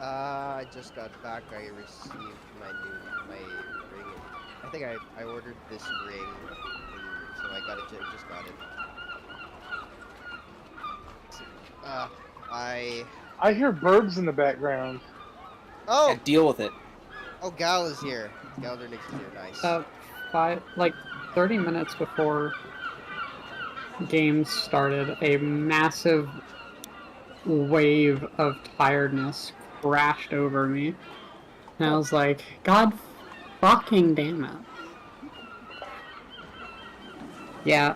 I just got back. I received my ring. I think I ordered this ring, so I got it. Just got it. Uh, I. I hear birds in the background. Oh, Yeah, deal with it. oh, Gal is here. Gjallar is here. Nice. 30 minutes before games started, a massive wave of tiredness crashed over me. And I was like, God fucking damn it. Yeah.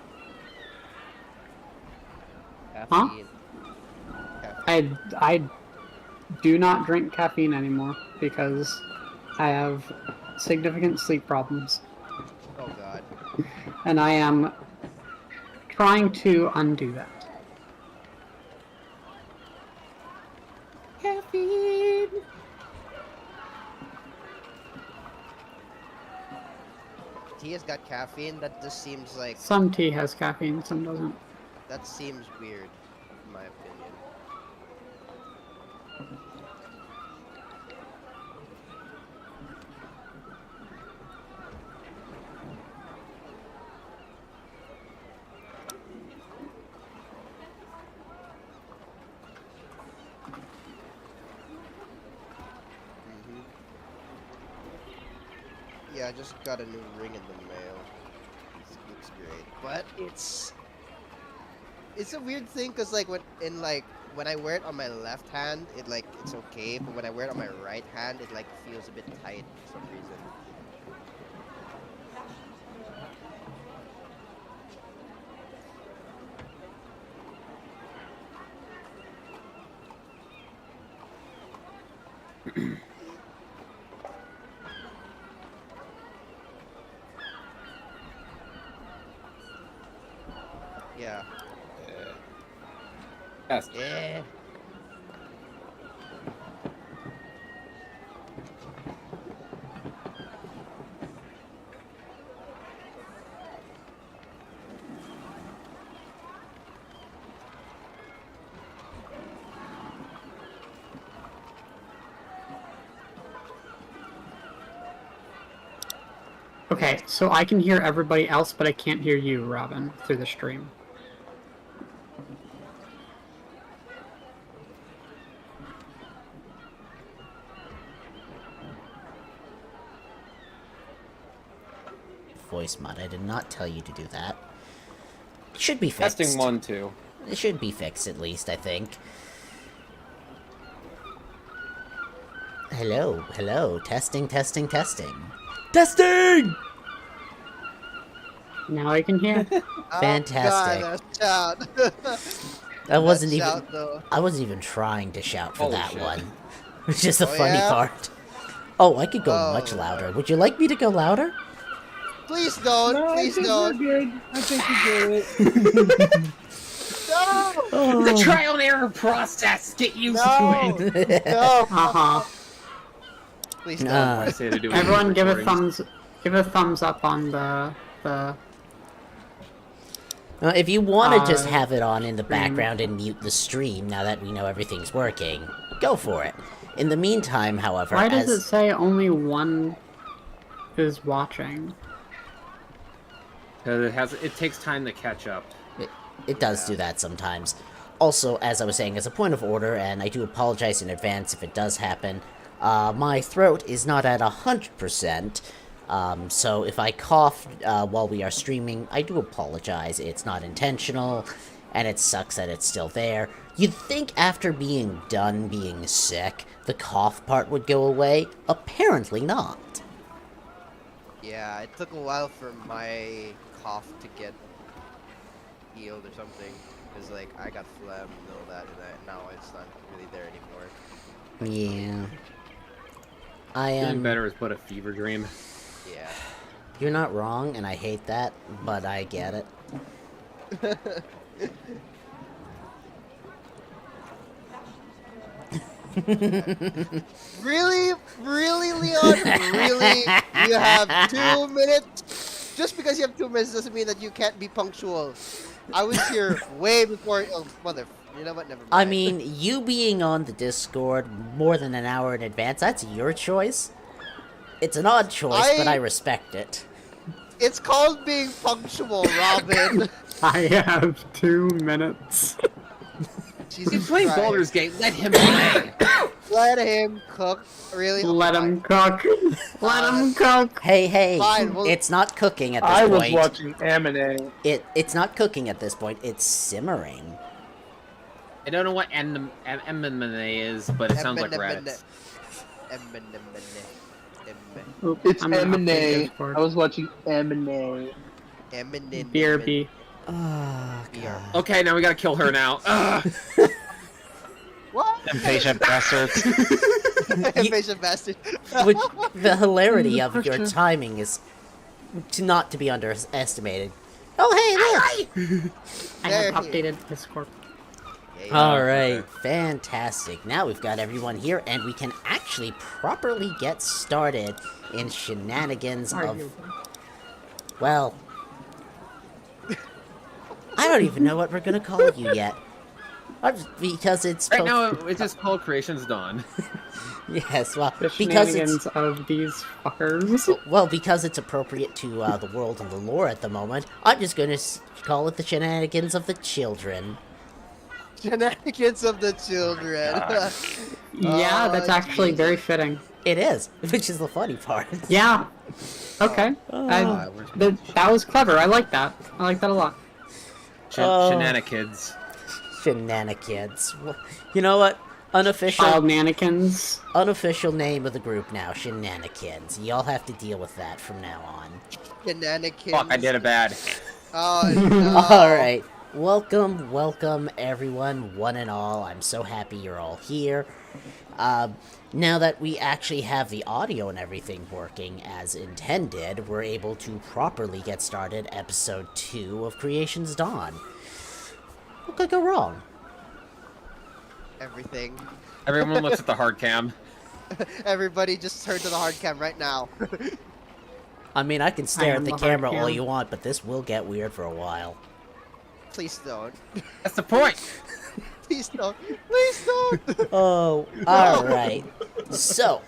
Caffeine. I do not drink caffeine anymore because I have significant sleep problems. Oh God. And I am trying to undo that. Caffeine! Tea has got caffeine. That just seems like Some tea has caffeine, some doesn't. that seems weird, in my opinion. Yeah, I just got a new ring in the mail. It looks great, but it's a weird thing because when I wear it on my left hand, it's okay, but when I wear it on my right hand, it feels a bit tight for some reason. Yeah. Yes. Yeah. Okay, so I can hear everybody else, but I can't hear you, Robin, through the stream. Voice mod. I did not tell you to do that. It should be fixed. Testing 1, 2. It should be fixed at least, I think. Hello, hello. Testing, testing, testing. Testing! Now I can hear. Fantastic. Oh God, that shout. I wasn't even. Shout, though. I wasn't even trying to shout for Holy that shit. one. It's just the Oh, funny yeah? part. Oh, I could go Oh. much louder. Would you like me to go louder? Please don't. No, Please I think don't. we're good. I think we're good. No. The trial and error process. Get used No. No. Uh-huh. Please don't. I say to do it Everyone in give a recordings. thumbs up on the If you want to just Uh, have it on in the stream. background and mute the stream now that we know everything's working, go for it. In the meantime, however, Why does as it say only one is watching? 'Cause it takes time to catch up. it does do that sometimes. Also, as I was saying, as a point of order, and I do apologize in advance if it does happen, my throat is not at 100%, so if I cough while we are streaming, I do apologize. It's not intentional, and it sucks that it's still there. You'd think after being done being sick, the cough part would go away. Apparently not. Yeah, it took a while for my cough to get healed or something. Cause I got phlegm and all that, and now it's not really there anymore. Yeah. I Getting am... better is but a fever dream. Yeah. You're not wrong, and I hate that, but I get it. Really? Really, Leon? Really? You have 2 minutes? Just because you have 2 minutes doesn't mean that you can't be punctual. I was here way before. Oh, mother. You know what? Never mind. I mean, you being on the Discord more than an hour in advance, that's your choice. It's an odd choice, but I respect it. It's called being punctual, Robin. I have 2 minutes. Jesus He's playing Christ. Baldur's Gate. Let him play. Let him cook. Really? Let Okay, him fine. cook. Let him cook. Hey, Fine, well- it's not cooking at this I was point. watching anime. It's not cooking at this point, it's simmering. I don't know what enemy is, but it sounds like rabbits. Oop, It's I'm gonna update anime. Discord. I was watching anime. BRB. Oh, God. Okay, now we gotta kill her now. Ugh. What? Impatient bastards. Impatient bastard. Which, the hilarity of your timing is not to be underestimated. Oh, hey, look! I There have he- updated Discord. Alright, fantastic. Now we've got everyone here, and we can actually properly get started in shenanigans of... Well... I don't even know what we're gonna call you yet. Because it's... Right now, it's just called Creation's Dawn. Yes, well, The because shenanigans it's... of these fuckers. Well, because it's appropriate to the world and the lore at the moment, I'm just gonna call it the shenanigans of the children. Shenanigans of the children. Yeah, that's actually very fitting. It is, which is the funny part. Yeah. Okay. That was clever. I like that. I like that a lot. Shenanigans. Shenanigans. You know what? Unofficial Child mannequins. unofficial name of the group now, Shenanigans. Y'all have to deal with that from now on. Shenanigans. Fuck, I did it bad. Oh, no. Alright. Welcome everyone, one and all. I'm so happy you're all here. Now that we actually have the audio and everything working as intended, we're able to properly get started episode 2 of Creation's Dawn. What could go wrong? Everything. Everyone looks at the hard cam. Everybody just turn to the hard cam right now. I mean, I can stare at am the the hard camera all cam. you want, but this will get weird for a while. Please don't. That's the point. Please don't. Please don't. Oh, alright. So,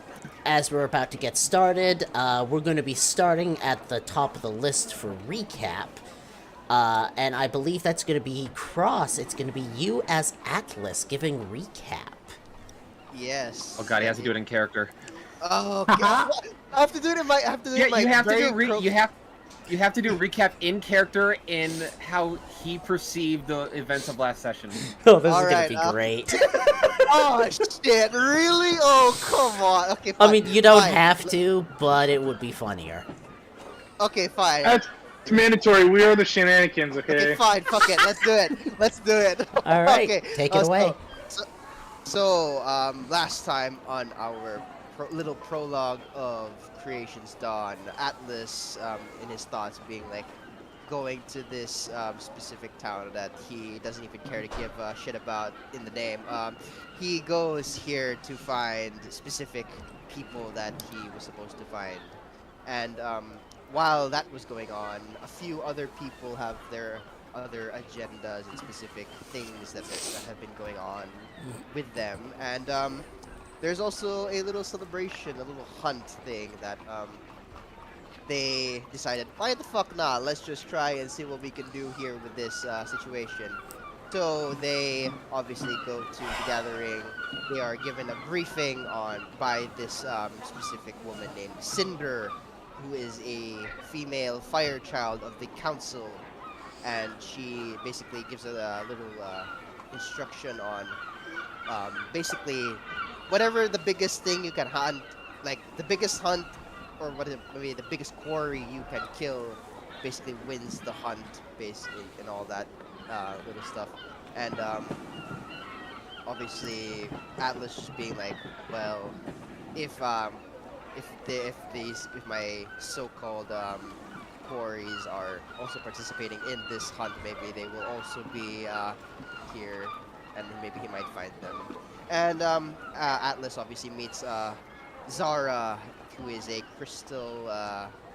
as we're about to get started, we're going to be starting at the top of the list for recap. And I believe that's going to be Cross. It's going to be you as Atlas giving recap. Yes. Oh god, he has to do it in character. Oh god. I have to do it in my. I have to do it Yeah, in my. you have to very do you have to do recap in character in how he perceived the events of last session. Oh, this is Alright, going to be great. Oh shit! Really? Oh come on. Okay. Fine. I mean, you don't Fine. have to, but it would be funnier. Okay, fine. That's mandatory. We are the shenanigans, Okay, okay? fine. Fuck it. Let's do it. Let's do it. Alright, Okay. take it away. So, last time on our little prologue of Creation's Dawn, Atlas, in his thoughts, being like going to this specific town that he doesn't even care to give a shit about in the name. He goes here to find specific people that he was supposed to find, and while that was going on, a few other people have their other agendas and specific things that have been going on with them, and there's also a little celebration, a little hunt thing that they decided, why the fuck not, let's just try and see what we can do here with this situation. So they obviously go to the gathering. They are given a briefing by this specific woman named Cinder, who is a female fire child of the council, and she basically gives a little instruction on basically whatever the biggest thing you can hunt, like the biggest hunt or maybe the biggest quarry you can kill, basically wins the hunt, basically, and all that little stuff. And obviously Atlas just being like, well, if my so-called quarries are also participating in this hunt, maybe they will also be here, and maybe he might find them. And Atlas obviously meets Zara, who is a crystal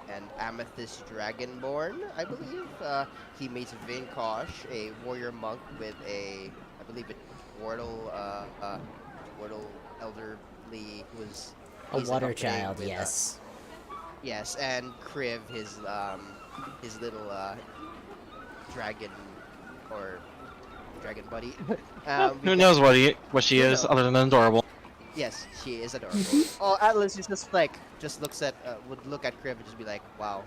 and amethyst dragonborn, I believe. He meets Vinkosh, a warrior monk with a believe it, Wardle, Wardle elderly, he's A an water upgrade child, with, yes. yes, and Kriv, his little dragon or dragon buddy. Who knows what she Who is knows? other than adorable? Yes, she is adorable. Oh, Atlas is just like looks at would look at Kriv and just be like, wow,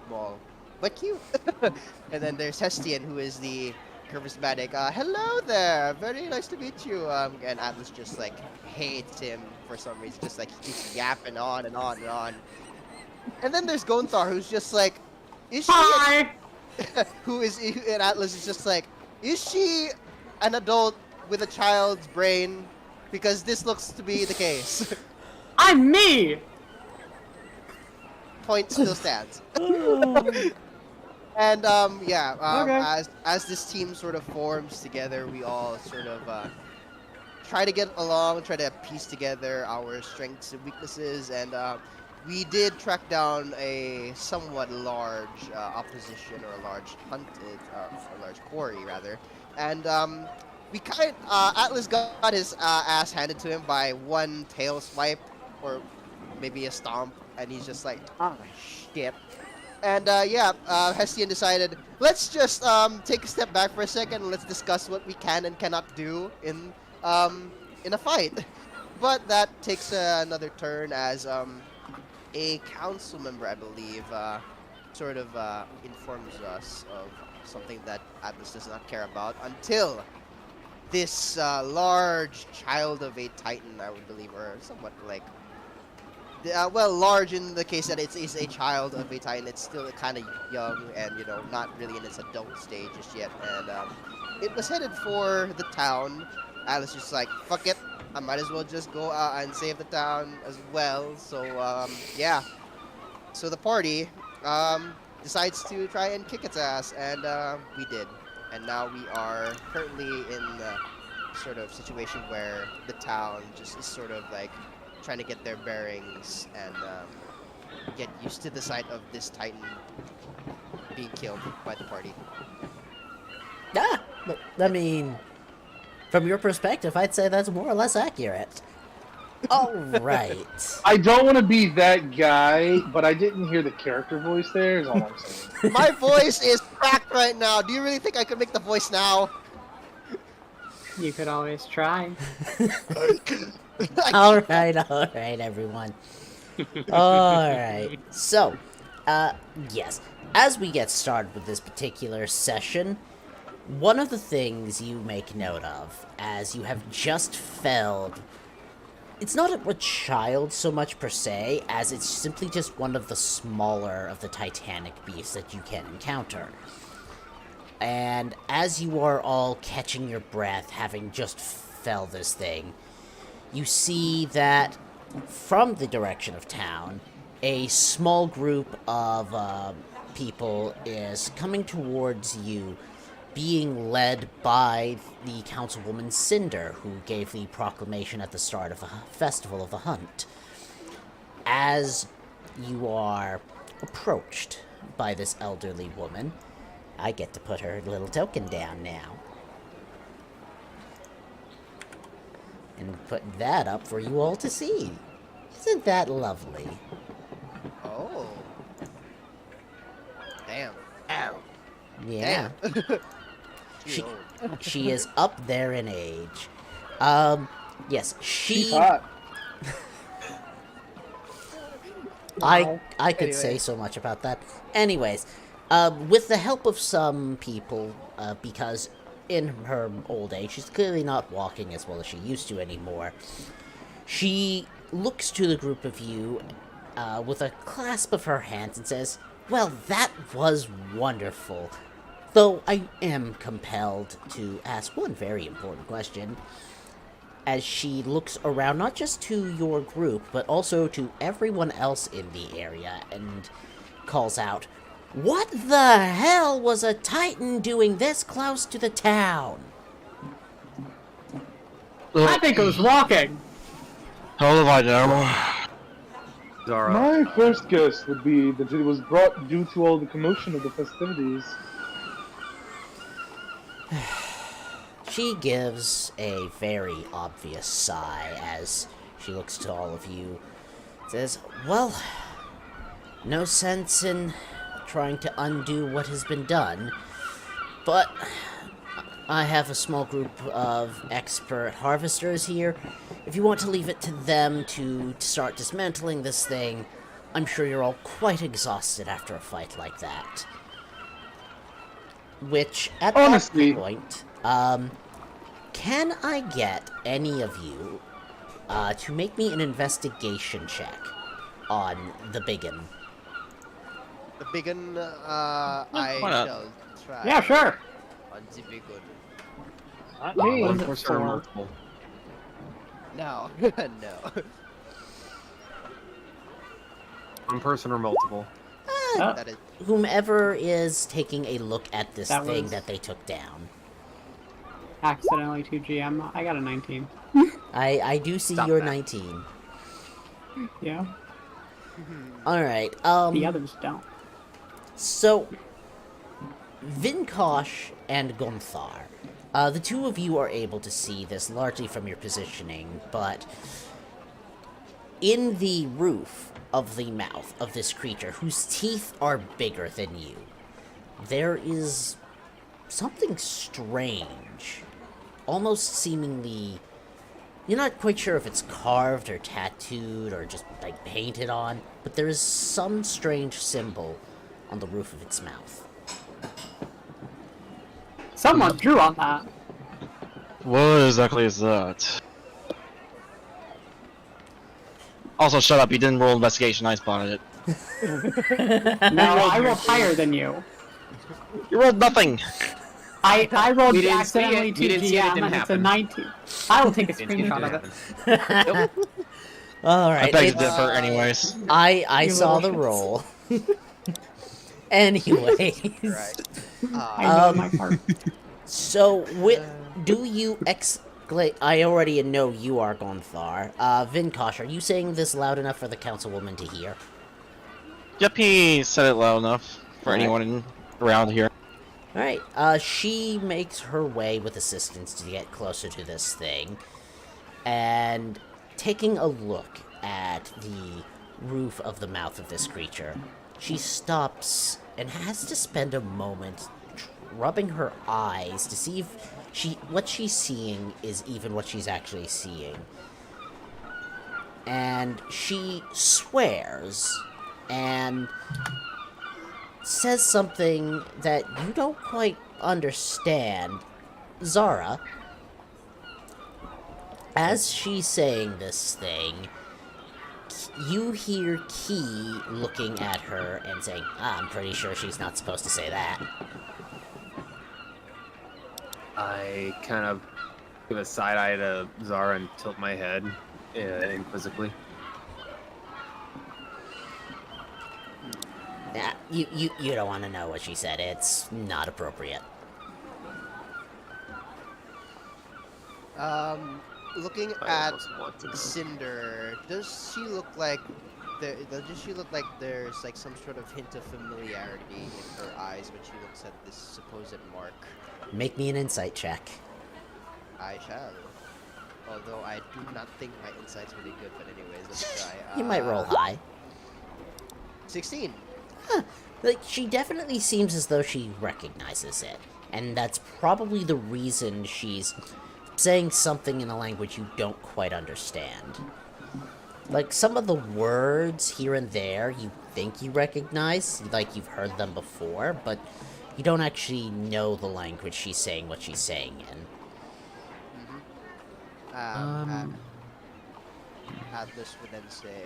small but cute. And then there's Hestian, who is the charismatic. Hello there, very nice to meet you. And Atlas just like hates him for some reason, just like he keeps yapping on and on and on. And then there's Gonthar, who's just like, is she? Hi! And Atlas is just like, is she an adult with a child's brain? Because this looks to be the case. I'm me! Point still stands. And Okay. as this team sort of forms together, we all sort of try to get along, try to piece together our strengths and weaknesses, and we did track down a somewhat large opposition, or a large hunted, a large quarry rather, and Atlas got his ass handed to him by one tail swipe, or maybe a stomp, and he's just like, oh shit. And Hestian decided, let's just take a step back for a second and let's discuss what we can and cannot do in a fight. But that takes another turn as a council member, I believe, sort of informs us of something that Atlas does not care about until this large child of a titan, I would believe, or somewhat like, large in the case that it is a child of a titan. It's still kind of young and, not really in its adult stage just yet. And it was headed for the town. Atlas just like, fuck it, I might as well just go and save the town as well. So, So the party decides to try and kick its ass, and we did. And now we are currently in the sort of situation where the town just is sort of like trying to get their bearings and get used to the sight of this titan being killed by the party. Ah, but, I mean, from your perspective, I'd say that's more or less accurate. All right. I don't want to be that guy, but I didn't hear the character voice there, is all I'm saying. My voice is cracked right now. Do you really think I could make the voice now? You could always try. all right, everyone. All right. So, yes, as we get started with this particular session, one of the things you make note of, as you have just felled, it's not a child so much per se, as it's simply just one of the smaller of the titanic beasts that you can encounter. And as you are all catching your breath, having just fell this thing, you see that from the direction of town, a small group of people is coming towards you, being led by the councilwoman Cinder, who gave the proclamation at the start of the Festival of the Hunt. As you are approached by this elderly woman, I get to put her little token down now. And put that up for you all to see. Isn't that lovely? Oh. Damn. Ow. Yeah. Damn. She, old. she is up there in age. Yes, She's hot. I could Anyway. say so much about that. Anyways, with the help of some people, because in her old age, she's clearly not walking as well as she used to anymore, she looks to the group of you with a clasp of her hands and says, "Well, that was wonderful. Though I am compelled to ask one very important question," as she looks around not just to your group, but also to everyone else in the area, and calls out, "What the hell was a Titan doing this close to the town?" I think it was walking. How do I know? Zara. My first guess would be that it was brought due to all the commotion of the festivities. She gives a very obvious sigh as she looks to all of you. Says, well, no sense in trying to undo what has been done, but I have a small group of expert harvesters here. If you want to leave it to them to start dismantling this thing, I'm sure you're all quite exhausted after a fight like that. Which, at Honestly, that point, can I get any of you to make me an investigation check on the biggin? The biggin, why I not? shall try. Yeah, sure. On the biggin. not me. Was One it person or four? multiple. No, no. One person or multiple. Oh, That is Whomever is taking a look at this That thing was- that they took down. accidentally 2GM. I got a 19. I do see Stop your that. 19. Yeah. Alright, The others don't. so, Vinkosh and Gunthar, the two of you are able to see this largely from your positioning, but in the roof of the mouth of this creature, whose teeth are bigger than you, there is something strange, almost seemingly... You're not quite sure if it's carved or tattooed or just, like, painted on, but there is some strange symbol on the roof of its mouth. Someone drew on that. What exactly is that? Also, shut up. You didn't roll investigation. I spotted it. No, I rolled higher than you. You rolled nothing. I rolled We didn't see accidentally it. We didn't see it. It 2GM didn't and it's a happen. 19. I will take a Didn't see it, screenshot of didn't it. happen. Nope. I Alright, beg to it's- differ, anyways. I You saw little the shits. roll. Anyways, right. I know my part. so do you I already know you are Gonthar. Vinkosh, are you saying this loud enough for the councilwoman to hear? Yep, he said it loud enough for Alright. anyone around here. Alright, she makes her way with assistance to get closer to this thing, and taking a look at the roof of the mouth of this creature, she stops and has to spend a moment rubbing her eyes to see if what she's seeing is even what she's actually seeing. And she swears and says something that you don't quite understand. Zara, as she's saying this thing, you hear Key looking at her and saying, I'm pretty sure she's not supposed to say that. I kind of give a side eye to Zara and tilt my head inquisitively. Yeah, you don't want to know what she said. It's not appropriate. Looking I at almost want to know. Cinder, does she look like there's like some sort of hint of familiarity in her eyes when she looks at this supposed mark? Make me an insight check. I shall. Although I do not think my insight's really good, but anyways, let me try. You might roll high. 16. Like, she definitely seems as though she recognizes it. And that's probably the reason she's saying something in a language you don't quite understand. Like, some of the words here and there you think you recognize, like you've heard them before, but you don't actually know the language she's saying what she's saying in. Atlas would then say,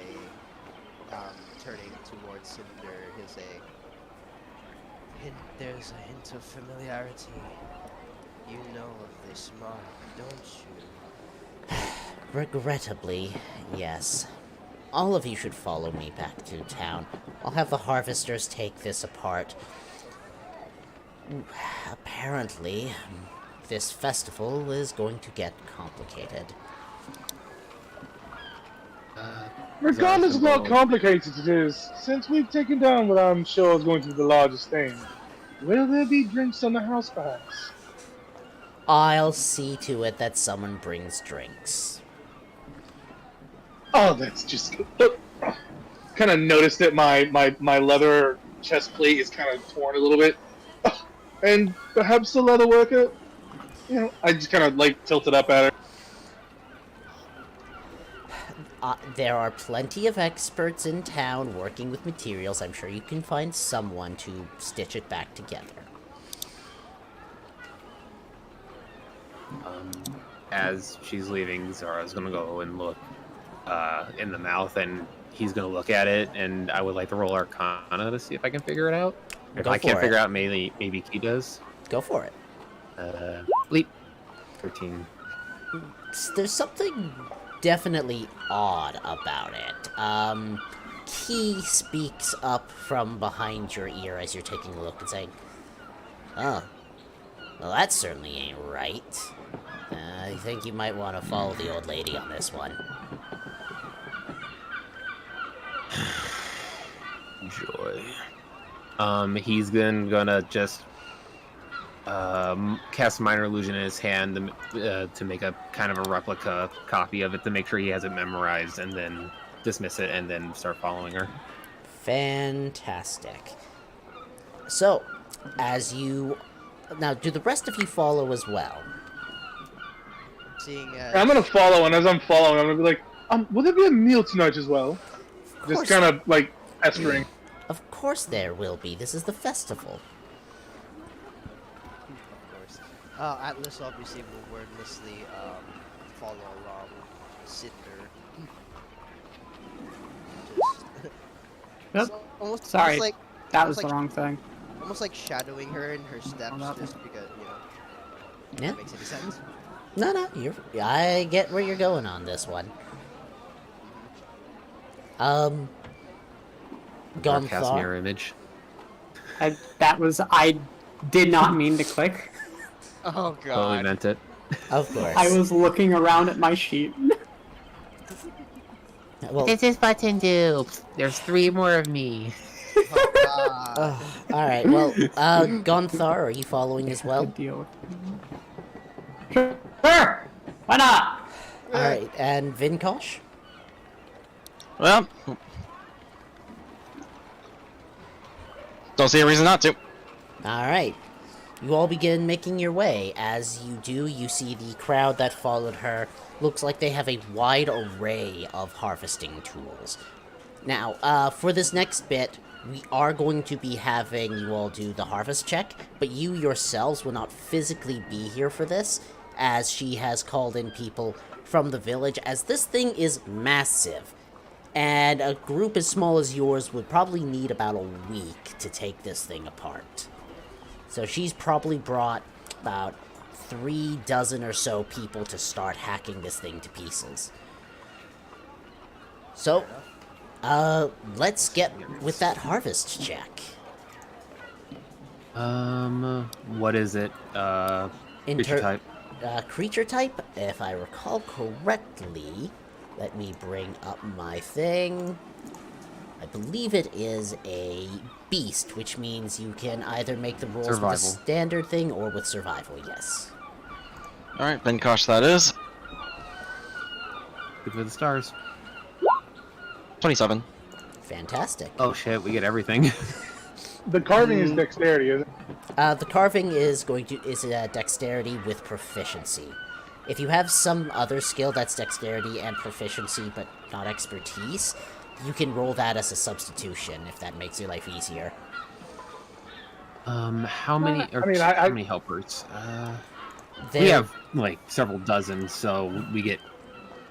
turning towards Cinder, he'll say, there's a hint of familiarity. You know of this mark, don't you? Regrettably, yes. All of you should follow me back to town. I'll have the harvesters take this apart. Apparently, this festival is going to get complicated. Regardless of how complicated it is, since we've taken down what I'm sure is going to be the largest thing, will there be drinks on the house perhaps? I'll see to it that someone brings drinks. Oh, that's just kind of noticed that my leather chest plate is kind of torn a little bit, and perhaps the leather worker, I just kind of like tilted up at her. There are plenty of experts in town working with materials. I'm sure you can find someone to stitch it back together. As she's leaving, Zara's gonna go and look in the mouth, and he's gonna look at it, and I would like to roll Arcana to see if I can figure it out. If I can't figure it out, maybe Key does. Go for it. Leap. 13. There's something definitely odd about it. Key speaks up from behind your ear as you're taking a look and saying, "Oh, well, that certainly ain't right. I think you might want to follow the old lady on this one." Joy. He's then gonna just cast Minor Illusion in his hand to make a kind of a replica copy of it to make sure he has it memorized, and then dismiss it and then start following her. Fantastic. So, now, do the rest of you follow as well? I'm gonna follow, and as I'm following, I'm gonna be like, will there be a meal tonight as well? Just kind of like pestering. Of course there will be. This is the festival. Of course. Atlas obviously will wordlessly follow along, sit there. Yep. Almost, Sorry, almost like, that almost was the like, wrong thing. almost like shadowing her in her steps, just because if Yeah. that makes any sense. No, I get where you're going on this one. Cast Gunthar. mirror image. I did not mean to click. Oh Totally god. meant it. Of course. I was looking around at my sheet. Well, What does this button do? There's 3 more of me. Oh, god. alright, well, Gunthar, are you following as well? Good deal. Sure! Why not? Alright, and Vinkosh? Well, don't see a reason not to. Alright. You all begin making your way. As you do, you see the crowd that followed her. Looks like they have a wide array of harvesting tools. Now, for this next bit, we are going to be having you all do the harvest check, but you yourselves will not physically be here for this, as she has called in people from the village, as this thing is massive. And a group as small as yours would probably need about a week to take this thing apart. So she's probably brought about 3 dozen or so people to start hacking this thing to pieces. So, let's get with that harvest check. What is it? Creature type. Creature type, if I recall correctly, let me bring up my thing. I believe it is a beast, which means you can either make the rolls with a standard thing or with survival, yes. Alright, Benkosh that is. Good for the stars. 27. Fantastic. Oh shit, we get everything. The carving is dexterity, isn't it? The carving is dexterity with proficiency. If you have some other skill that's dexterity and proficiency, but not expertise, you can roll that as a substitution, if that makes your life easier. How many? How many helpers? We have like several dozen, so we get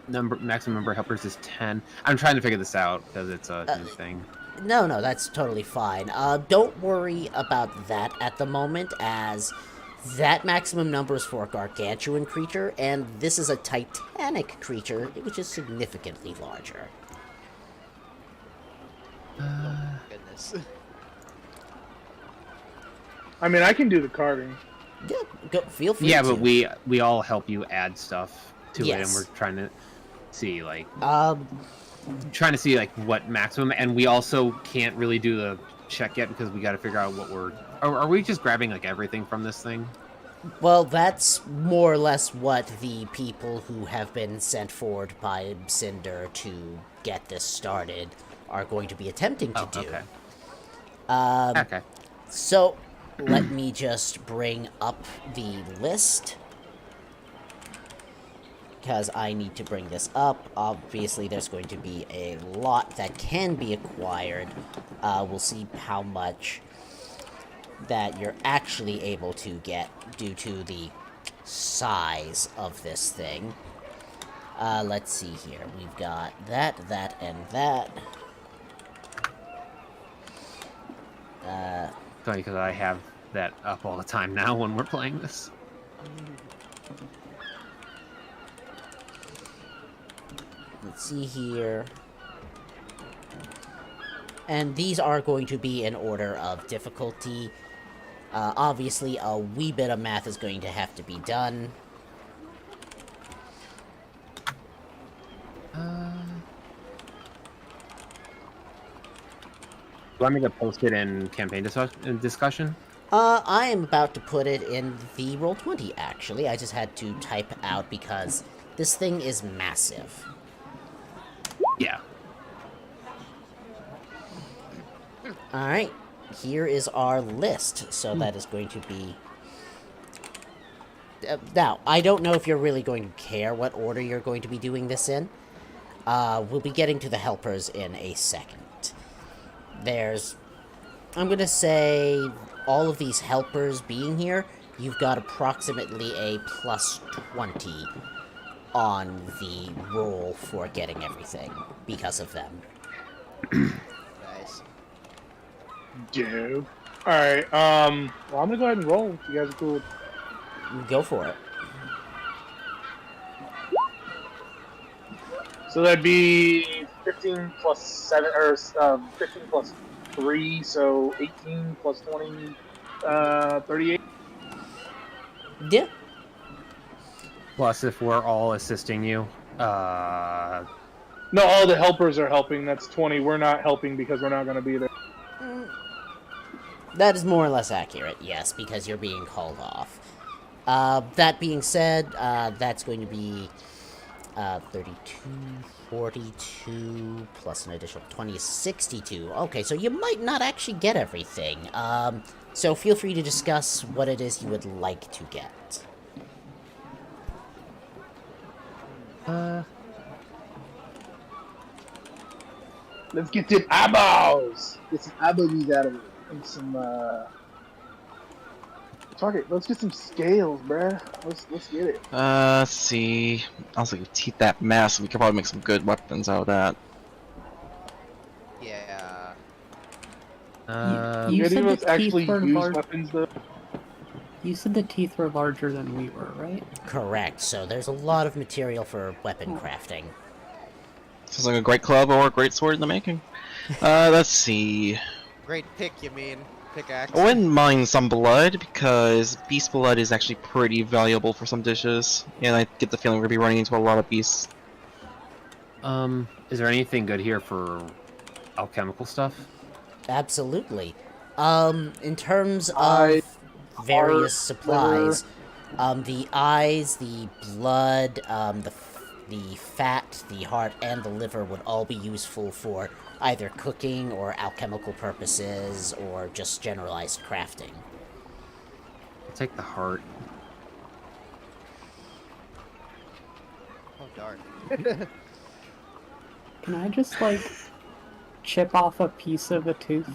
maximum number of helpers is 10. I'm trying to figure this out because it's a new thing. No, that's totally fine. Don't worry about that at the moment, as that maximum number is for a gargantuan creature, and this is a titanic creature, which is significantly larger. Goodness. I mean, I can do the carving. Yeah, go. Feel free. Yeah, to. but we all help you add stuff to it, and we're trying to see like what maximum, and we also can't really do the check yet because we got to figure out what we're. Are we just grabbing like everything from this thing? Well, that's more or less what the people who have been sent forward by Cinder to get this started are going to be attempting to Oh, do. okay. Um, Okay. So, let me just bring up the list. Because I need to bring this up. Obviously, there's going to be a lot that can be acquired. We'll see how much that you're actually able to get due to the size of this thing. Let's see here. We've got that, that, and that. Funny because I have that up all the time now when we're playing this. Let's see here. And these are going to be in order of difficulty. Obviously, a wee bit of math is going to have to be done. Do you want me to post it in campaign discussion? I am about to put it in the Roll20, actually. I just had to type out because this thing is massive. Yeah. Alright, here is our list. So that is going to be... now, I don't know if you're really going to care what order you're going to be doing this in. We'll be getting to the helpers in a second. There's... I'm gonna say all of these helpers being here, you've got approximately a plus 20 on the roll for getting everything because of them. Nice. Dude. Alright, well, I'm gonna go ahead and roll if you guys are cool. Go for it. So that'd be 15 plus 7, or 15 plus 3, so 18 plus 20, 38. Yeah. Plus, if we're all assisting you, No, all the helpers are helping. That's 20. We're not helping because we're not going to be there. That is more or less accurate, yes, because you're being called off. That being said, that's going to be 32, 42, plus an additional 20 is 62. Okay, so you might not actually get everything. So feel free to discuss what it is you would like to get. Let's get them eyeballs! Get some eyeballs out of it. And some, fuck it, let's get some scales, bruh. Let's get it. Let's see. Also, teeth that mass, we could probably make some good weapons out of that. Yeah. You Any said of us the actually teeth were use large. weapons, though? You said the teeth were larger than we were, right? Correct, so there's a lot of material for weapon crafting. Sounds like a great club or a great sword in the making. Let's see. Great pick, you mean? Pickaxe. I wouldn't mind some blood, because beast blood is actually pretty valuable for some dishes, and I get the feeling we're going to be running into a lot of beasts. is there anything good here for alchemical stuff? Absolutely. In terms of various supplies, the eyes, the blood, the fat, the heart, and the liver would all be useful for either cooking or alchemical purposes, or just generalized crafting. I'll take the heart. Oh, darn. Can I just, like, chip off a piece of a tooth?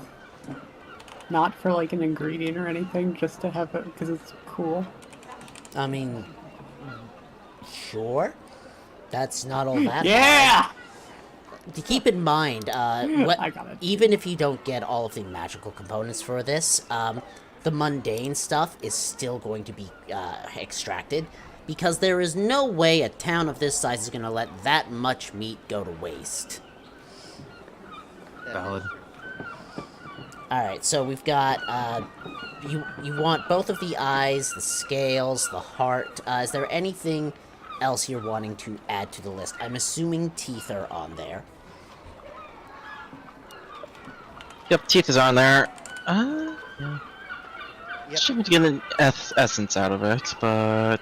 Not for, like, an ingredient or anything, just to have it, because it's cool. I mean, sure. That's not all that Yeah! hard. To keep in mind, I got it. even if you don't get all of the magical components for this, the mundane stuff is still going to be extracted, because there is no way a town of this size is going to let that much meat go to waste. Valid. Alright, so we've got, you want both of the eyes, the scales, the heart. Is there anything else you're wanting to add to the list? I'm assuming teeth are on there. Yep, teeth is on there. Yeah. Yep. Should get an essence out of it, but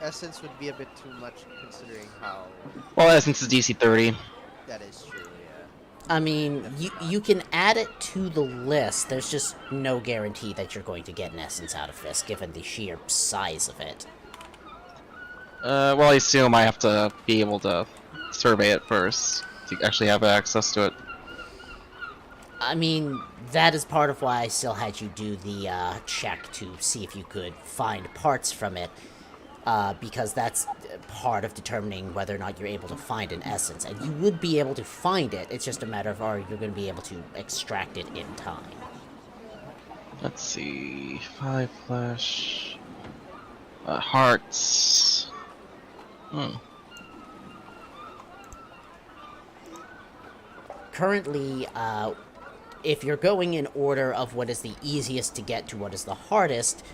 Essence would be a bit too much considering how well, essence is DC 30. that is true. Yeah. I mean, you can add it to the list. There's just no guarantee that you're going to get an essence out of this, given the sheer size of it. Well, I assume I have to be able to survey it first to actually have access to it. I mean, that is part of why I still had you do the check to see if you could find parts from it, because that's part of determining whether or not you're able to find an essence. And you would be able to find it, it's just a matter of are you going to be able to extract it in time. Let's see. 5 flesh. Hearts. Currently, if you're going in order of what is the easiest to get to what is the hardest,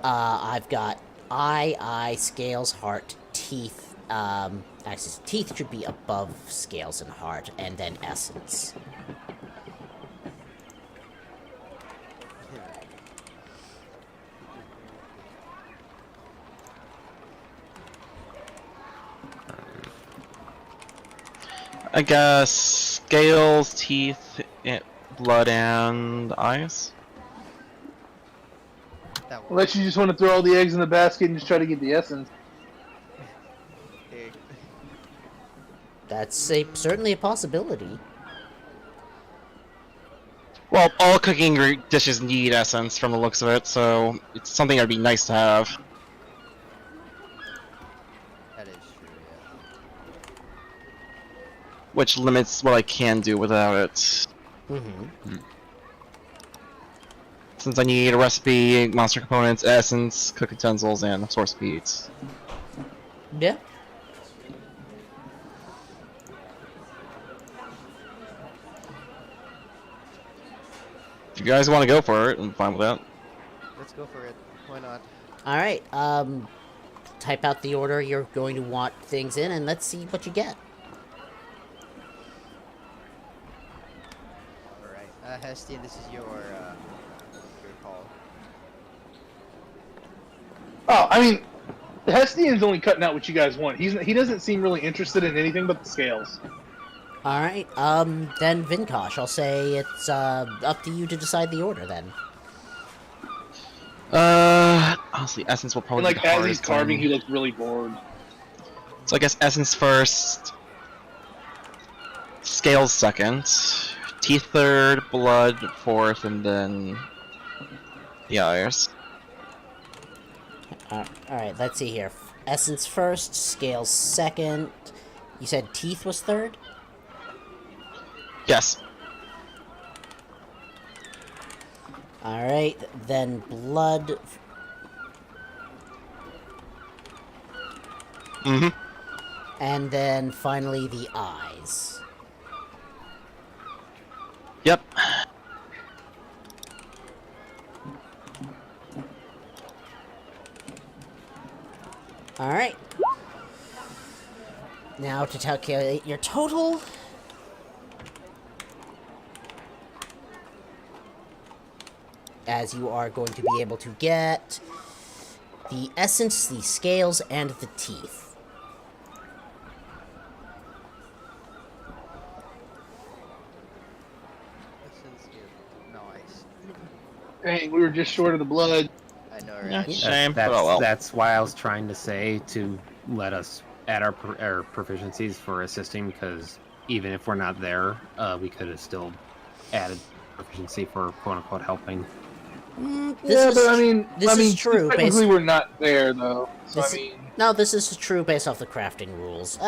I've got eye, scales, heart, teeth. Actually, teeth should be above scales and heart, and then essence. I guess scales, teeth, blood, and eyes. That would Unless you just want to throw all the eggs in the basket and just try to get the essence. be. That's certainly a possibility. Well, all cooking dishes need essence from the looks of it, so it's something that'd be nice to have. That is true. Yeah. Which limits what I can do without it. Mm-hmm. Since I need a recipe, monster components, essence, cook utensils, and source feeds. Yeah. If you guys want to go for it, I'm fine with that. Let's go for it. Why not? Alright, type out the order you're going to want things in, and let's see what you get. Alright. Hestian, this is your call. Oh, I mean, Hestian's only cutting out what you guys want. He doesn't seem really interested in anything but the scales. Alright, then Vinkosh, I'll say it's, up to you to decide the order, then. Honestly, essence will And probably like be the as he's hardest carving, one. he looks really bored. So I guess essence first, scales second, teeth third, blood fourth, and then the eyes. Alright, let's see here. Essence first, scales second. You said teeth was third? Yes. Alright, then blood. Mm-hmm. And then finally the eyes. Yep. Alright. Now to calculate your total. As you are going to be able to get the essence, the scales, and the teeth. Essence is nice. Dang, we were just short of the blood. I know, Yeah. right? Shame, That's, but oh well. that's why I was trying to say to let us add our proficiencies for assisting, because even if we're not there, we could have still added proficiency for quote-unquote helping. This But I mean, is true. Technically, we're not there though. So This- I mean, No, this is true based off the crafting rules.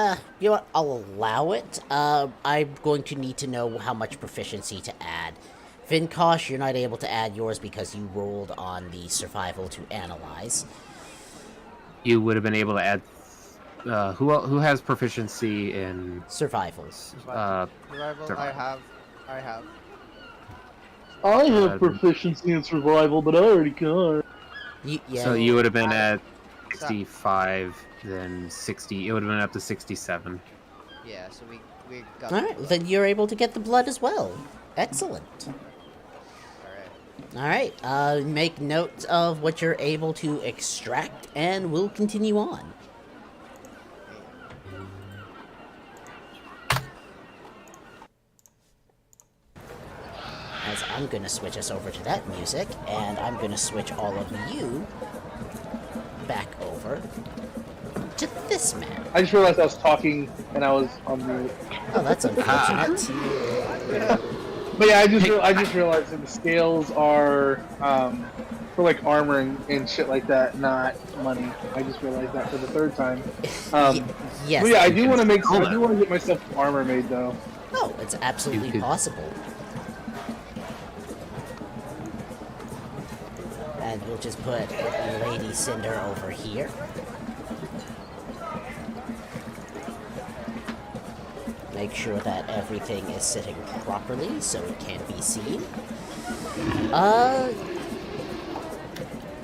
You know what? I'll allow it. I'm going to need to know how much proficiency to add. Vinkosh, you're not able to add yours because you rolled on the survival to analyze. You would have been able to add. Who has proficiency in Survivals. Survival, I have. I Uh, have proficiency in survival, but I already can't. Yeah. So you would have been at 65, then 60. It would have been up to 67. Yeah, so we got. Alright, then you're able to get the blood as well. Excellent. Alright. Alright, make note of what you're able to extract, and we'll continue on. As I'm gonna switch us over to that music, and I'm gonna switch all of you back over to this man. I just realized I was talking and I was on mute. Oh, that's unfortunate. But yeah, I just realized that the scales are for like armor and shit like that, not money. I just realized that for the third time. Yes. But yeah, I do want to get myself armor made though. Oh, it's absolutely possible. And we'll just put Lady Cinder over here. Make sure that everything is sitting properly so it can be seen.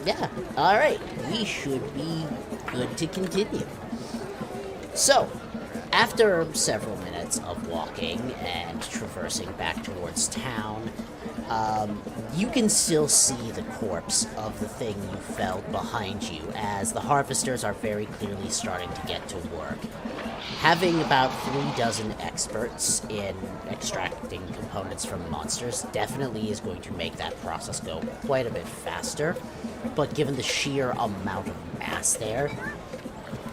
Yeah, alright. We should be good to continue. So, after several minutes of walking and traversing back towards town, you can still see the corpse of the thing you felled behind you, as the harvesters are very clearly starting to get to work. Having about 36 experts in extracting components from monsters definitely is going to make that process go quite a bit faster, but given the sheer amount of mass there,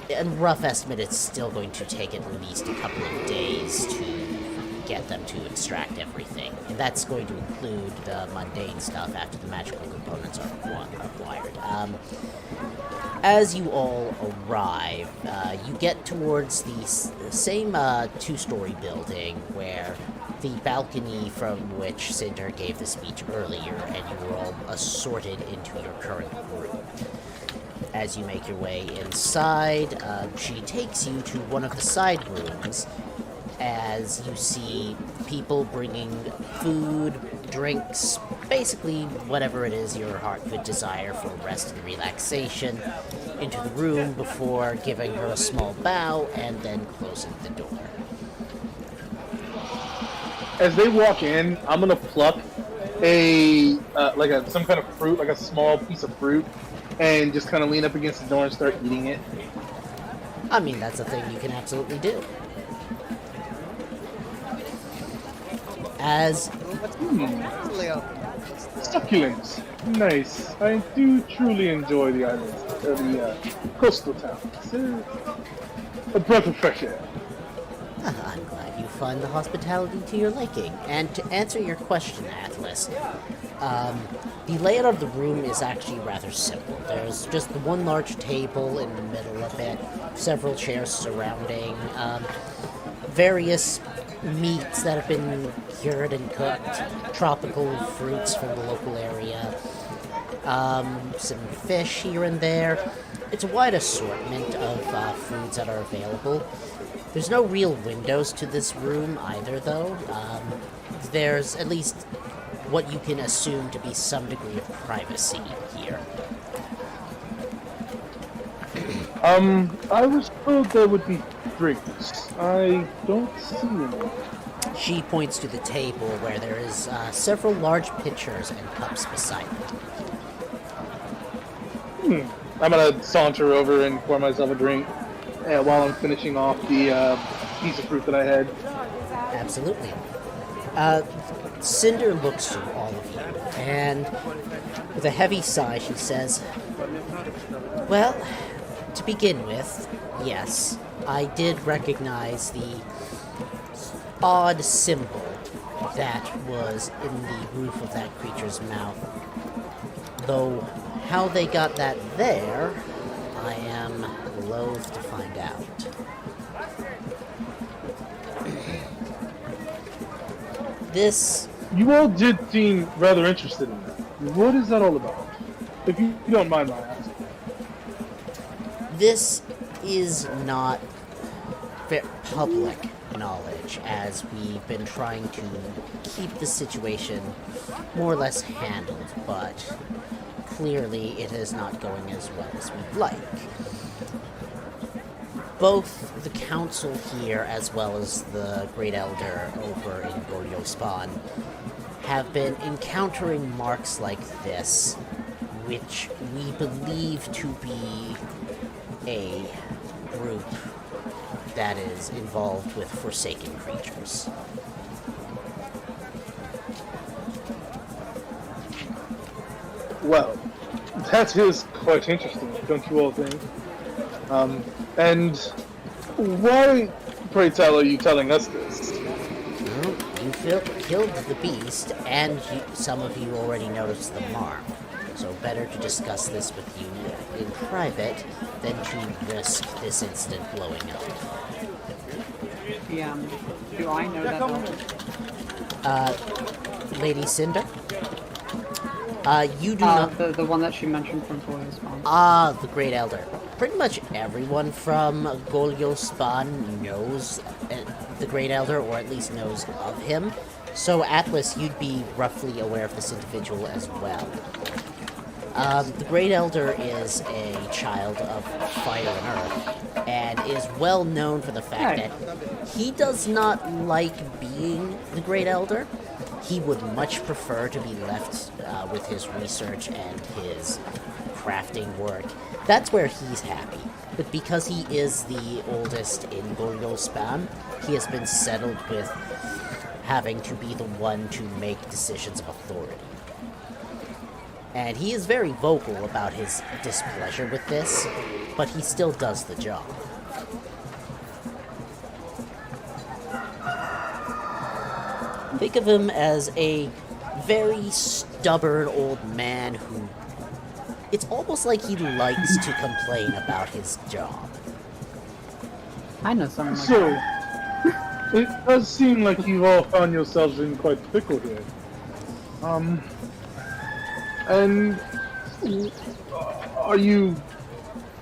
a rough estimate, it's still going to take at least a couple of days to get them to extract everything. And that's going to include the mundane stuff after the magical components are acquired. As you all arrive, you get towards the same two-story building where the balcony from which Cinder gave the speech earlier, and you were all assorted into your current group. As you make your way inside, she takes you to one of the side rooms, as you see people bringing food, drinks, basically whatever it is your heart could desire for rest and relaxation, into the room before giving her a small bow and then closing the door. As they walk in, I'm gonna pluck some kind of fruit, like a small piece of fruit, and just kind of lean up against the door and start eating it. I mean, that's a thing you can absolutely do. As Succulents. Nice. I do truly enjoy the islands, or the coastal towns. A breath of fresh air. I'm glad you find the hospitality to your liking. And to answer your question, Atlas, the layout of the room is actually rather simple. There's just the one large table in the middle of it, several chairs surrounding, various meats that have been cured and cooked, tropical fruits from the local area, some fish here and there. It's a wide assortment of foods that are available. There's no real windows to this room either, though. There's at least what you can assume to be some degree of privacy here. I was told there would be drinks. I don't see any. She points to the table where there is several large pitchers and cups beside it. I'm gonna saunter over and pour myself a drink while I'm finishing off the piece of fruit that I had. Absolutely. Cinder looks to all of you, and with a heavy sigh, she says, "Well, to begin with, yes, I did recognize the odd symbol that was in the roof of that creature's mouth. Though how they got that there, I am loath to find out." This... You all did seem rather interested in that. What is that all about? If you don't mind my asking. This is not public knowledge, as we've been trying to keep the situation more or less handled, but clearly it is not going as well as we'd like. Both the council here, as well as the Great Elder over in Goda+Nott, have been encountering marks like this, which we believe to be a group that is involved with forsaken creatures. Well, that is quite interesting, don't you all think? And why, pray tell, are you telling us this? Well, you killed the beast, and some of you already noticed the mark. So better to discuss this with you in private than to risk this incident blowing up. Do I know that elder? Lady Cinder? You do not... The one that she mentioned from Goda+Nott. Ah, the Great Elder. Pretty much everyone from Goda+Nott knows the Great Elder, or at least knows of him. So, Atlas, you'd be roughly aware of this individual as well. The Great Elder is a child of fire and earth, and is well known for the fact that he does not like being the Great Elder. He would much prefer to be left with his research and his crafting work. That's where he's happy. But because he is the oldest in Goda+Nott, he has been settled with having to be the one to make decisions of authority. And he is very vocal about his displeasure with this, but he still does the job. Think of him as a very stubborn old man who... It's almost like he likes to complain about his job. I know someone like So, that. it does seem like you've all found yourselves in quite a pickle here. And are you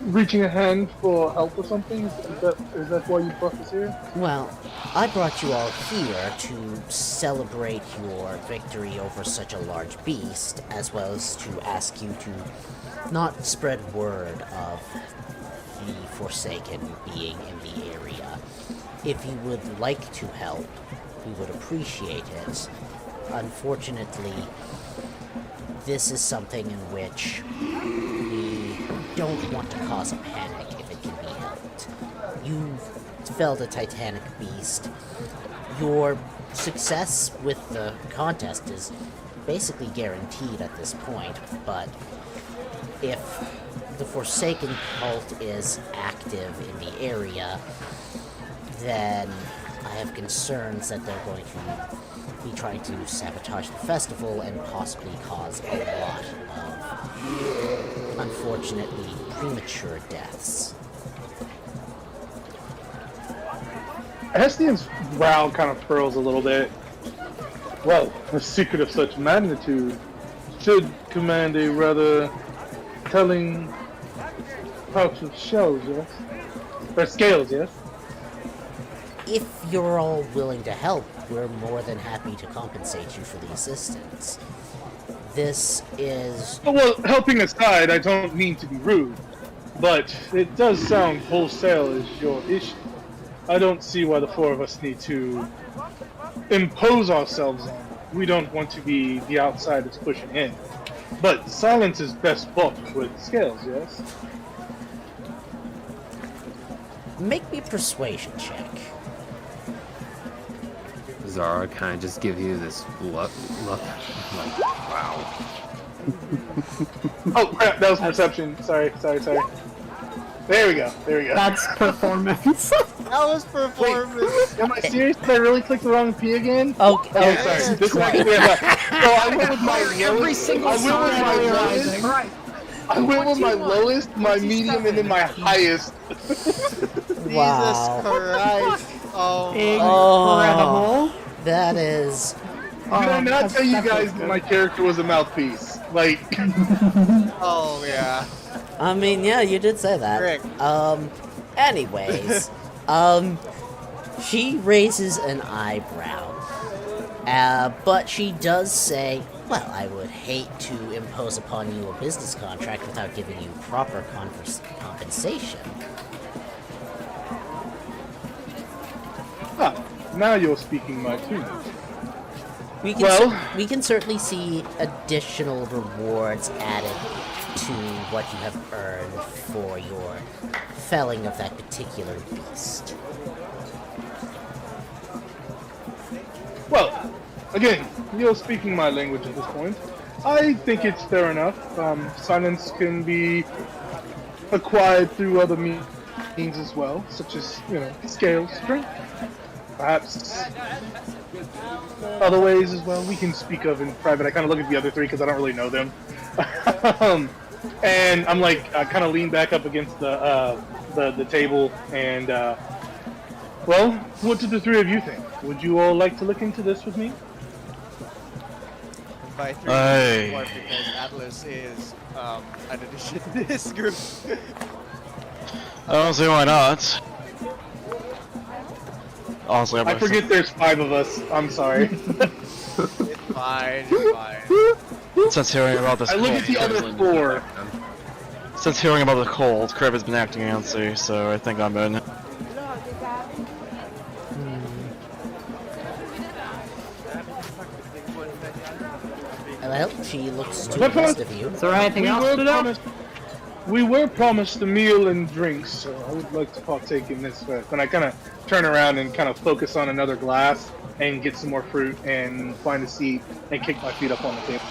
reaching a hand for help or something? Is that why you brought us here? Well, I brought you all here to celebrate your victory over such a large beast, as well as to ask you to not spread word of the Forsaken being in the area. If you would like to help, we would appreciate it. Unfortunately, this is something in which we don't want to cause a panic if it can be helped. You've felled a titanic beast. Your success with the contest is basically guaranteed at this point, but if the Forsaken cult is active in the area, then I have concerns that they're going to be trying to sabotage the festival and possibly cause a lot of, unfortunately, premature deaths. Hestian's brow kind of furrows a little bit. Well, a secret of such magnitude should command a rather telling pouch of shells, yes? Or scales, yes? If you're all willing to help, we're more than happy to compensate you for the assistance. This is... Well, helping aside, I don't mean to be rude, but it does sound wholesale is your issue. I don't see why the four of us need to impose ourselves on. We don't want to be the outsiders pushing in. But silence is best bought with scales, yes? Make me a persuasion check. Zara kind of just give you this look, like, wow. Oh crap, that was perception. Sorry. There we go. That's performance. That was performance. Am I serious? Did I really click the wrong P again? Okay. Oh, sorry. This is actually so I went with my Every single I went with my lowest, my medium, and then my highest. Wow. Jesus Christ. Oh, Incredible. That is... Did I not tell you guys that my character was a mouthpiece? Like, oh yeah. I mean, yeah, you did say that. Rick. Anyways, she raises an eyebrow. But she does say, well, I would hate to impose upon you a business contract without giving you proper compensation. now you're speaking my tune. We can certainly see additional rewards added to what you have earned for your felling of that particular beast. Well, again, you're speaking my language at this point. I think it's fair enough. Silence can be acquired through other means as well, such as, scale, strength. Perhaps other ways as well we can speak of in private. I kind of look at the other three because I don't really know them. And I'm like, I kind of lean back up against the table and, well, what do the three of you think? Would you all like to look into this with me? By three, more because Atlas is an addition to this group. I don't see why not. Honestly, I forget there's 5 of us. I'm sorry. It's fine, it's fine. Since hearing about this I look at the other 4. Since hearing about the cold, Crib has been acting antsy, so I think I'm in. Well, she looks to the rest of you. Is there anything else to do? We were promised a meal and drinks, so I would like to partake in this first. And I kind of turn around and kind of focus on another glass and get some more fruit and find a seat and kick my feet up on the table.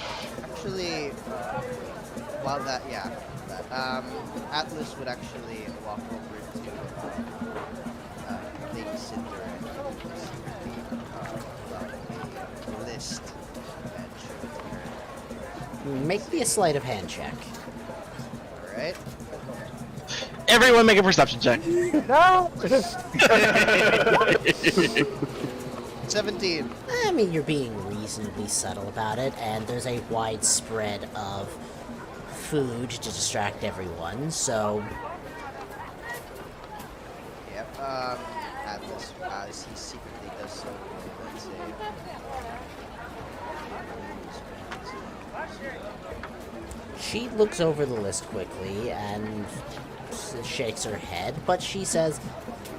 Actually, while that, Atlas would actually walk over to Lady Cinder and secretly a list and show it to her. Make me a sleight of hand check. Alright. Everyone make a perception check. No! 17. I mean, you're being reasonably subtle about it, and there's a wide spread of food to distract everyone, so... Yep, Atlas, as he secretly does so, let's say... She looks over the list quickly and shakes her head, but she says,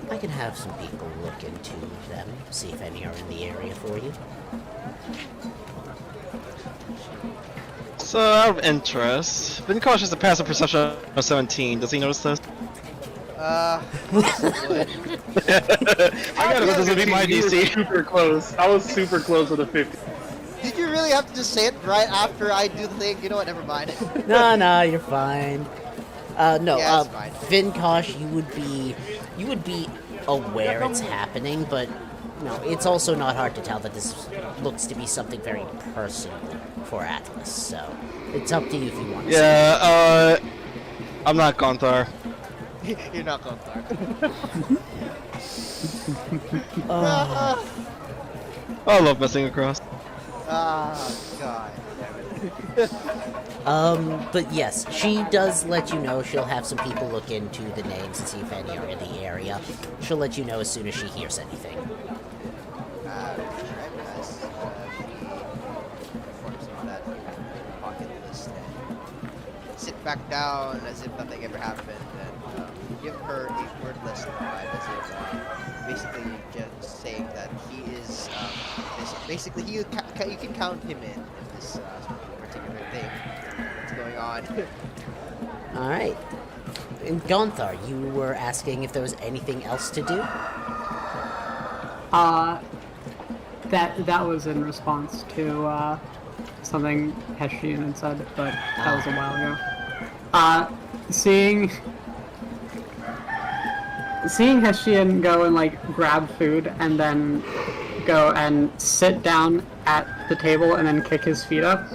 I can have some people look into them, see if any are in the area for you. So, out of interest, been cautious to pass a perception of 17. Does he notice this? I got This would be my You were DC. super close. I was super close with a 50. Did you really have to just say it right after I do the thing? You know what, never mind. No, you're fine. No, Yeah, it's fine. Vinkosh, you would be aware it's happening, but no, it's also not hard to tell that this looks to be something very personal for Atlas, so it's up to you if you want to Yeah, I'm not Gonthar. You're not going far. I love messing across. God damn it. But yes, she does let you know. She'll have some people look into the names and see if any are in the area. She'll let you know as soon as she hears anything. As she performs some of that pocket list and sit back down as if nothing ever happened and give her a wordless nod as if basically just saying that he is basically you can count him in this particular thing that's going on. Alright. And Gonthar, you were asking if there was anything else to do? That was in response to something Heshian had said, but that was a while ago. Seeing Heshian go and like grab food and then go and sit down at the table and then kick his feet up,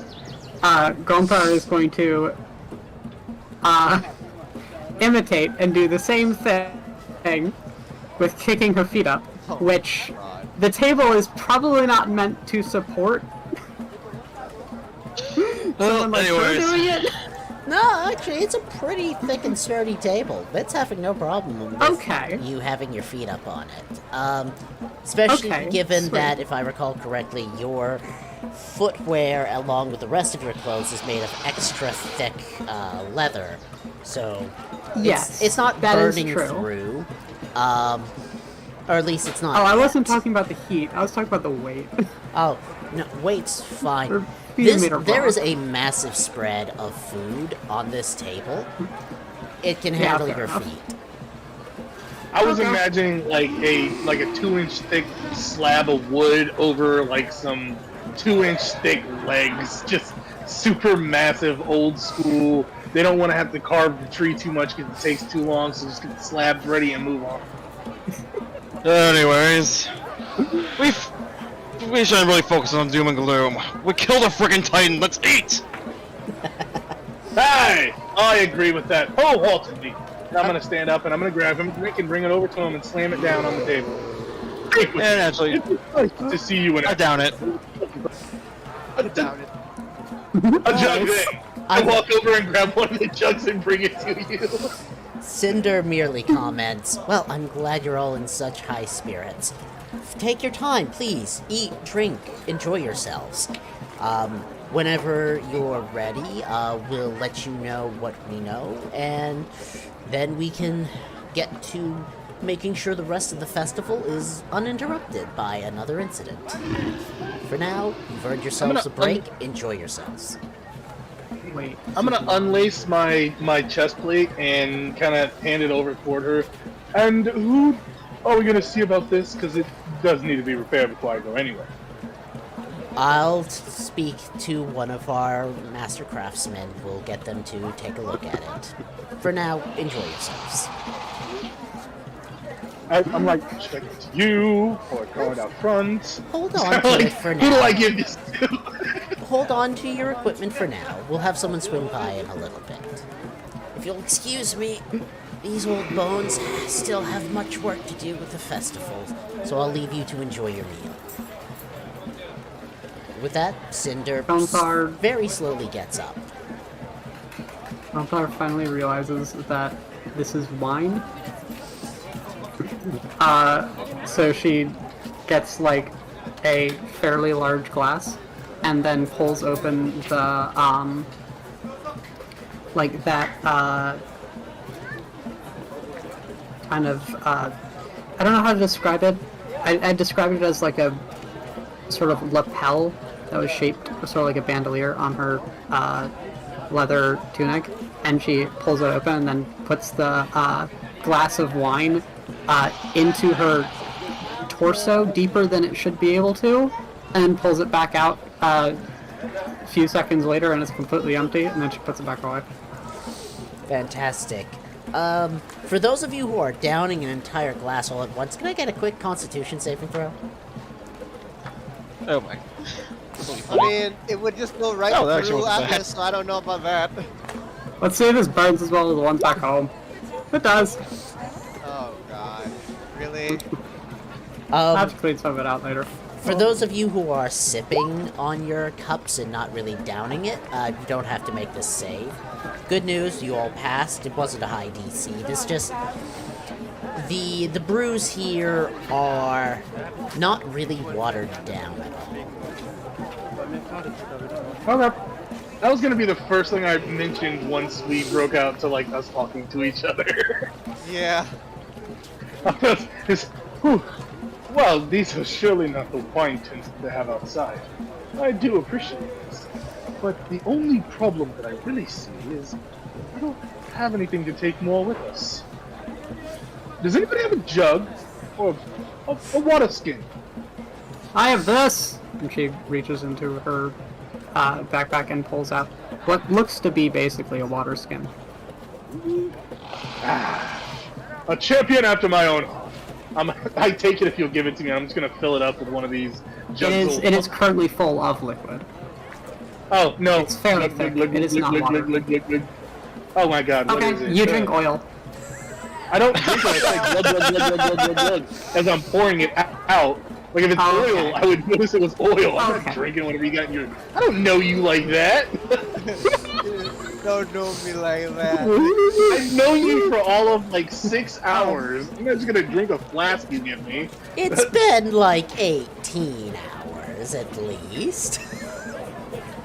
Gonthar is going to imitate and do the same thing with kicking her feet up, which the table is probably not meant to support. Well, like, anyways. doing it. No, actually, it's a pretty thick and sturdy table. It's having no problem with you having your feet up on it. Especially given sweet. that, if I recall correctly, your footwear, along with the rest of your clothes, is made of extra thick leather. So, Yes, it's not that is burning true. through. Or at least it's not. Oh, I yet. wasn't talking about the heat. I was talking about the weight. Oh, no, weight's fine. Or feet-a-meter There bar. is a massive spread of food on this table. It can handle fair your enough. feet. I was Okay. imagining like a 2-inch thick slab of wood over like some 2-inch thick legs, just super massive, old school. They don't want to have to carve the tree too much because it takes too long, so just get the slabs ready and move on. Anyways, we shouldn't really focus on doom and gloom. We killed a freaking titan. Let's eat. Hey, I agree with that wholeheartedly. I'm gonna stand up and I'm gonna grab him, drink, and bring it over to him and slam it down on the table. Drink with And me. actually, It's nice to see you in I down it. Down it. a jug thing. I I- walk over and grab one of the jugs and bring it to you. Cinder merely comments, "Well, I'm glad you're all in such high spirits. Take your time, please. Eat, drink, enjoy yourselves. Whenever you're ready, we'll let you know what we know, and then we can get to making sure the rest of the festival is uninterrupted by another incident. For now, you've earned yourselves a break. Enjoy yourselves." Wait. I'm gonna unlace my chest plate and kind of hand it over toward her. And who are we gonna see about this? Because it does need to be repaired before I go anyway. I'll speak to one of our master craftsmen. We'll get them to take a look at it. For now, enjoy yourselves. I'm like, should I give it to you or throw it out front? Hold on to Like, it for who do now. I give this to? Hold on to your equipment for now. We'll have someone swing by in a little bit. If you'll excuse me, these old bones still have much work to do with the festival, so I'll leave you to enjoy your meal. With that, Cinder Grundar. very slowly gets up. Grundar finally realizes that this is wine. So she gets like a fairly large glass and then pulls open the like that kind of I don't know how to describe it. I described it as like a sort of lapel that was shaped sort of like a bandolier on her leather tunic, and she pulls it open and then puts the glass of wine into her torso deeper than it should be able to, and then pulls it back out a few seconds later and it's completely empty, and then she puts it back away. Fantastic. For those of you who are downing an entire glass all at once, can I get a quick Constitution saving throw? Oh my. I mean, it would just go right Oh, that actually through wasn't bad. Atlas, so I don't know about that. Let's see if this burns as well as the ones back home. It does. Oh god. Really? I'll have to clean some of it out later. For those of you who are sipping on your cups and not really downing it, you don't have to make this save. Good news, you all passed. It wasn't a high DC. This just... The brews here are not really watered down at all. Okay. That was gonna be the first thing I mentioned once we broke out to like us talking to each other. Yeah. Whew. Well, these are surely not the wine tints that they have outside. I do appreciate this. But the only problem that I really see is I don't have anything to take more with us. Does anybody have a jug? Or a water skin? I have this! And she reaches into her backpack and pulls out what looks to be basically a water skin. A champion after my own heart. I take it if you'll give it to me. I'm just gonna fill it up with one of these jugs. It is currently full of liquid. Oh no! It's fairly thick. It is not water. Oh my god! What is Okay, it? you drink oil. I don't drink it. It's like glug. As I'm pouring it out. Like if it's Oh, okay. oil, I would notice it was oil. I'm Okay. not drinking whatever you got in your. I don't know you like that. Don't know me like that. I've known you for all of like 6 hours. I'm not just gonna drink a flask you give me. It's been like 18 hours at least.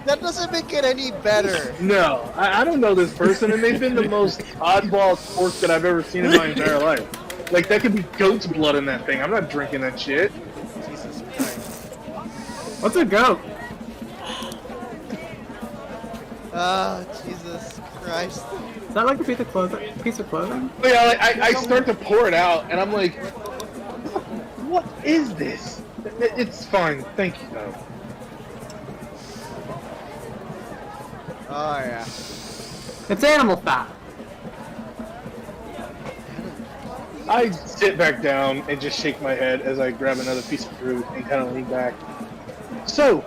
That doesn't make it any better. No, I don't know this person, and they've been the most oddball sports that I've ever seen in my entire life. Like, that could be goat's blood in that thing. I'm not drinking that shit. Jesus Christ. What's a goat? Oh, Jesus Christ. Is that like a piece of clothing? But yeah, like, I start to pour it out, and I'm like, what is this? It's fine. Thank you, though. Oh, yeah. It's animal fat. I sit back down and just shake my head as I grab another piece of fruit and kind of lean back. So,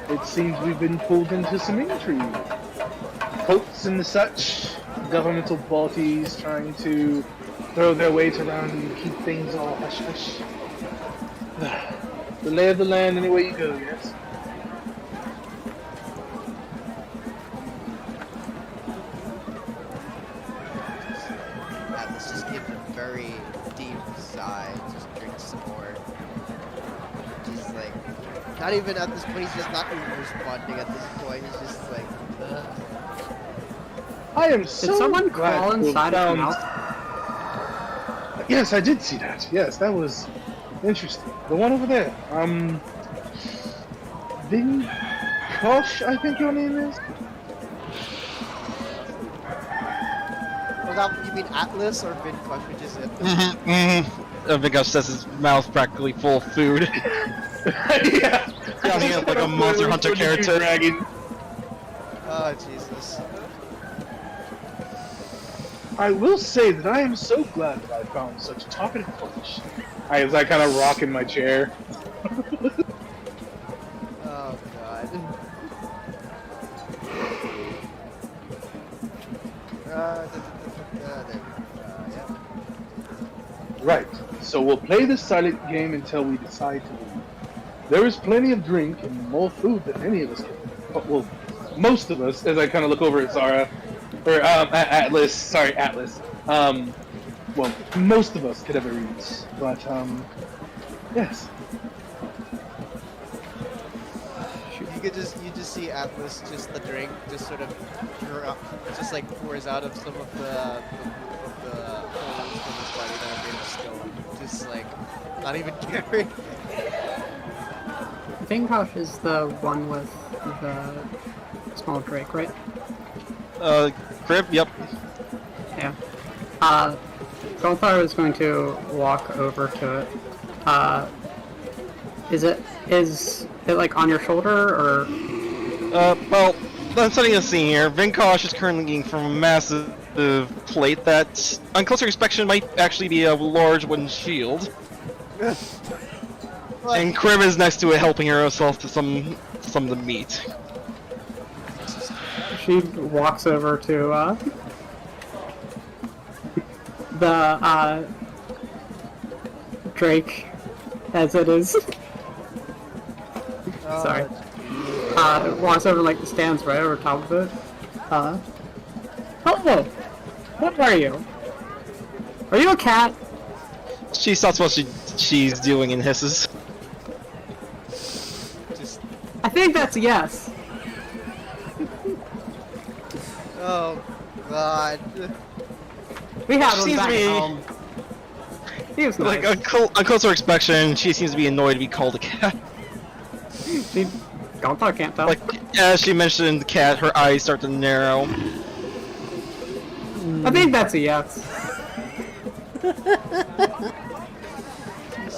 it seems we've been pulled into some intrigue. Cults and the such, governmental bodies trying to throw their weight around and keep things all hush-hush. The lay of the land any way you go, yes? Atlas just gives a very deep sigh, just drinks some more. Just like, not even at this point, he's just not even responding at this point, he's just like, ugh. I am so Did someone glad crawl to have inside of found... your mouth? Yes, I did see that. Yes, that was interesting. The one over there. Vinkosh, I think your name is? Was that, you mean Atlas or Vinkosh, which is it? Vinkosh says his mouth practically full of food. Yeah. Sounding like a Monster Hunter character. Dragon. Oh, Jesus. I will say that I am so glad that I found such talkative flesh. As I kind of rock in my chair. Oh, God. Yeah. Right. So we'll play this silent game until we decide to leave. There is plenty of drink and more food than any of us can. But well, most of us, as I kind of look over at Zara, or Atlas. Sorry, Atlas. Well, most of us could ever eat, but yes. You just see Atlas, just the drink, just sort of, just like pours out of some of the holes from his body that are made of stone. Just like, not even caring. Vinkosh is the one with the small drake, right? Grimm, yep. Yeah. Goldfire is going to walk over to it. Is it like on your shoulder or? Well, I'm setting a scene here. Vinkosh is currently eating from a massive plate that, on closer inspection, might actually be a large wooden shield. And Grimm is next to it, helping herself to some of the meat. She walks over to the Drake, as it is. Sorry. Walks over, like, stands right over top of it. Hello! What are you? Are you a cat? She stops what she's doing and hisses. I think that's a yes. Oh, God. We had one Seems back to be- at home. He was nice. Like, on closer inspection, she seems to be annoyed to be called a cat. She, Gontar can't tell. Like, as she mentioned the cat, her eyes start to narrow. I think that's a yes.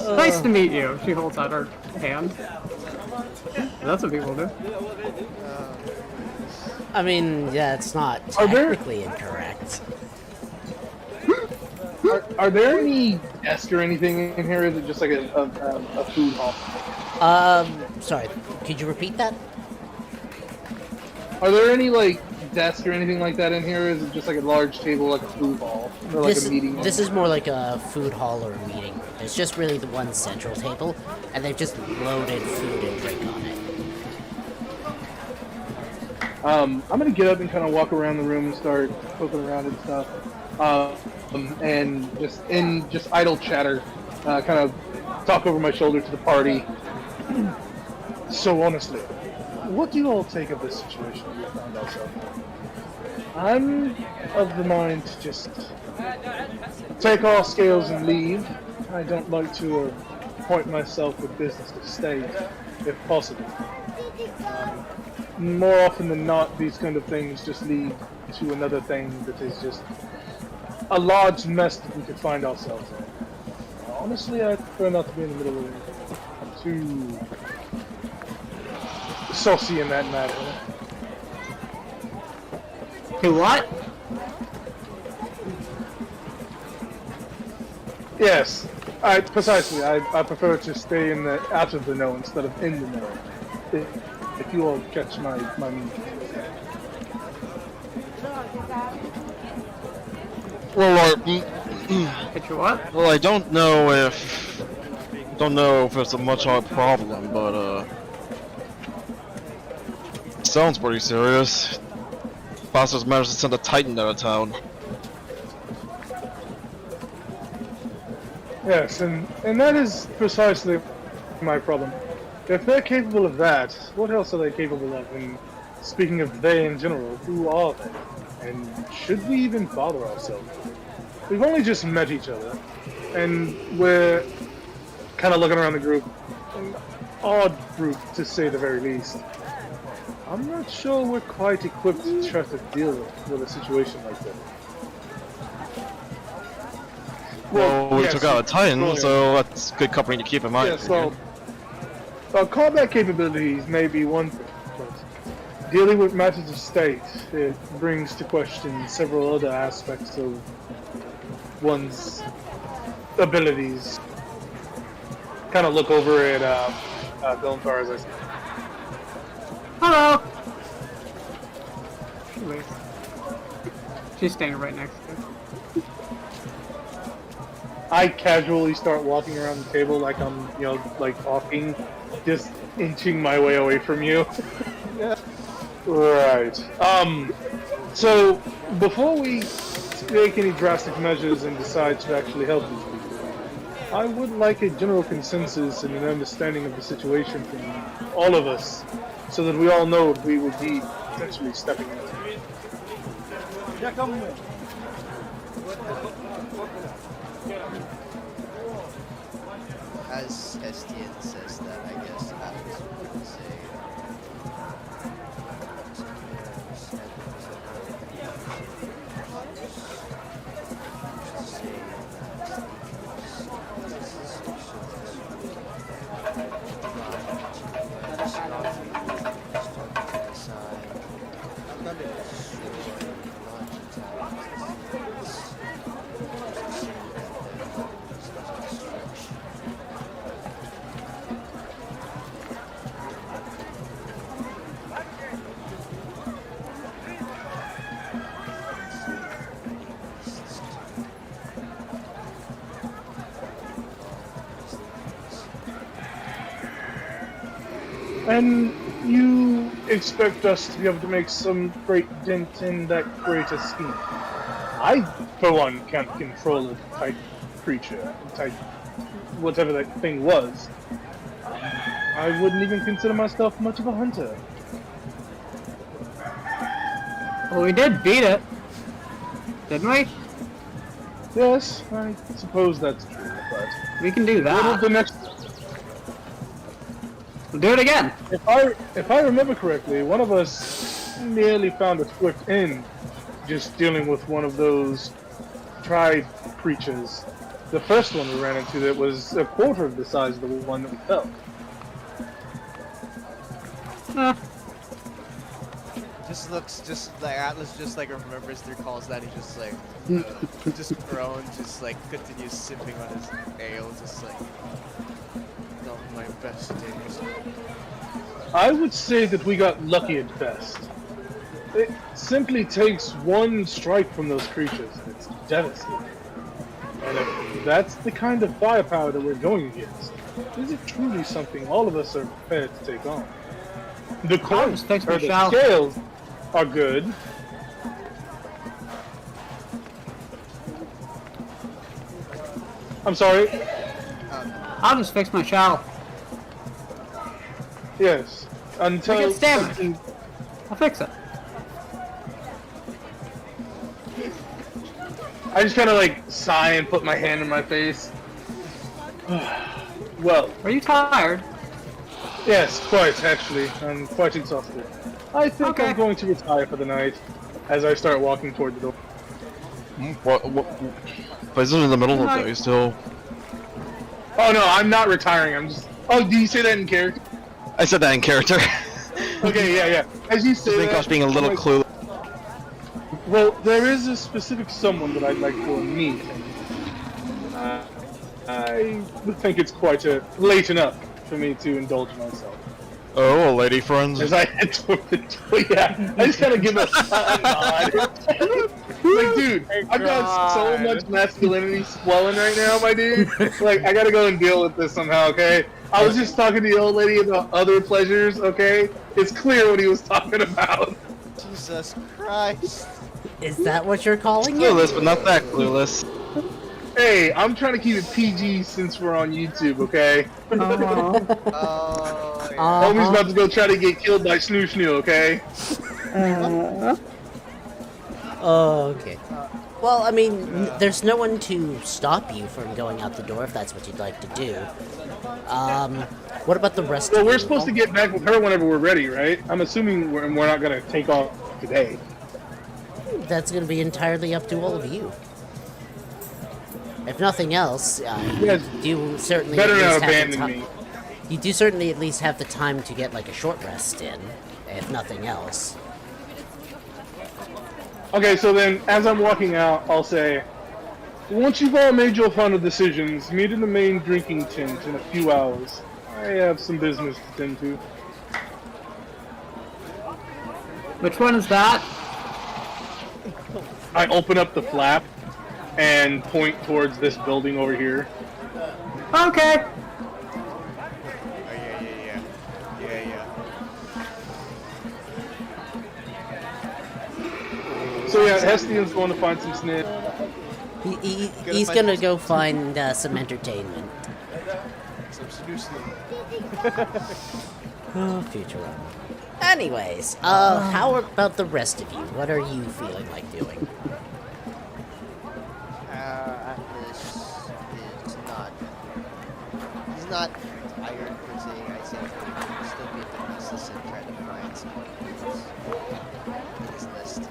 Nice to meet you. She holds out her hand. That's what people do. I mean, yeah, it's not Are there- technically incorrect. Are there any desks or anything in here? Or is it just like a food hall? Sorry, could you repeat that? Are there any like desks or anything like that in here? Or is it just like a large table, like a food hall, or like a meeting? This is more like a food hall or a meeting room. There's just really the one central table, and they've just loaded food and drink on it. I'm gonna get up and kind of walk around the room and start poking around and stuff, and just idle chatter, kind of talk over my shoulder to the party. So honestly, what do you all take of this situation we found ourselves in? I'm of the mind to just take all scales and leave. I don't like to appoint myself with business to state, if possible. More often than not, these kind of things just lead to another thing that is just a large mess that we could find ourselves in. Honestly, I prefer not to be in the middle of it. I'm too saucy in that matter. To what? Yes, precisely. I prefer to stay in the out of the know instead of in the know. If you all catch my meaning. Well, Get your what? well, I don't know if it's a much hard problem, but sounds pretty serious. Bastards managed to send a Titan out of town. Yes, and that is precisely my problem. If they're capable of that, what else are they capable of? And speaking of they in general, who are they? And should we even bother ourselves? We've only just met each other, and we're kind of looking around the group. An odd group, to say the very least. I'm not sure we're quite equipped to try to deal with a situation like that. Well, we yes, took out a Titan, brilliant. so that's good company to keep in mind. Yes, well, combat capabilities may be one thing, but dealing with matters of state, it brings to question several other aspects of one's abilities. Kind of look over at Villanthar as I say. Hello! Wait. She's standing right next to him. I casually start walking around the table like I'm, like talking, just inching my way away from you. Yeah. Right. So, before we take any drastic measures and decide to actually help these people, I would like a general consensus and an understanding of the situation from all of us, so that we all know what we would be potentially stepping into. As Estienne says that, I guess Atlas would say, And you expect us to be able to make some great dent in that greater scheme. I, for one, can't control a type creature, type whatever that thing was. I wouldn't even consider myself much of a hunter. Well, we did beat it. Didn't we? Yes, I suppose that's true, but We can do what that. the next? We'll do it again. If I remember correctly, one of us nearly found a swift end just dealing with one of those tribe creatures. The first one we ran into that was a quarter of the size of the one that we felt. just like Atlas just like remembers through calls that he just like just groans, just like continues sipping on his ale, just like not my best days. I would say that we got lucky at best. It simply takes one strike from those creatures and it's devastating. And if that's the kind of firepower that we're going against, is it truly something all of us are prepared to take on? The coins, just fix my or the shell. scales are good. I'm sorry. I'll just fix my shell. Yes. Until I get stamina. I'll fix it. I just kind of like sigh and put my hand in my face. Well, Are you tired? yes, quite actually. I'm quite exhausted. I think Okay. I'm going to retire for the night as I start walking toward the door. What? But isn't it in the middle of the day still? Oh no, I'm not retiring. I'm just. Oh, do you say that in character? I said that in character. Okay, yeah. As you say Vinkosh that, being a little I'm like, clueless. Well, there is a specific someone that I'd like to meet. I would think it's quite late enough for me to indulge myself. Oh, a lady friend. As I head toward the door, yeah, I just kind of give a nod. Like, dude, I've got so much masculinity swelling right now, my dude. Like, I gotta go and deal with this somehow, okay? I was just talking to the old lady about other pleasures, okay? It's clear what he was talking about. Jesus Christ. Is that what you're calling it? Clueless, but not that clueless. Hey, I'm trying to keep it PG since we're on YouTube, okay? Oh, yeah. Homie's about to go try to get killed by Snoo Snoo, okay? Okay. Well, I mean, there's no one to stop you from going out the door if that's what you'd like to do. What about the rest of Well, you? we're supposed to get back with her whenever we're ready, right? I'm assuming we're not gonna take off today. That's going to be entirely up to all of you. If nothing else, Yes, you certainly better at not least have the abandon time. me. You do certainly at least have the time to get like a short rest in, if nothing else. Okay, so then, as I'm walking out, I'll say, once you've all made your final decisions, meet in the main drinking tent in a few hours. I have some business to tend to. Which one is that? I open up the flap and point towards this building over here. Okay. Oh, yeah. So yeah, Hestian's going to find some snitch. He's gonna go find some entertainment. Some snoo-snoo. Oh, future one. Anyways, how about the rest of you? What are you feeling like doing? Atlas is not. He's not tired per se. I say he'll still be at the pieces and try to find someone in his list.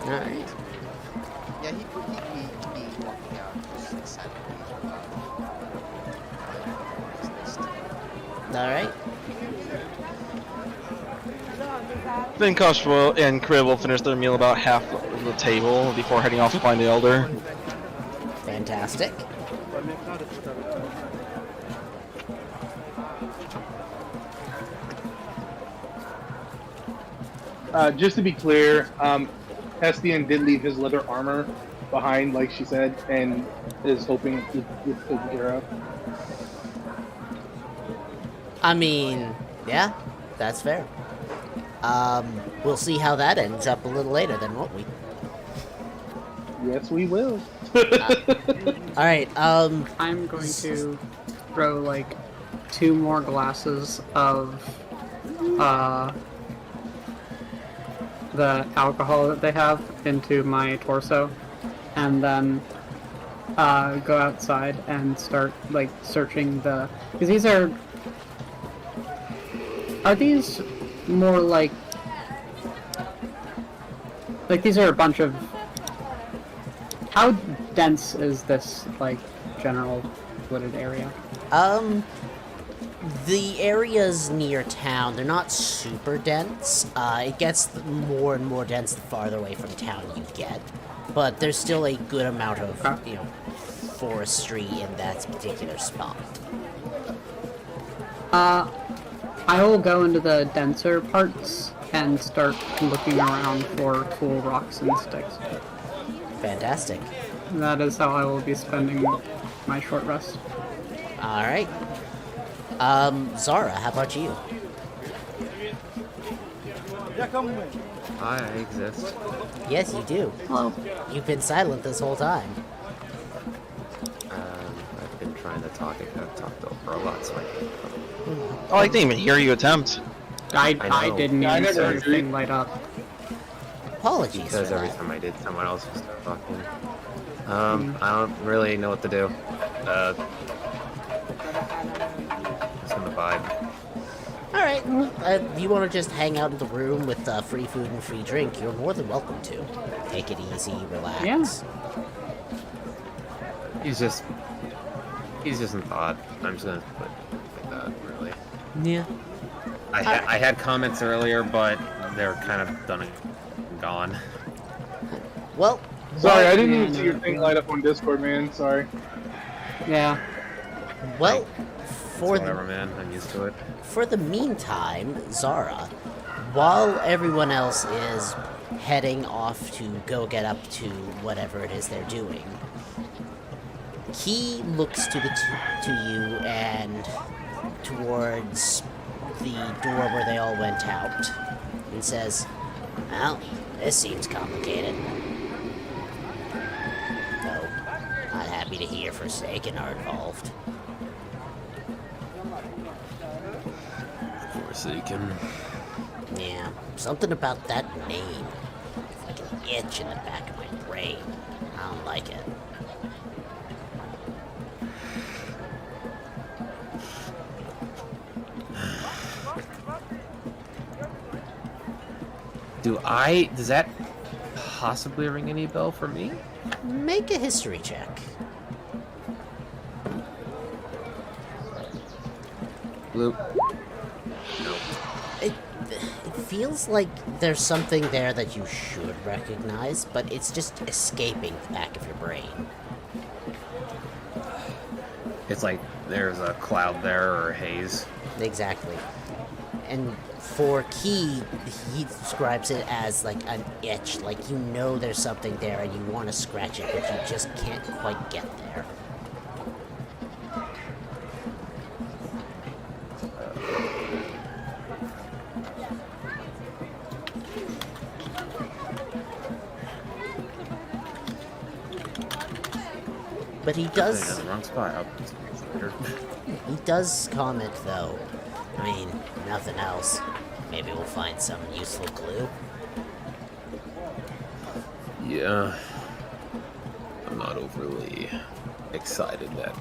Alright. Yeah, he'd be walking out just silently. His list. Alright. Vinkosh and Crib will finish their meal about half of the table before heading off to find the Elder. Fantastic. Just to be clear, Hestian did leave his leather armor behind, like she said, and is hoping it gets taken care of. I mean, yeah, that's fair. We'll see how that ends up a little later then, won't we? Yes, we will. Alright, I'm going to throw like 2 more glasses of the alcohol that they have into my torso, and then go outside and start like searching the. Because these are these more like these are a bunch of. How dense is this like general wooded area? the areas near town, they're not super dense. It gets more and more dense the farther away from town you get. But there's still a good amount of, forestry in that particular spot. I will go into the denser parts and start looking around for cool rocks and sticks. Fantastic. That is how I will be spending my short rest. Alright. Zara, how about you? I exist. Yes, you do. Hello. You've been silent this whole time. I've been trying to talk. I've talked over a lot, so Oh, I didn't even hear you attempt. I know. didn't I even never see heard anything you. light up. Apologies Because for every that. time I did, someone else was talking. I don't really know what to do. Just gonna vibe. Alright, if you want to just hang out in the room with free food and free drink, you're more than welcome to. Take it easy, relax. Yeah. He's just in thought. I'm just gonna put it like that, really. Yeah. I had comments earlier, but they're kind of done and gone. Well, Sorry, I didn't even see your thing light up on Discord, man. Sorry. Yeah. well, for Whatever, man. I'm used to it. For the meantime, Zara, while everyone else is heading off to go get up to whatever it is they're doing, he looks to you and towards the door where they all went out and says, "Well, this seems complicated. Though, not happy to hear Forsaken are involved." Forsaken. Yeah, something about that name. Like an itch in the back of my brain. I don't like it. Does that possibly ring any bell for me? Make a history check. Blue. It feels like there's something there that you should recognize, but it's just escaping the back of your brain. It's like there's a cloud there or a haze. Exactly. And for Key, he describes it as like an itch, like you know there's something there and you want to scratch it, but you just can't quite get there. But he does. In the wrong spot. He does comment though. I mean, nothing else. Maybe we'll find some useful clue. Yeah. I'm not overly excited that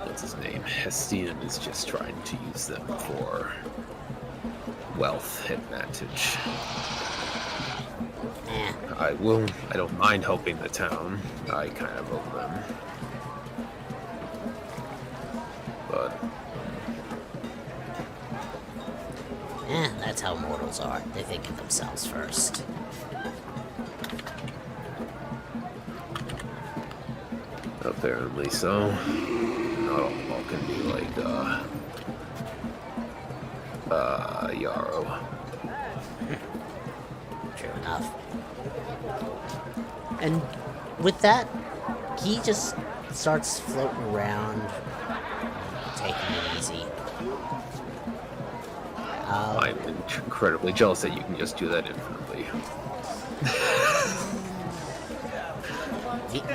what's his name? Hestian is just trying to use them for wealth advantage. I don't mind helping the town. I kind of owe them. But That's how mortals are. They think of themselves first. apparently so. Not all can be like Yarrow. True enough. And with that, he just starts floating around, taking it easy. I'm incredibly jealous that you can just do that infinitely.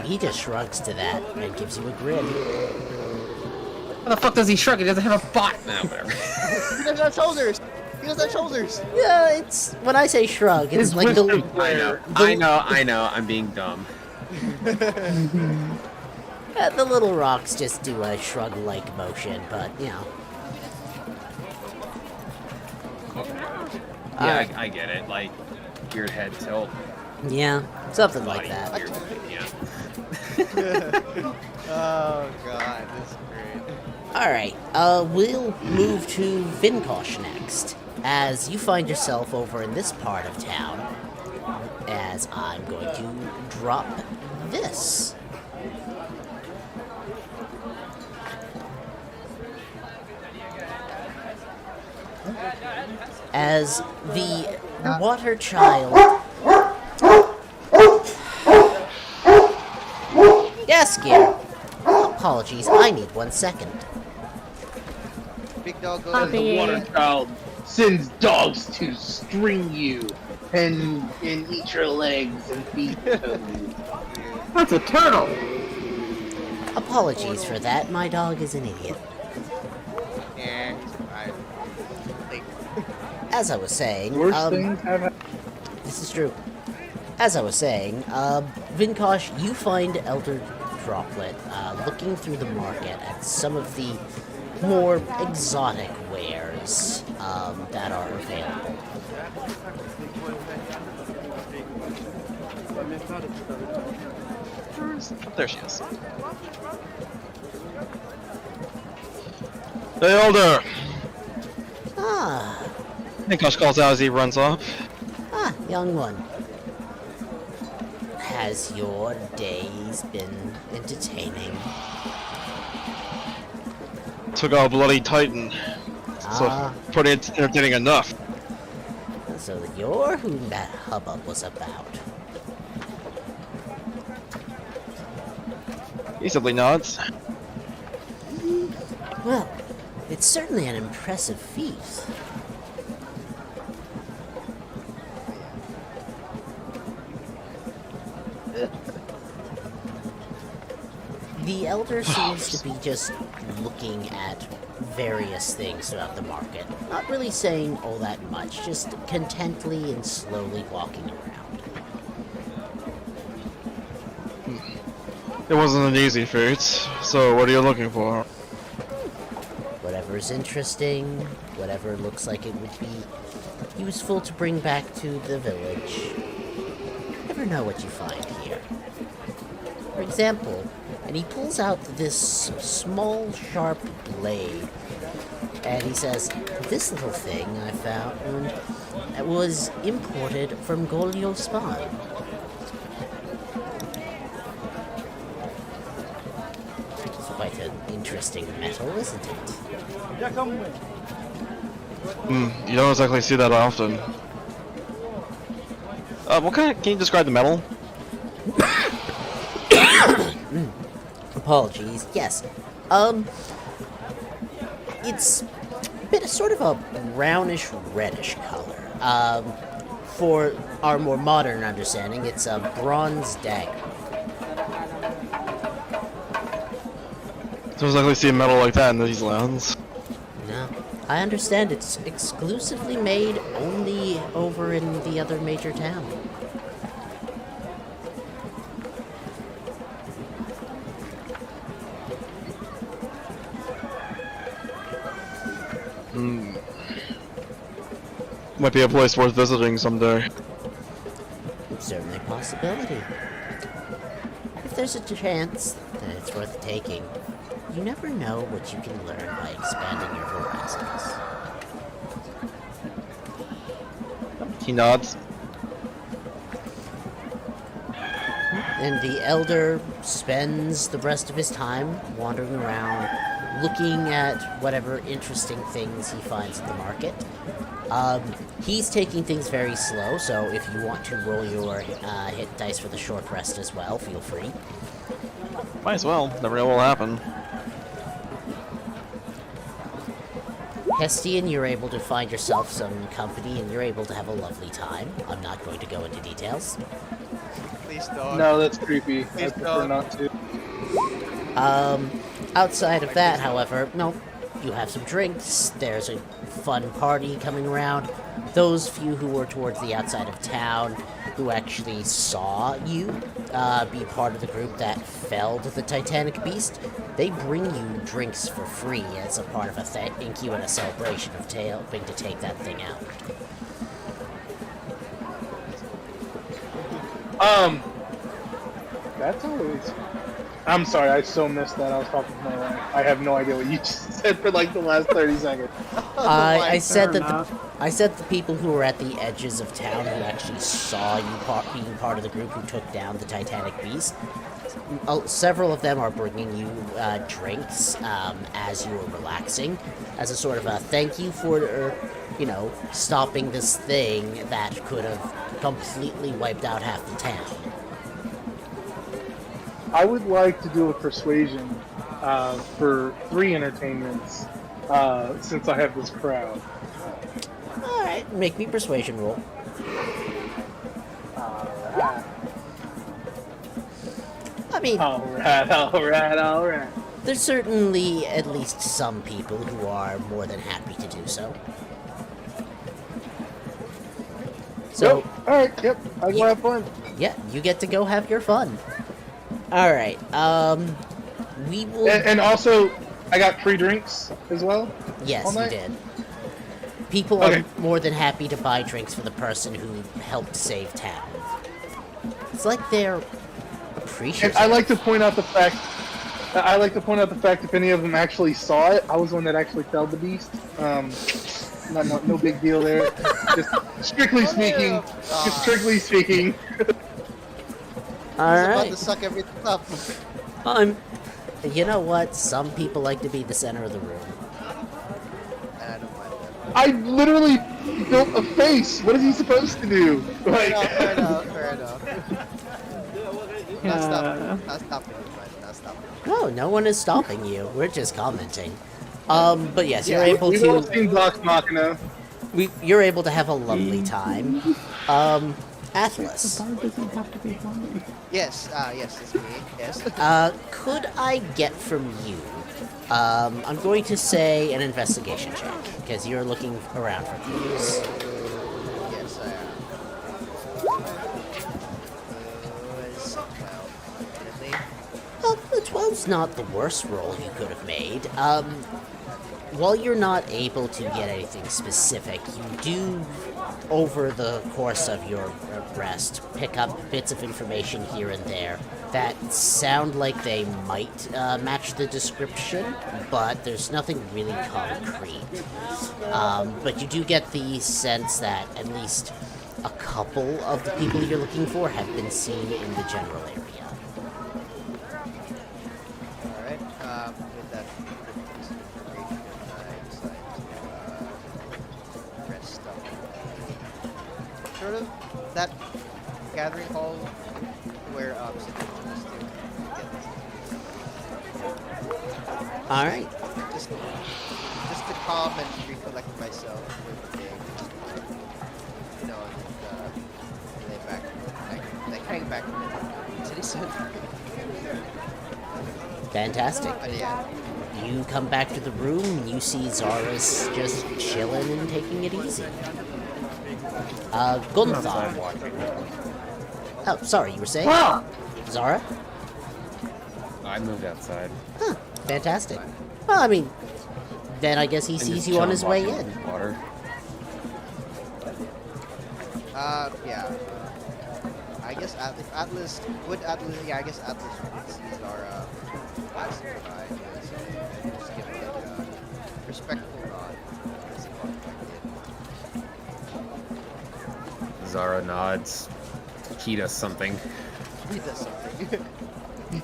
He just shrugs to that and gives you a grin. How the fuck does he shrug? He doesn't have a bot. Nah, whatever. He doesn't have shoulders. He doesn't have shoulders. Yeah, it's when I say shrug, it's like the I know. I'm being dumb. the little rocks just do a shrug-like motion, but you know. Yeah, I get it. Like weird head tilt. Yeah, something like Body that. weird, yeah. Oh god, this is great. Alright, we'll move to Vinkosh next, as you find yourself over in this part of town, as I'm going to drop this. As the water child... Yes, Gear. Apologies, I need 1 second. Big dog goes. As the water child sends dogs to string you and eat your legs and feet. That's a turtle! Apologies for that, my dog is an idiot. Yeah, he's fine. Like, as I was saying, Worst things have happened. this is true. As I was saying, Vinkosh, you find Elder Droplet looking through the market at some of the more exotic wares that are available. Oh, there she is. The Elder! Ah, Vinkosh calls out as he runs off. young one. Has your days been entertaining? Took out a bloody titan. Ah. So, pretty entertaining enough. So you're who that hubbub was about. He simply nods. Well, it's certainly an impressive feat. The Elder seems to be just looking at various things throughout the market, not really saying all that much, just contently and slowly walking around. It wasn't an easy feat, so what are you looking for? Whatever's interesting, whatever looks like it would be useful to bring back to the village. Never know what you find here. For example, and he pulls out this small, sharp blade, and he says, "This little thing I found was imported from Goda+Nott. It's quite an interesting metal, isn't it?" You don't exactly see that often. What kind of, can you describe the metal? Apologies. Yes. It's a bit of sort of a brownish reddish color. For our more modern understanding, it's a bronze dagger. Don't exactly see a metal like that in these lands. No. I understand it's exclusively made only over in the other major town. Might be a place worth visiting someday. Certainly a possibility. If there's a chance that it's worth taking, you never know what you can learn by expanding your horizons. He nods. And the Elder spends the rest of his time wandering around, looking at whatever interesting things he finds at the market. He's taking things very slow, so if you want to roll your hit dice for the short rest as well, feel free. Might as well. Never know what'll happen. Hestian, you're able to find yourself some company, and you're able to have a lovely time. I'm not going to go into details. Please don't. No, that's creepy. I Please prefer don't. not to. Outside of that, however, no, you have some drinks, there's a fun party coming around. Those few who were towards the outside of town, who actually saw you be part of the group that felled the Titanic Beast, they bring you drinks for free as a part of a thank you and a celebration of helping to take that thing out. That's always. I'm sorry, I so missed that. I was talking to my wife. I have no idea what you just said for like the last 30 seconds. I said fair that I said the people who were at the edges of town who actually saw you being part of the group who took down the Titanic Beast. Several of them are bringing you drinks as you are relaxing, as a sort of a thank you for, stopping this thing that could have completely wiped out half the town. I would like to do a persuasion for 3 entertainments since I have this crowd. Alright, make me persuasion roll. I mean, Alright. there's certainly at least some people who are more than happy to do so. So, Alright, yep, I go have fun. yeah, you get to go have your fun. Alright, we will... And also, I got free drinks as well. Yes, all you night? did. People Okay. are more than happy to buy drinks for the person who helped save town. It's like they're appreciative. And I like to point out the fact. If any of them actually saw it, I was the one that actually felled the beast. No big deal there. Just strictly speaking. All He's about right. to suck everything up. You know what? Some people like to be the center of the room. And I don't mind that. I literally built a face. What is he supposed to do? Like, Fair enough. Not stopping. Yeah. Not stopping. Not stopping. No, no one is stopping you. We're just commenting. But yes, you're able we've all to. seen Vox Machina. You're able to have a lovely time. Atlas. Bar doesn't have to be funny. Yes, yes, it's me. Yes. Could I get from you? I'm going to say an investigation check because you're looking around for clues. Yes, I am. The 12's not the worst roll you could have made. While you're not able to get anything specific, you do, over the course of your rest, pick up bits of information here and there that sound like they might match the description, but there's nothing really concrete. But you do get the sense that at least a couple of the people you're looking for have been seen in the general area. Alright, with that information, I decide to rest up. Sort of that gathering hall where Citizens used to get Alright. just to calm and recollect myself for the day. You know, and lay back, like hang back in the city center. Fantastic. But yeah. You come back to the room and you see Zara's just chilling and taking it easy. Grundar. Oh, sorry, you were saying? Well, Zara? I moved outside. Huh, fantastic. Well, I mean, then I guess he And sees just you on chilling his way watching in. Water. Yeah. I guess Atlas would Atlas. Yeah, I guess Atlas would see Zara passing by and just give like a respectful nod as he walks back in. Zara nods. He does something. He does something.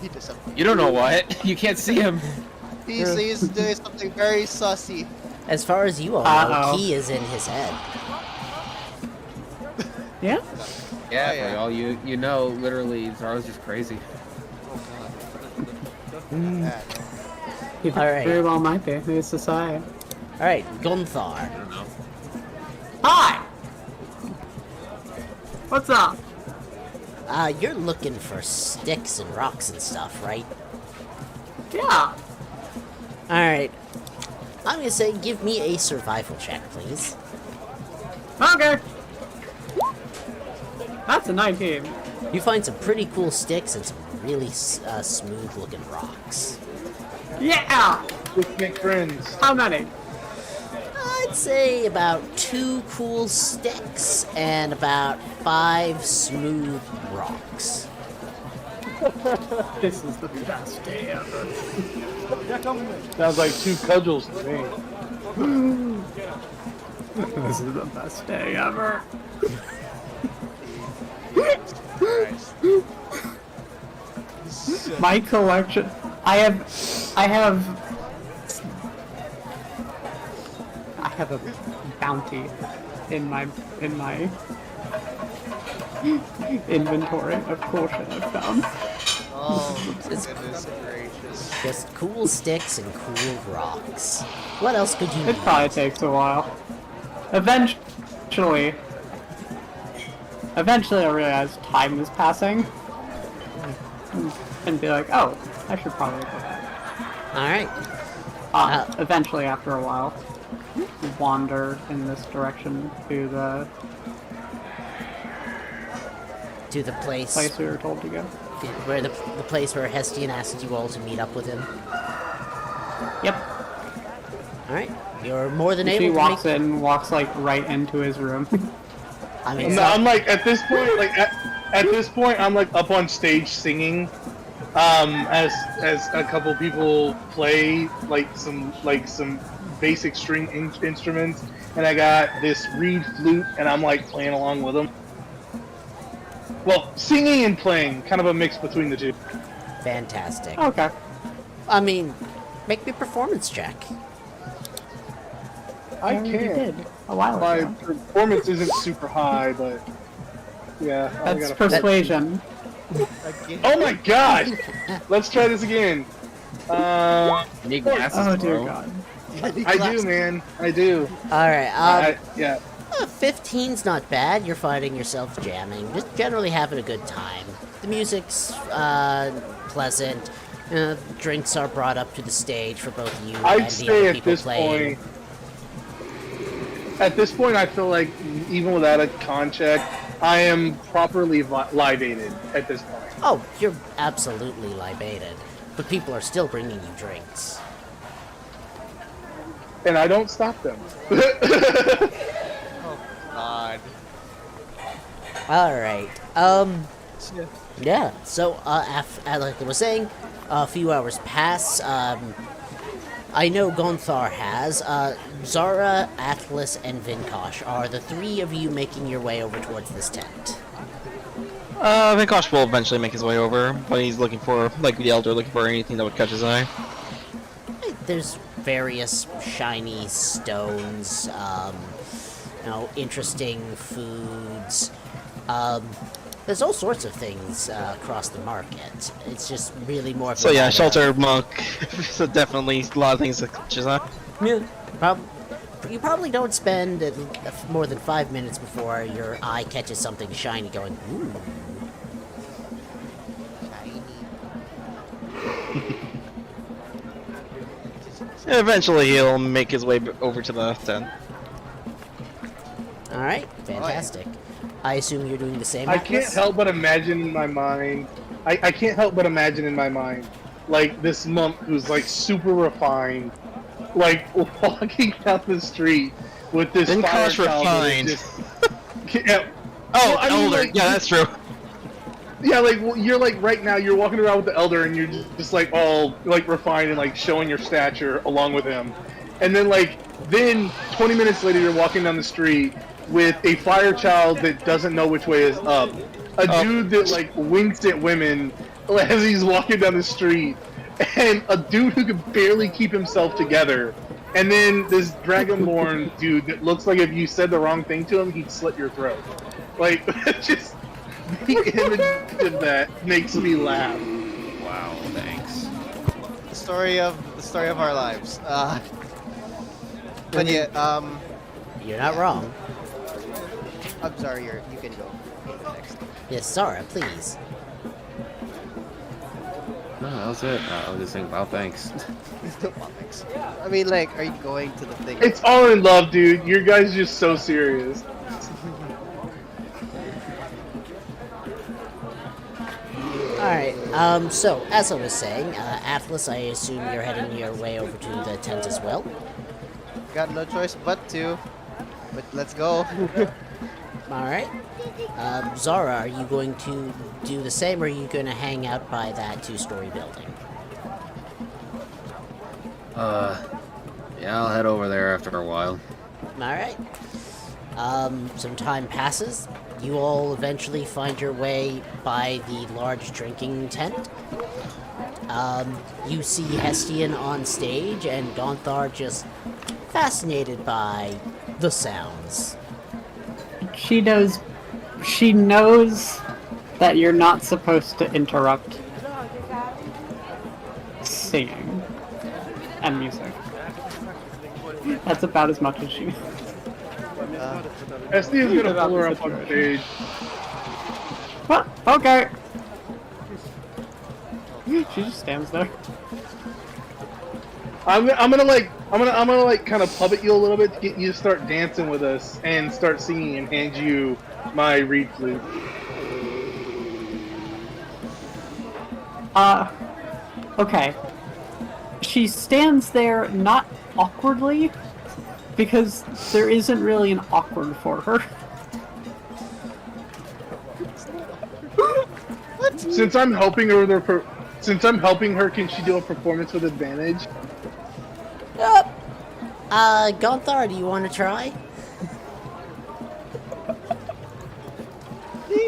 He does something. You don't know what. You can't see him. He's doing something very sussy. As far as you all know, Uh-oh. key is in his head. yeah. Yeah, Oh, yeah. for all you know, literally, Zara's just crazy. Yeah, He Alright. very well might be. Who's to say? Alright, Gunthar. I don't know. Hi! What's up? You're looking for sticks and rocks and stuff, right? Yeah. Alright. I'm gonna say give me a survival check, please. Okay. That's a 19. You find some pretty cool sticks and some really smooth looking rocks. Yeah! let's make friends. How many? I'd say about 2 cool sticks and about 5 smooth rocks. This is the best day ever. Sounds like 2 cudgels to me. This is the best day ever. My collection. I have a bounty in my inventory of cool shit I've found. Oh, goodness gracious. Just cool sticks and cool rocks. What else could you It need? probably takes a while. Eventually I realized time is passing. And be like, oh, I should probably go back. Alright. Eventually, after a while, wander in this direction to To the place we were told to go. where the place where Hestian asked you all to meet up with him. Yep. All right, you're more than She able walks to make. walks like right into his room. I mean, No, I'm like at this point, at this point, I'm like up on stage singing, as a couple people play some basic string instruments, and I got this reed flute, and I'm like playing along with them. Well, singing and playing, kind of a mix between the two. fantastic. Okay. I mean, make me a performance check. I already can. did a while My ago. performance isn't super high, but yeah. I That's gotta- persuasion. Again. Oh my god! Let's try this again. Need glasses, Oh dear bro. God. I do, man. I do. All right. Yeah. 15's not bad. You're finding yourself jamming, just generally having a good time. The music's pleasant. Drinks are brought up to the stage for both you and I'd the say other at people this playing. point. At this point, I feel like even without a con check, I am properly libated at this point. Oh, you're absolutely libated, but people are still bringing you drinks. And I don't stop them. Oh God. All right. Yeah. So, like I was saying, a few hours pass. I know Gonthar has. Zara, Atlas, and Vinkosh are the three of you making your way over towards this tent. Vinkosh will eventually make his way over, but he's looking for, like the Elder, looking for anything that would catch his eye. There's various shiny stones, interesting foods. There's all sorts of things across the market. It's just really more. Of So a yeah, matter shelter, of- monk, so definitely a lot of things that catch his eye. Yeah, you probably don't spend more than 5 minutes before your eye catches something shiny, going, ooh. And eventually he'll make his way over to the tent. All right, fantastic. I assume you're doing the same. I Atlas? can't help but imagine in my mind. I can't help but imagine in my mind, like this monk who's like super refined, like walking down the street with this fire Vinkosh child that is refined. just- yeah. Oh, Well, I mean, Elder, like- yeah, that's true. Yeah, like well, you're like right now you're walking around with the elder and you're just like all like refined and like showing your stature along with him, and then 20 minutes later you're walking down the street with a fire child that doesn't know which way is up, a dude that like winks at women as he's walking down the street, and a dude who could barely keep himself together, and then this dragonborn dude that looks like if you said the wrong thing to him he'd slit your throat. Like just. The image of that makes me laugh. Wow, thanks. The story of our lives. But yeah, You're not wrong. I'm sorry. You can go next. Yes, Zara, please. No, that was it. I was just saying, wow, thanks. Well, thanks. I mean, like, are you going to the thing? It's all in love, dude. Your guys are just so serious. Alright, so, as I was saying, Atlas, I assume you're heading your way over to the tent as well? Got no choice but to. But let's go. Alright. Zara, are you going to do the same, or are you going to hang out by that two-story building? Yeah, I'll head over there after a while. Alright. Some time passes. You all eventually find your way by the large drinking tent. You see Hestian on stage, and Gonthar just fascinated by the sounds. She knows that you're not supposed to interrupt singing and music. That's about as much as she knows. SD is gonna pull her up on stage. Well, okay. She just stands there. I'm gonna kind of puppet you a little bit to get you to start dancing with us and start singing and hand you my reed flute. Okay. She stands there not awkwardly, because there isn't really an awkward for her. What? Since I'm helping her with her, can she do a performance with advantage? Yep. Gonthar, do you want to try?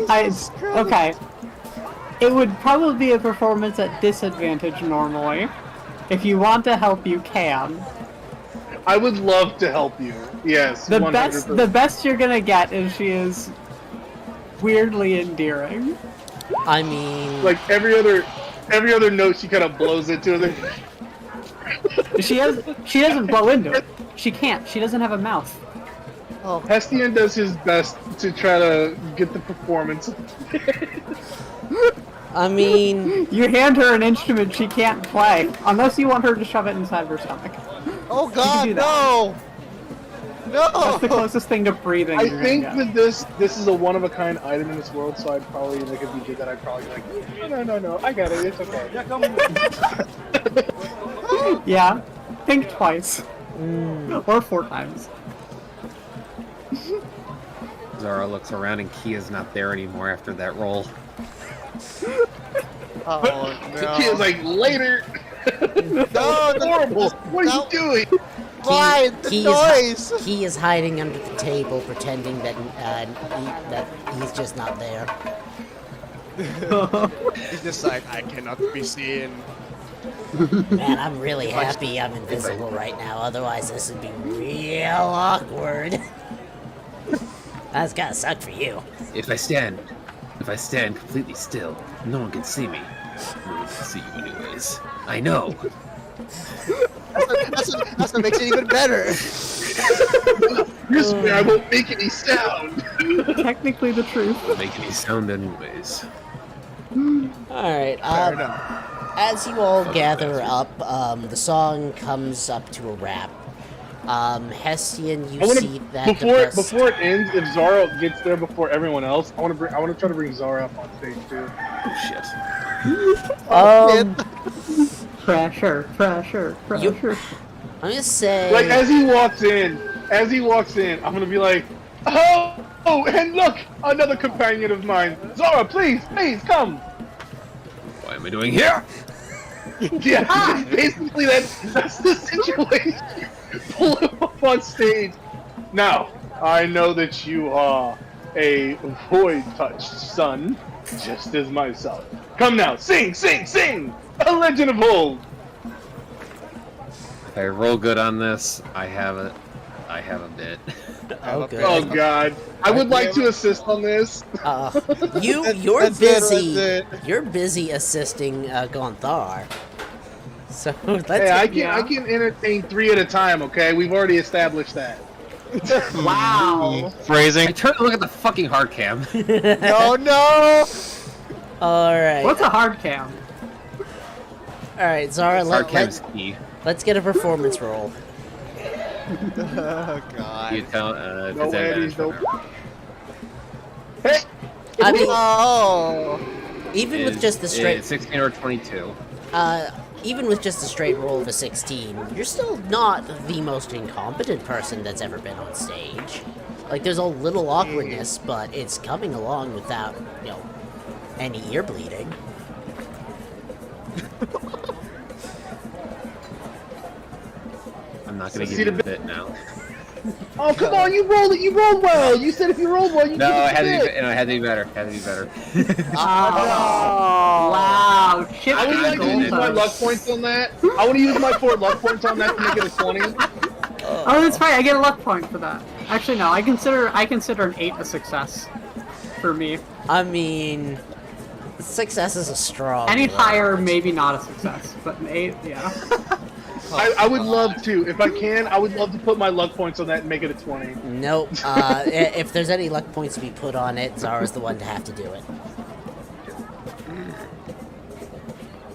Okay. It would probably be a performance at disadvantage normally. If you want to help, you can. I would love to help you. Yes. The 100%. best you're gonna get is she is weirdly endearing. I mean, Like every other note, she kind of blows into it. She doesn't blow into it. She can't. She doesn't have a mouth. Oh, Hestian does his best to try to get the performance. I mean, You hand her an instrument she can't play, unless you want her to shove it inside her stomach. oh do God, that. no! That's the No! closest thing to breathing. I you're think gonna that this is a one-of-a-kind item in this world, so I'd probably, like, if you did that, I'd probably be like, no, I got it, it's okay. get. Yeah. Think twice. Or 4 times. Zara looks around and Kia's not there anymore after that roll. Oh The kid's no! like, later! No! Horrible! What are you doing? Why the noise? He is hiding under the table, pretending that that he's just not there. He's just like, I cannot be seen. Man, I'm really happy I'm invisible right now. Otherwise, this would be real awkward. That's gotta suck for you. If I stand completely still, no one can see me. No one can see you anyways. I know. That's what makes it even better. This way I won't make any sound! Technically the truth. Don't make any sound anyways. Alright, Fair enough. as you all gather up, the song comes up to a wrap. Hestian, you see that before it ends, if Zara gets there before everyone else, I want to try to bring Zara up on stage too. Oh shit. Pressure. I'm gonna say, Like as he walks in, I'm gonna be like, oh, and look, another companion of mine, Zara, please, come. What am I doing here? Yeah, basically that's the situation. Pull him up on stage. Now, I know that you are a void-touched son, just as myself. Come now, sing! A legend of old. If I roll good on this, I have a bit. oh good. Oh God, I would like to assist on this. You're that's busy. it. You're busy assisting Gonthar. So let's. Hey, I can entertain 3 at a time. Okay, we've already established that. Wow. Phrasing. I turn to look at the fucking hard cam. No! All right. What's a hard cam? All right, Zara. Hard cam's key. Let's get a performance roll. Oh God. You tell, No disadvantage Eddies, for Hey, I mean, Oh! even with just the straight, 16 or 22. even with just a straight roll of a 16, you're still not the most incompetent person that's ever been on stage. Like, there's a little awkwardness, but it's coming along without, any ear bleeding. I'm not gonna So give see you the the bit now. oh come on, you rolled it. You rolled well. You said if you rolled well, you No, get it had to the be. bit. No, it had to be better. Wow. Chip I would like to use my luck points on that. I want to use my 4 luck points on that to make it a 20. Oh, that's right. I get a luck point for that. Actually, no. I consider an 8 a success for me. I mean, success is a strong Any word. higher, maybe not a success, but an 8, yeah. I would love to. If I can, I would love to put my luck points on that and make it a 20. Nope. If there's any luck points to be put on it, Zara's the one to have to do it.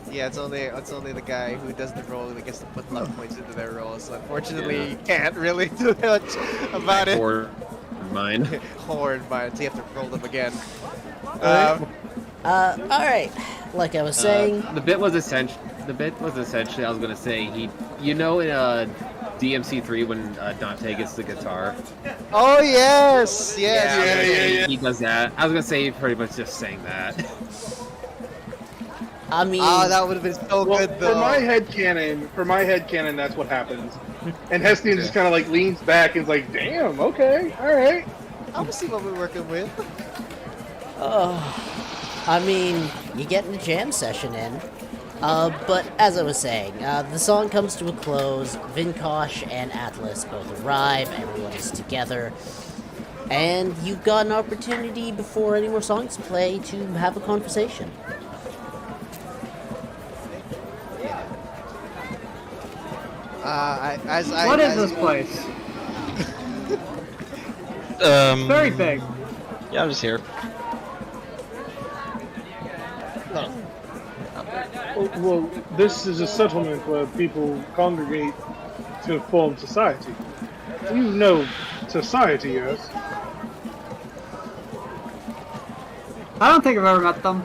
Yeah, it's only the guy who does the roll that gets to put luck points into their rolls. So unfortunately, you can't really do much about it. Or mine. Horde mine, so you have to roll them again. Alright. Like I was saying, The bit was essentially. I was gonna say in DMC3 when Dante gets the guitar. Oh yes, yes. Yeah. He does that. I was gonna say he pretty much just saying that. I mean, Oh, that would have been so Well, good though. for my headcanon, that's what happens. And Hestian just kind of like leans back and is like, "Damn, okay, all right." I will see what we're working with. I mean, you getting a jam session in. But as I was saying, the song comes to a close. Vinkosh and Atlas both arrive. Everyone is together. And you've got an opportunity before any more songs play to have a conversation. What is this place? Very big. Yeah, I'm just here. Well, this is a settlement where people congregate to form society. You know society, yes? I don't think I've ever met them.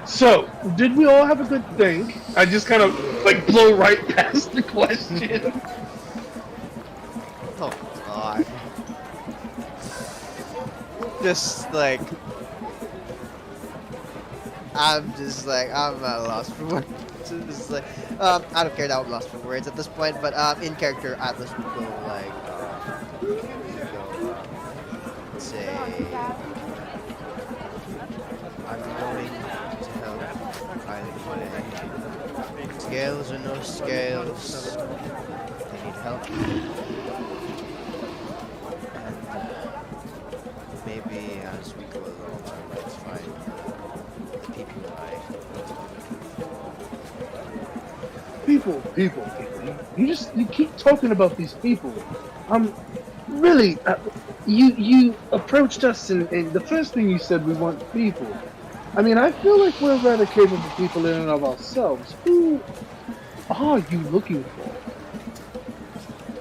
So, did we all have a good think? I just kind of like blow right past the question. Oh god. Just like I'm at a loss for words. Just like I don't care that I'm lost for words at this point, but in character Atlas would go like say I'm going to help find my scales or no scales. They need help. And maybe as we go along I might find the people People. You keep talking about these people. Really, you approached us and the first thing you said, we want people. I mean, I feel like we're rather capable people in and of ourselves. Who are you looking for?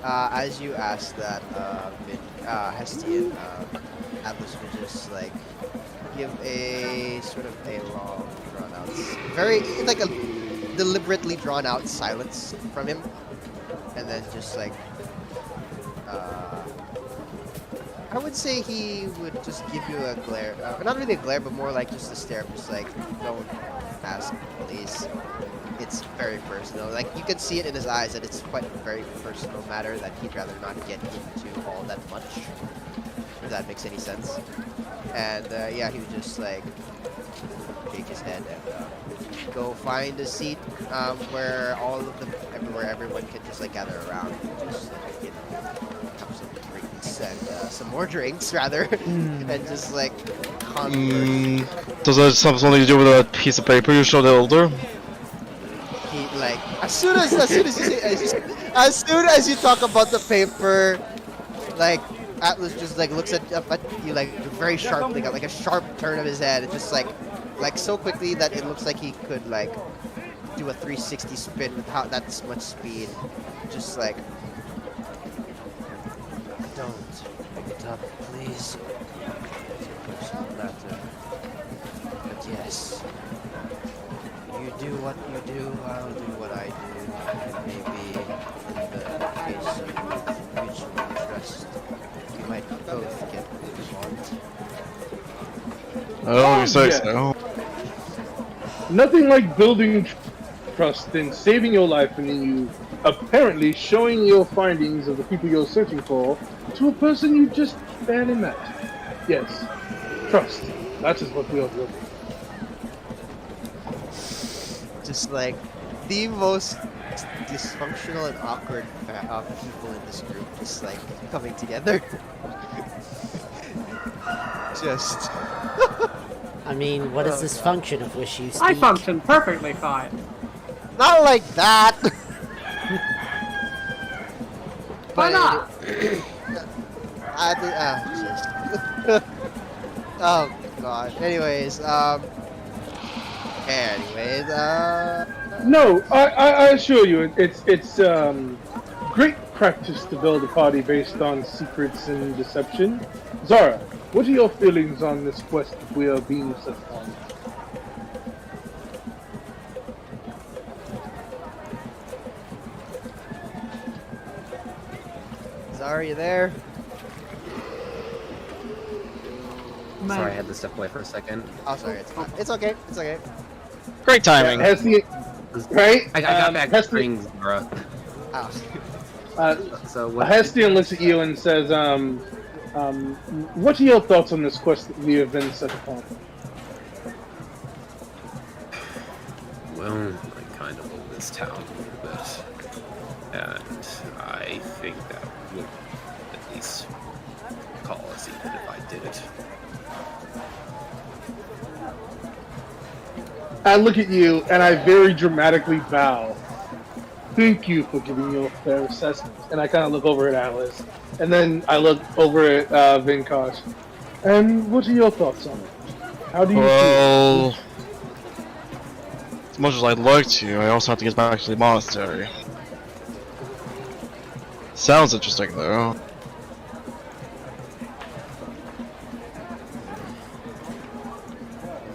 as you asked that, Hestian, Atlas would just like give a sort of a long, drawn out, very like a deliberately drawn out silence from him, and then just like I would say he would just give you a glare, not really a glare, but more like just a stare, just like don't ask, please. It's very personal. Like you can see it in his eyes that it's quite a very personal matter that he'd rather not get into all that much. If that makes any sense. And yeah, he would just like shake his head and go find a seat where all of them, everyone can just like gather around and just like, have some drinks and some more drinks rather, and just like converse. Does that have something to do with a piece of paper you showed the elder? He like as soon as you talk about the paper, like Atlas just like looks up at you like very sharply, got like a sharp turn of his head, and just like so quickly that it looks like he could like do a 360 spin with that's much speed. Just like, don't bring it up, please. It's a personal matter. But yes, you do what you do, I'll do what I do, and maybe in the case of mutual trust, we might both get what we want. I don't think Yeah. so. Nothing like building trust and saving your life, and then you apparently showing your findings of the people you're searching for to a person you just barely met. Yes, trust. That is what we are looking for. Just like the most dysfunctional and awkward people in this group, just like coming together. Just. I mean, what is this function of which you speak? I function perfectly fine. Not like that! Why not? Oh god. Anyways, No, I assure you, it's great practice to build a party based on secrets and deception. Zara, What are your feelings on this quest that we are being set on? Are you there? Sorry, I had to step away for a second. Oh, sorry. It's okay. It's okay. Great timing. Has the right? I got back Hestian, strings, bro. Oh. So what? Hestian looks at you and says, what are your thoughts on this quest that we have been set upon? Well, I kind of own this town a little bit, and I think that would at least call us even if I did it. I look at you and I very dramatically bow. Thank you for giving your fair assessment. And I kind of look over at Atlas. And then I look over at Vinkosh. And what are your thoughts on it? How do you feel? As much as I'd like to, I also have to get back to the monastery. Sounds interesting, though.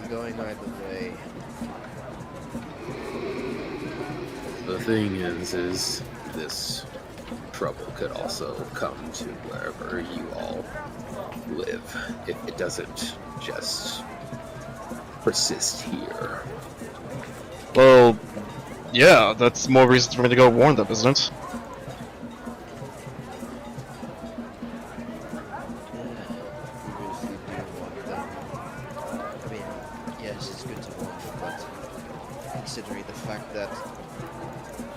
I'm going either way. The thing is this trouble could also come to wherever you all live if it doesn't just persist here. Well, yeah, that's more reason for me to go warn them, isn't it? I mean, yes, it's good to warn them, but considering the fact that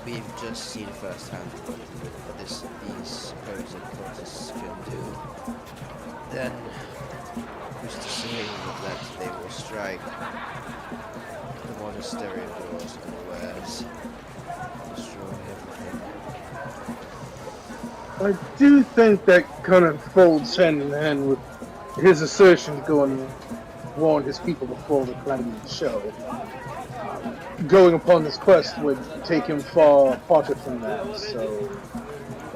we've just seen firsthand what these supposed cultists can do, then who's to say that they will strike the monastery of yours unawares, destroy everything? I do think that kind of folds hand in hand with his assertion to go and warn his people before the calamity show. Going upon this quest would take him far farther from that, so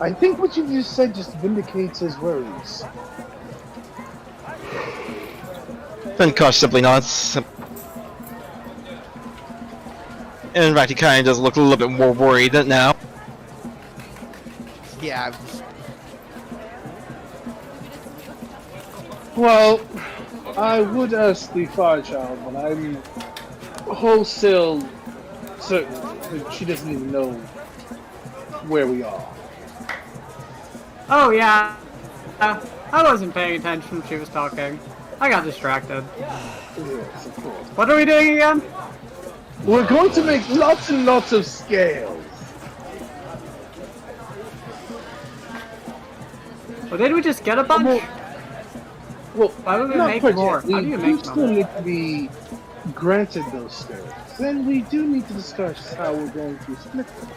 I think what you just said just vindicates his worries. Vinkosh simply nods. In fact, he kind of does look a little bit more worried now. Yeah, Well, I would ask the Firechild, but I'm wholesale certain that she doesn't even know where we are. Oh yeah. I wasn't paying attention when she was talking. I got distracted. Yes, of course. What are we doing again? We're going to make lots and lots of scales. Well, did we just get a bunch? Well, Why would we not make quite more? yet. How do you make still more? need to be granted those scales. Then we do need to discuss how we're going to split them.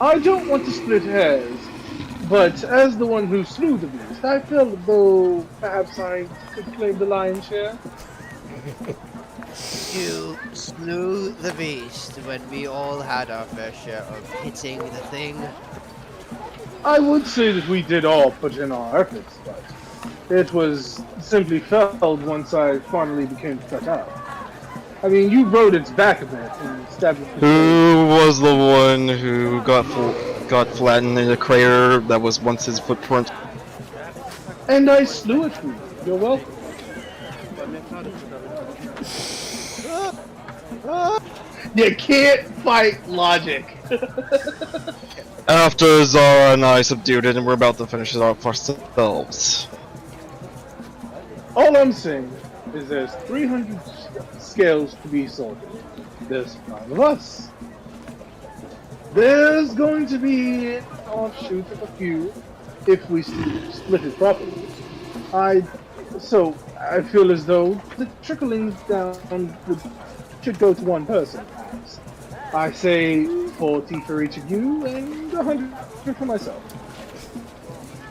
I don't want to split hairs, but as the one who slew the beast, I feel as though perhaps I could claim the lion's share. you slew the beast when we all had our fair share of hitting the thing. I would say that we did all put in our efforts, but it was simply felled once I finally became set up. I mean, you rode its back a bit and stabbed it. Who was the one who got flattened in a crater that was once his footprint? And I slew it for you. You're welcome. You can't fight logic. After Zara and I subdued it, and we're about to finish it off ourselves. All I'm saying is there's 300 scales to be sold. There's 5 of us. There's going to be an offshoot of a few if we split it properly. So I feel as though the trickling down should go to one person. I say 40 for each of you and 100 for myself.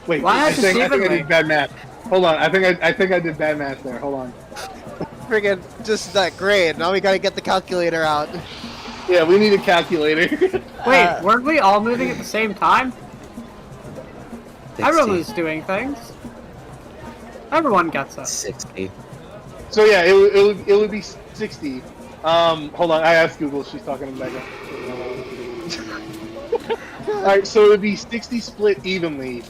Wait, Why I not think just I evenly? did bad math. Hold on, I think I did bad math there. Hold on. Friggin' just that great. Now we gotta get the calculator out. Yeah, we need a calculator. Wait, weren't we all moving at the same time? Everyone was doing things. Everyone gets it. 60. So yeah, it would be 60. Hold on, I asked Google. She's talking in the background. All right, so it would be 60 split evenly.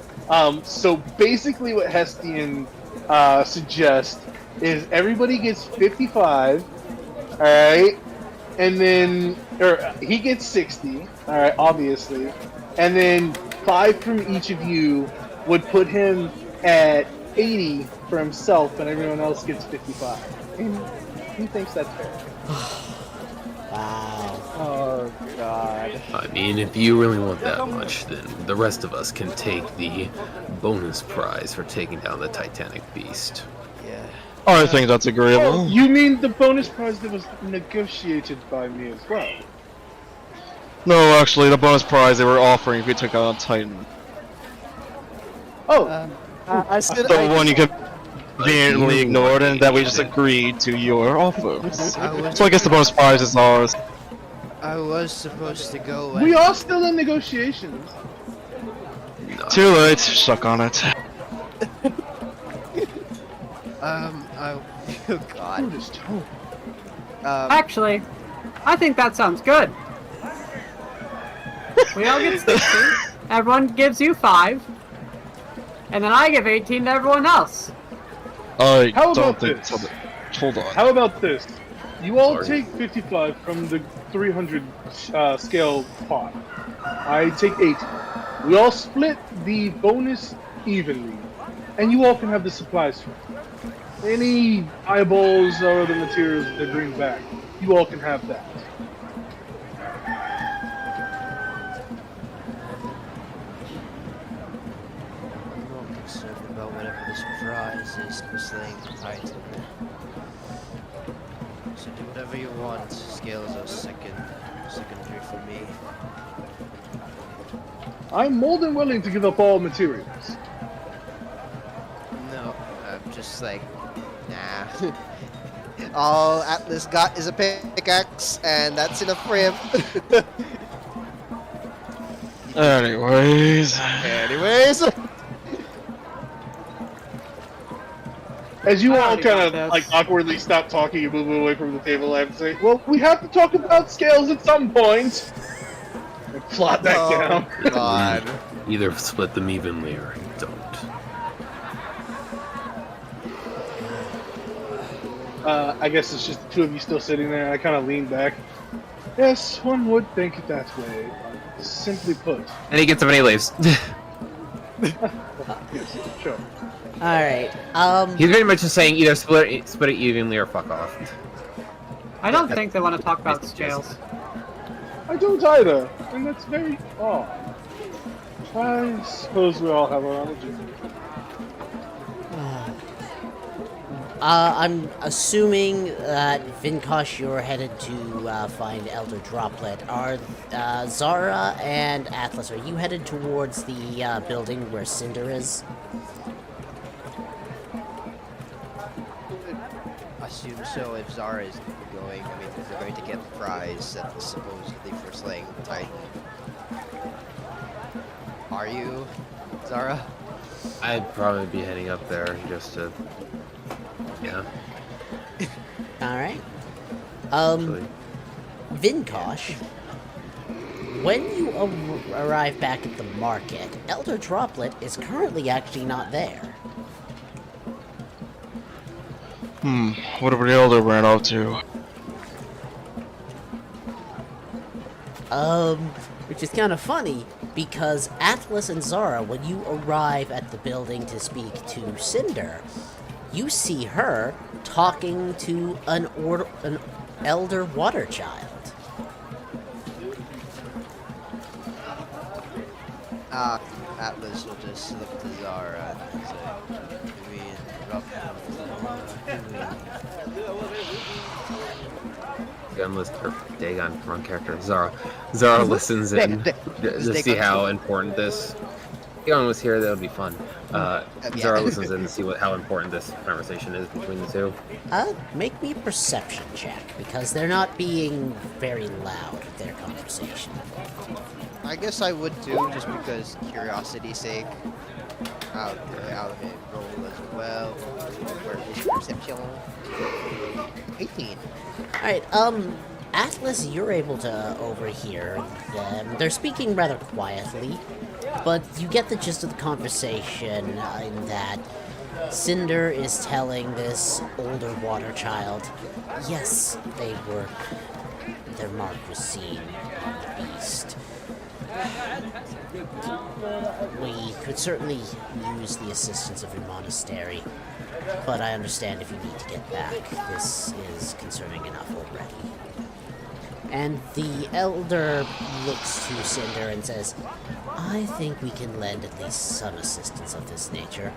So basically, what Hestian suggests is everybody gets 55. All right, and then he gets 60. All right, obviously, and then 5 from each of you would put him at 80 for himself, and everyone else gets 55. And he thinks that's fair. Wow. Oh God. I mean, if you really want that much, then the rest of us can take the bonus prize for taking down the Titanic Beast. Yeah. I think that's agreeable. Oh, you mean the bonus prize that was negotiated by me as well? No, actually, the bonus prize they were offering if we took out Titan. Oh, I said The one you could conveniently ignored, and that we just agreed to your offer. So I guess the bonus prize is ours. I was supposed to go. we are still in negotiations. No. Too late, suck on it. Oh God. Who just told? Actually, I think that sounds good. We all get 60. Everyone gives you 5. And then I give 18 to everyone else. I How don't about think this? so. Hold on. How about this? You all Sorry. take 55 from the 300 scale pot. I take 80. We all split the bonus evenly, and you all can have the supplies from it. Any eyeballs or other materials they bring back, you all can have that. I'm more concerned about whatever this prize is for slaying the Titan. So do whatever you want. Scales are secondary for me. I'm more than willing to give up all materials. No, I'm just like, nah. All Atlas got is a pickaxe, and that's enough for him. Anyways. Anyways. As you I all already kind got of this. like awkwardly stop talking and move away from the table, I have to say, well, we have to talk about scales at some point. And plot back down. God. Either split them evenly or don't. I guess it's just the two of you still sitting there. I kind of lean back. Yes, one would think it that way. Simply put. And he gets up and he leaves. Yes, sure. Alright, He's very much just saying either split it evenly or fuck off. I don't think they want to talk about scales. I don't either, and that's very odd. I suppose we all have our own agenda. I'm assuming that Vinkosh, you're headed to find Elder Droplet. Are Zara and Atlas, are you headed towards the building where Cinder is? Assume so if Zara is going. I mean, if they're going to get the prize that was supposedly for slaying the Titan. Are you, Zara? I'd probably be heading up there just to. Yeah. Alright. Actually. Vinkosh, when you arrive back at the market, Elder Droplet is currently actually not there. Whatever the Elder ran off to. Which is kind of funny, because Atlas and Zara, when you arrive at the building to speak to Cinder, you see her talking to an elder water child. Atlas will just look to Zara and say, "Do we interrupt them? Gunless or Dagon wrong character. Zara listens in to see how important this. If Dagon was here, that would be fun. Zara listens in to see how important this conversation is between the two. Make me a perception check, because they're not being very loud with their conversation. I guess I would too, just because curiosity's sake. I'll hit roll as well. Where is perception? 18. Alright, Atlas, you're able to overhear them. They're speaking rather quietly, but you get the gist of the conversation in that Cinder is telling this older water child, yes, their mark was seen on the beast. We could certainly use the assistance of your monastery, but I understand if you need to get back. This is concerning enough already. And the elder looks to Cinder and says, I think we can lend at least some assistance of this nature.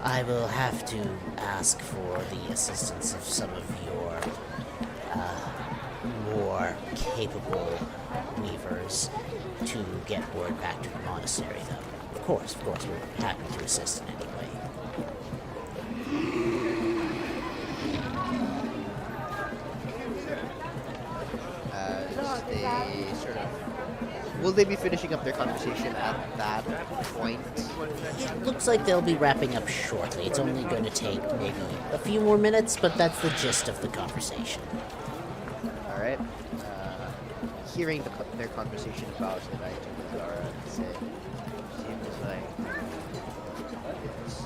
I will have to ask for the assistance of some of your more capable weavers to get word back to the monastery, though. Of course, we're happy to assist in any way. They sort of... Will they be finishing up their conversation at that point? It looks like they'll be wrapping up shortly. It's only going to take maybe a few more minutes, but that's the gist of the conversation. Alright. Hearing their conversation about it, I told Zara and said, seems like it's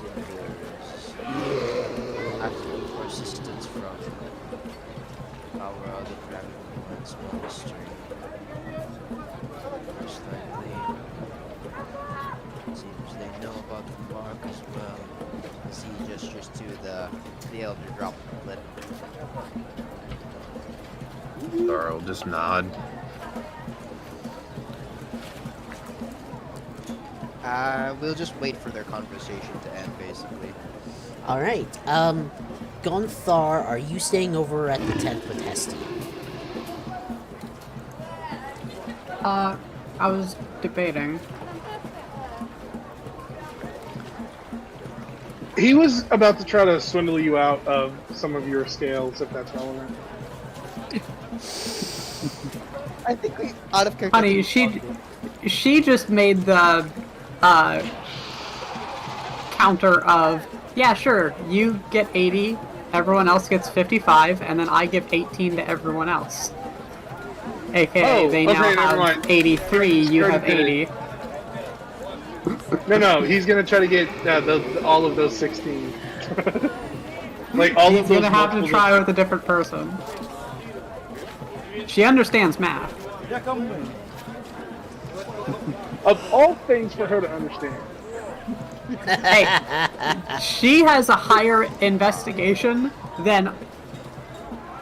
asking for assistance from our other dragon's monastery. Most likely, it seems they know about the mark as well. As he gestures to the elder droplet. Or I'll just nod. We'll just wait for their conversation to end, basically. Alright, Gonthar, are you staying over at the tent with Hesty? I was debating. He was about to try to swindle you out of some of your scales, if that's relevant. I think we out of character. Honey, she just made the counter of, yeah, sure, you get 80, everyone else gets 55, and then I give 18 to everyone else. AKA, they now have 83, you have 80. No, he's gonna try to get all of those 16. Like all of those. He's gonna have to try with a different person. She understands math. Of all things for her to understand. Hey, she has a higher investigation than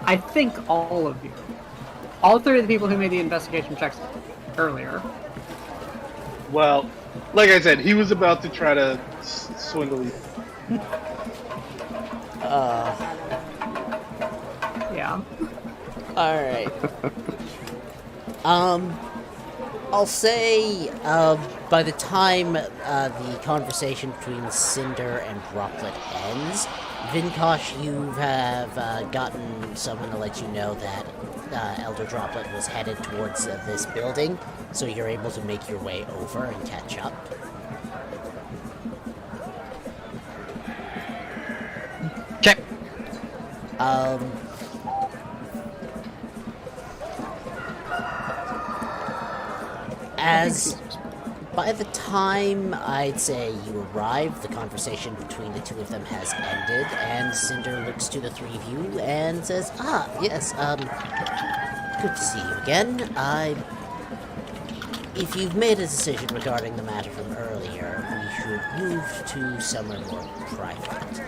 I think all of you. All three of the people who made the investigation checks earlier. Well, like I said, he was about to try to swindle you. Yeah. Alright. I'll say, by the time the conversation between Cinder and Droplet ends, Vinkosh, you have gotten someone to let you know that Elder Droplet was headed towards this building, so you're able to make your way over and catch up. Check. As by the time I'd say you arrive, the conversation between the two of them has ended, and Cinder looks to the three of you and says, yes, good to see you again. If you've made a decision regarding the matter from earlier, we should move to somewhere more private.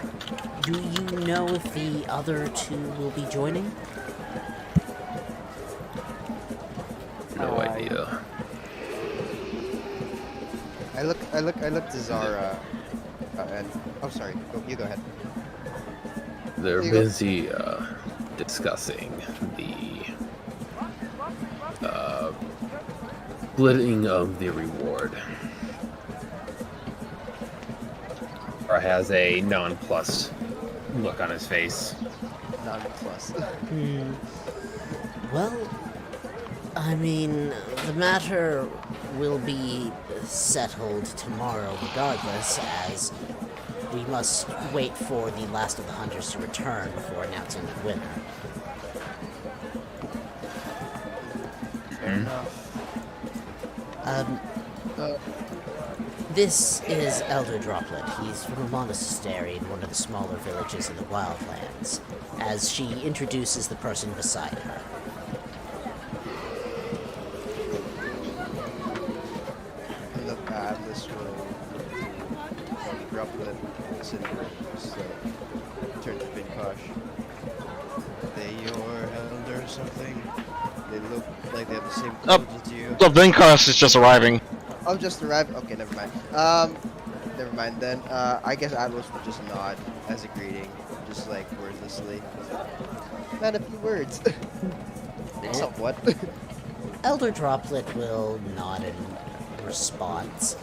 Do you know if the other two will be joining? No idea. I look to Zara, and oh, sorry. You go ahead. They're busy discussing the splitting of the reward. Or has a nonplussed look on his face. Nonplussed. Well, I mean, the matter will be settled tomorrow regardless, as we must wait for the last of the hunters to return before announcing the winner. Fair enough. This is Elder Droplet. He's from a monastery in one of the smaller villages in the Wildlands, as she introduces the person beside her. Look at this room. Droplet, Cinder, just turn to Vinkosh. They your elder or something? They look like they have the same clothes as you. The Vinkosh is just arriving. Oh, just arrived? Okay, never mind. Never mind then. I guess Atlas would just nod as a greeting, just like wordlessly. Not a few words. Somewhat. Elder Droplet will nod in response,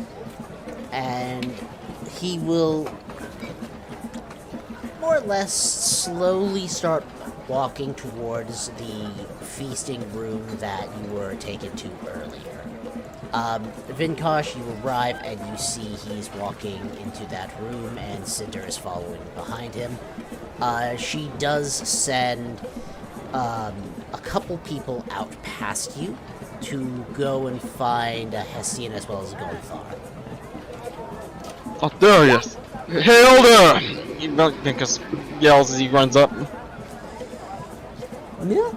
and he will more or less slowly start walking towards the feasting room that you were taken to earlier. Vinkosh, you arrive and you see he's walking into that room, and Cinder is following behind him. She does send a couple people out past you to go and find Hestian as well as Gonthar. Oh, there he is. Hey, Elder! Vinkosh yells as he runs up. Yeah.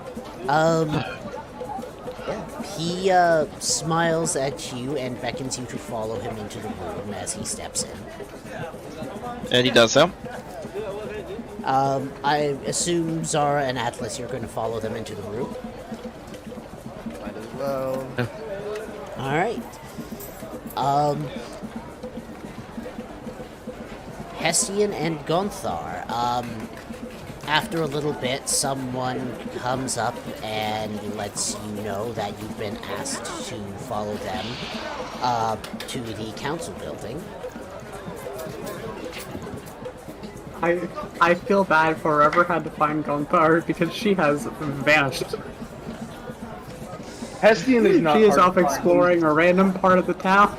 He smiles at you and beckons you to follow him into the room as he steps in. And he does so. I assume Zara and Atlas, you're going to follow them into the room. Might as well. Alright. Hestian and Gonthar. After a little bit, someone comes up and lets you know that you've been asked to follow them to the council building. I feel bad for whoever had to find Gonthar because she has vanished. Hestian is not. She is hard off to find. exploring a random part of the town.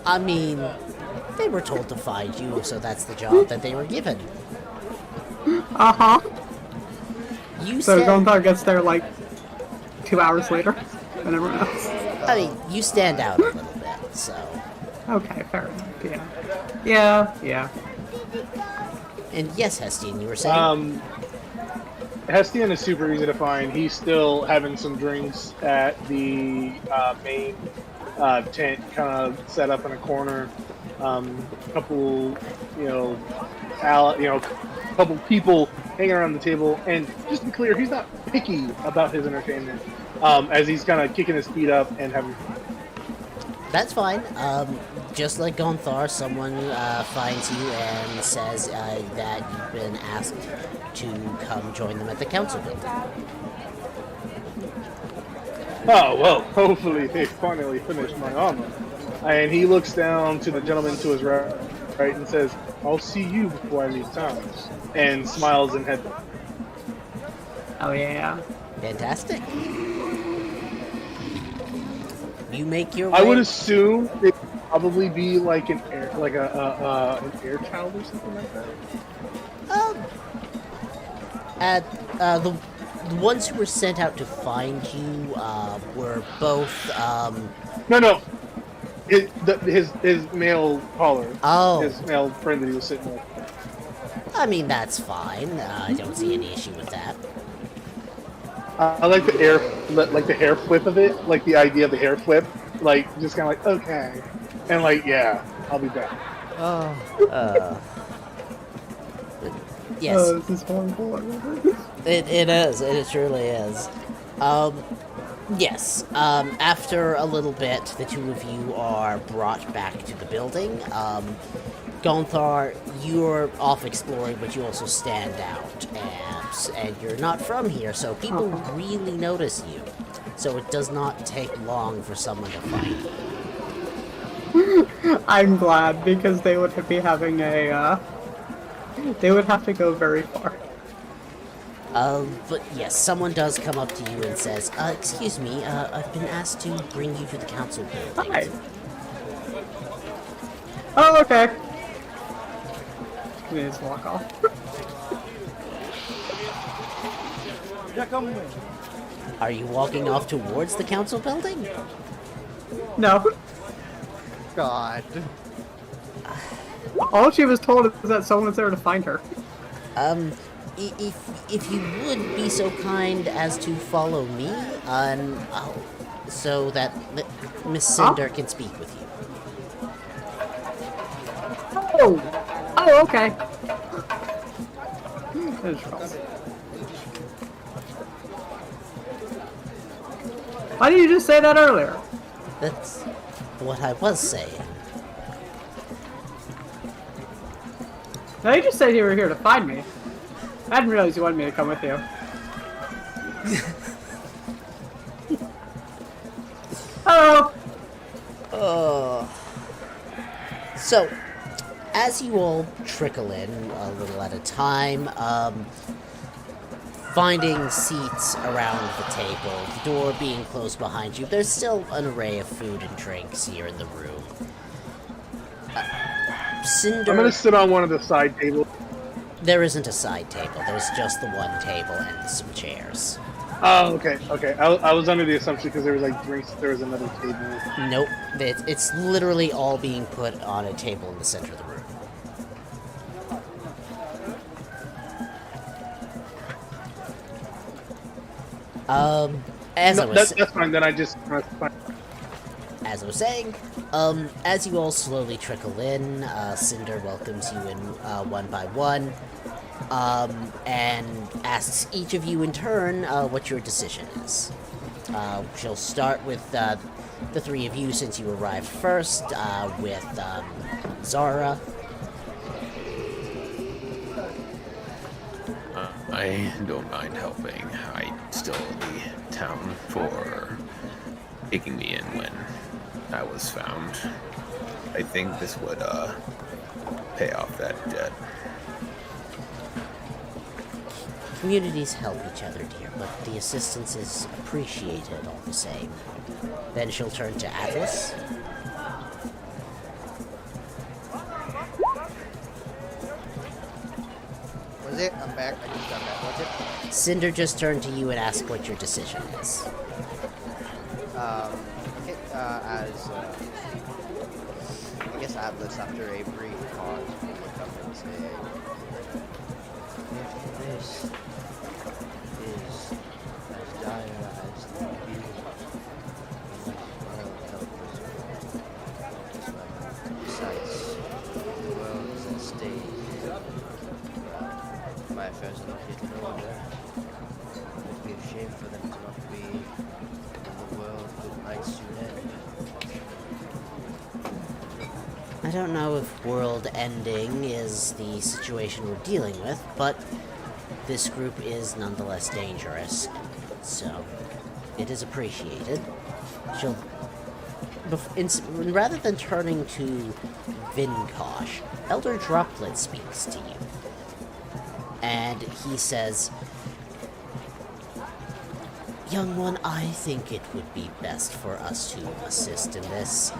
I mean, they were told to find you, so that's the job that they were given. Uh-huh. You So said, Gonthar gets there like 2 hours later than everyone else. I mean, you stand out a little bit, so. Okay, fair enough, yeah. Yeah. And yes, Hestian, you were saying? Hestian is super easy to find. He's still having some drinks at the main tent, kind of set up in a corner. Couple, couple people hanging around the table. And just to be clear, he's not picky about his entertainment, as he's kind of kicking his feet up and having fun. That's fine. Just like Gonthar, someone finds you and says that you've been asked to come join them at the council building. Oh, well, hopefully they finally finished my armor. And he looks down to the gentleman to his right and says, I'll see you before I leave town. And smiles and head. Oh yeah. Fantastic. You make your way. I would assume it'd probably be like an air, like an air child or something like that. The ones who were sent out to find you were both. No. His male caller. Oh. His male friend that he was sitting with. I mean, that's fine. I don't see any issue with that. I like the hair flip of it, like the idea of the hair flip, like just kind of like okay, and like yeah, I'll be back. Yes. Oh, this is horrible. It is. It truly is. Yes. After a little bit, the two of you are brought back to the building. Gonthar, you're off exploring, but you also stand out, and you're not from here, so people really notice you. So it does not take long for someone to find you. I'm glad, because they would be having a, they would have to go very far. But yes, someone does come up to you and says, excuse me, I've been asked to bring you to the council building. Hi. Oh, okay. We just walk off. Are you walking off towards the council building? No. God. All she was told is that someone was there to find her. If you would be so kind as to follow me, so that Miss Cinder can speak with you. Oh, okay. Why didn't you just say that earlier? That's what I was saying. No, you just said you were here to find me. I didn't realize you wanted me to come with you. Hello! So, as you all trickle in a little at a time, finding seats around the table, the door being closed behind you, there's still an array of food and drinks here in the room. Cinder... I'm gonna sit on one of the side tables. There isn't a side table, there's just the one table and some chairs. Oh, okay. I was under the assumption because there was like drinks, there was another table. Nope, it's literally all being put on a table in the center of the room. That's fine. Then I just. As I was saying, as you all slowly trickle in, Cinder welcomes you in one by one, and asks each of you in turn what your decision is. She'll start with the three of you since you arrived first, with Zara. I don't mind helping. I still owe the town for taking me in when I was found. I think this would pay off that debt. Communities help each other, dear, but the assistance is appreciated all the same. Then she'll turn to Atlas. Was it? I'm back. I just got back. Was it? Cinder just turned to you and asked what your decision is. I guess Atlas, after a brief pause, will look up and say, if this is as dire as the view, we must all help this world. Besides, the world is at stake. My affairs are not yet in order. It would be a shame for them to not be in the world that might soon end. I don't know if world ending is the situation we're dealing with, but this group is nonetheless dangerous, so it is appreciated. She'll... rather than turning to Vinkosh, Elder Droplet speaks to you. And he says, Young one, I think it would be best for us to assist in this.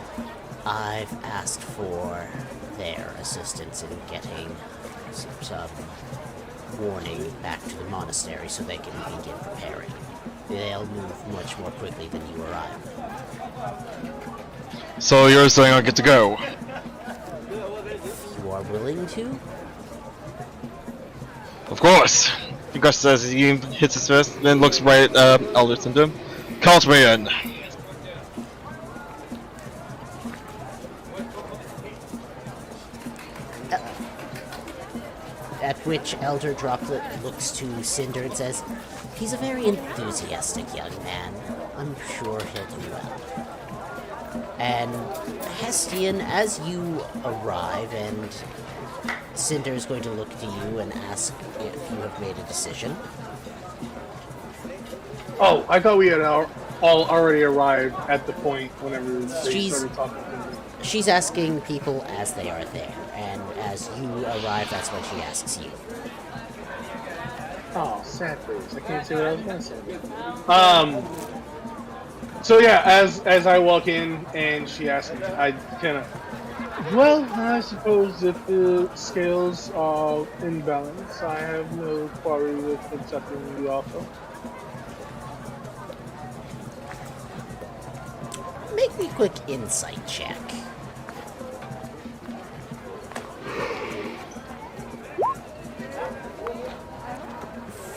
I've asked for their assistance in getting some warning back to the monastery so they can begin preparing. They'll move much more quickly than you or I. So you're saying I get to go? If you are willing to? Of course! Vinkosh says he hits his fist, then looks right at Elderton to him. Count me in! At which Elder Droplet looks to Cinder and says, he's a very enthusiastic young man. I'm sure he'll do well. And Hestian, as you arrive, and Cinder is going to look to you and ask if you have made a decision. Oh, I thought we had all already arrived at the point whenever they started talking to me. She's asking people as they are there, and as you arrive, that's when she asks you. Oh, sad face. I can't say what I was gonna say. So yeah, as I walk in and she asks me, I kind of, well, I suppose if the scales are in balance, I have no quarry with accepting the offer. Make me a quick insight check.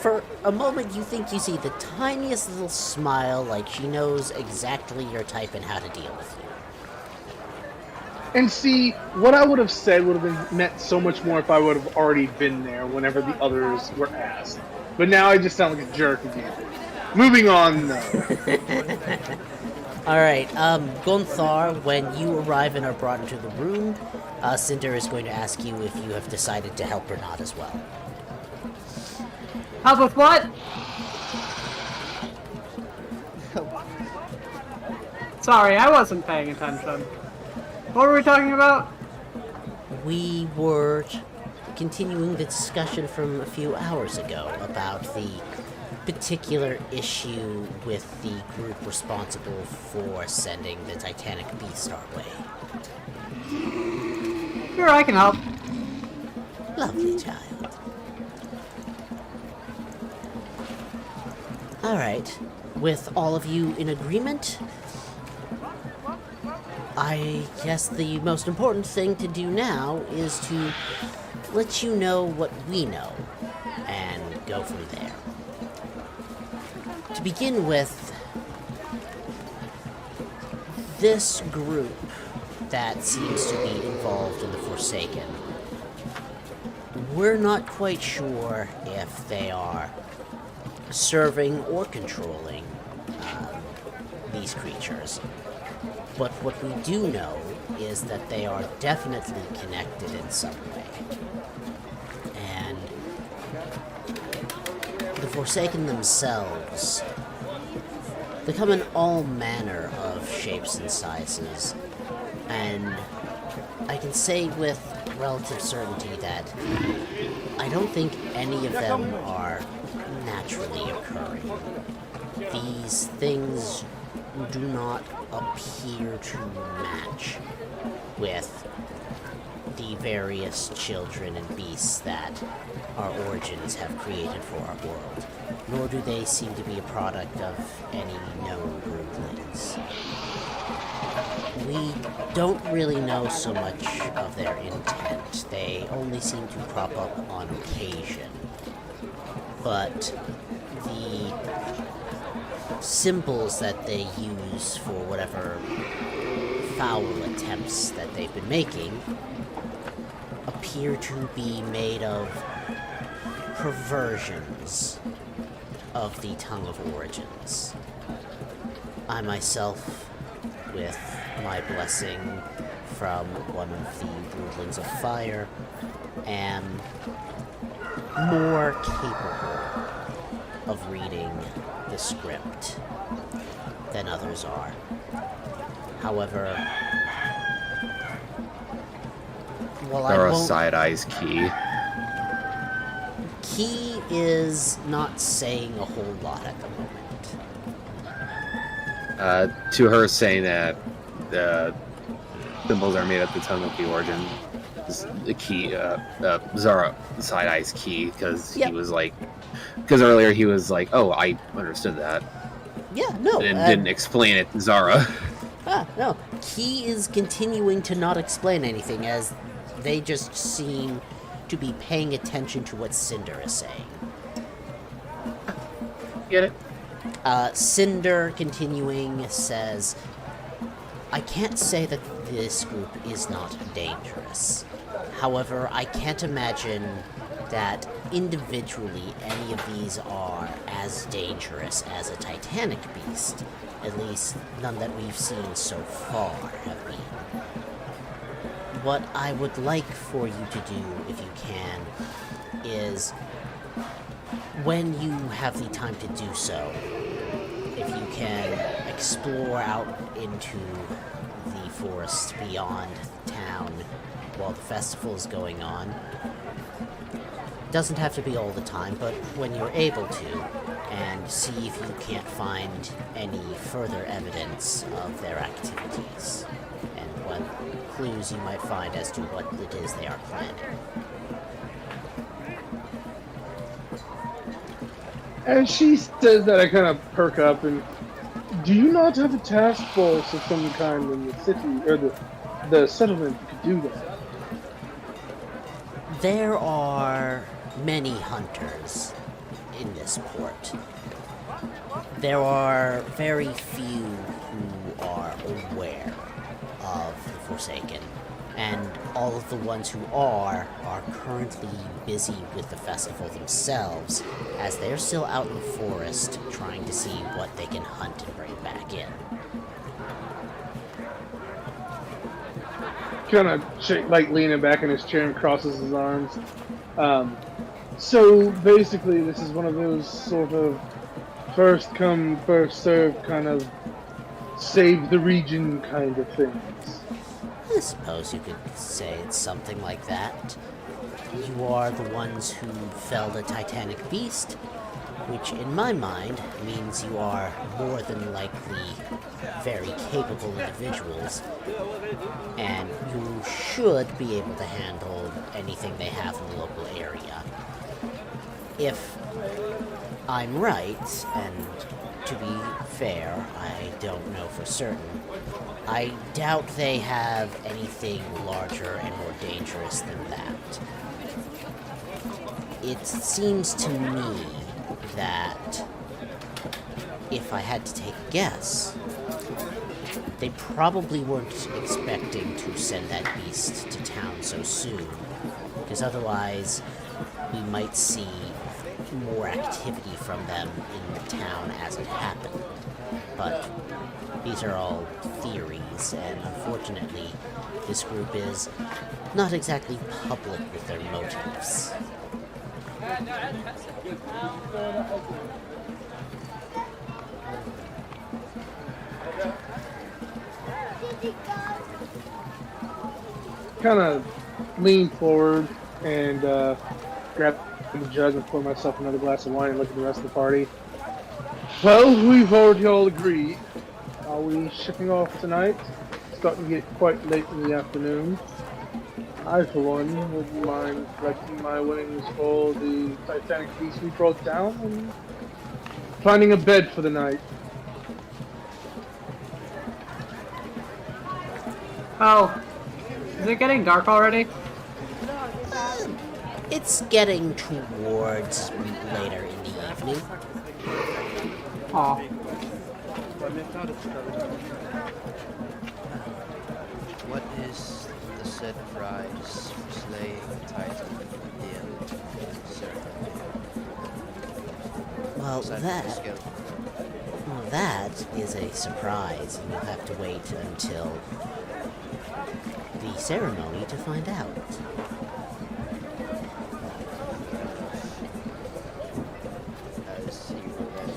For a moment, you think you see the tiniest little smile, like she knows exactly your type and how to deal with you. And see, what I would have said would have been meant so much more if I would have already been there whenever the others were asked. But now I just sound like a jerk again. Moving on, though. Alright, Gunthar, when you arrive and are brought into the room, Cinder is going to ask you if you have decided to help or not as well. Help with what? Sorry, I wasn't paying attention. What were we talking about? We were continuing the discussion from a few hours ago about the particular issue with the group responsible for sending the Titanic Beast our way. Sure, I can help. Lovely child. Alright, with all of you in agreement, I guess the most important thing to do now is to let you know what we know, and go from there. To begin with, this group that seems to be involved in the Forsaken, we're not quite sure if they are serving or controlling these creatures. But what we do know is that they are definitely connected in some way. And the Forsaken themselves, they come in all manner of shapes and sizes. And I can say with relative certainty that I don't think any of them are naturally occurring. These things do not appear to match with the various children and beasts that our origins have created for our world, nor do they seem to be a product of any known broodlings. We don't really know so much of their intent. They only seem to crop up on occasion. But the symbols that they use for whatever foul attempts that they've been making appear to be made of perversions of the Tongue of Origins. I myself, with my blessing from one of the Broodlings of Fire, am more capable of reading the script than others are. However, while I won't... side eyes key. Key is not saying a whole lot at the moment. To her saying that the symbols are made of the tongue of the origin, the key, Zara side eyes key, because he was like, because earlier he was like, oh, I understood that. Yeah, no. And didn't explain it to Zara. No. Key is continuing to not explain anything, as they just seem to be paying attention to what Cinder is saying. Get it? Cinder, continuing, says, I can't say that this group is not dangerous. However, I can't imagine that individually any of these are as dangerous as a Titanic beast. At least, none that we've seen so far have been. What I would like for you to do, if you can, is when you have the time to do so, if you can explore out into the forest beyond town while the festival is going on, Doesn't have to be all the time, but when you're able to, and see if you can't find any further evidence of their activities, and what clues you might find as to what it is they are planning. As she says that, I kind of perk up and, do you not have a task force of some kind in the city, or the settlement that could do that? There are many hunters in this port. There are very few who are aware of the Forsaken, and all of the ones who are currently busy with the festival themselves, as they're still out in the forest trying to see what they can hunt and bring back in. Kind of like leaning back in his chair and crosses his arms. So basically, this is one of those sort of first come, first served kind of save the region kind of things. I suppose you could say it's something like that. You are the ones who felled a titanic beast, which in my mind means you are more than likely very capable individuals, and you should be able to handle anything they have in the local area. If I'm right, and to be fair, I don't know for certain, I doubt they have anything larger and more dangerous than that. It seems to me that if I had to take a guess, they probably weren't expecting to send that beast to town so soon, because otherwise we might see more activity from them in the town as it happened. But these are all theories, and unfortunately, this group is not exactly public with their motives. Kind of lean forward and grab the jug and pour myself another glass of wine and look at the rest of the party. Well, we've already all agreed. Are we shipping off tonight? It's starting to get quite late in the afternoon. I, for one, wouldn't mind collecting my winnings for the Titanic beast we broke down and finding a bed for the night. Oh, is it getting dark already? It's getting towards later in the evening. Aw. What is the said prize for slaying the Titan at the end of the ceremony? Well, Aside from the skill. that is a surprise, and you'll have to wait until the ceremony to find out. As he will then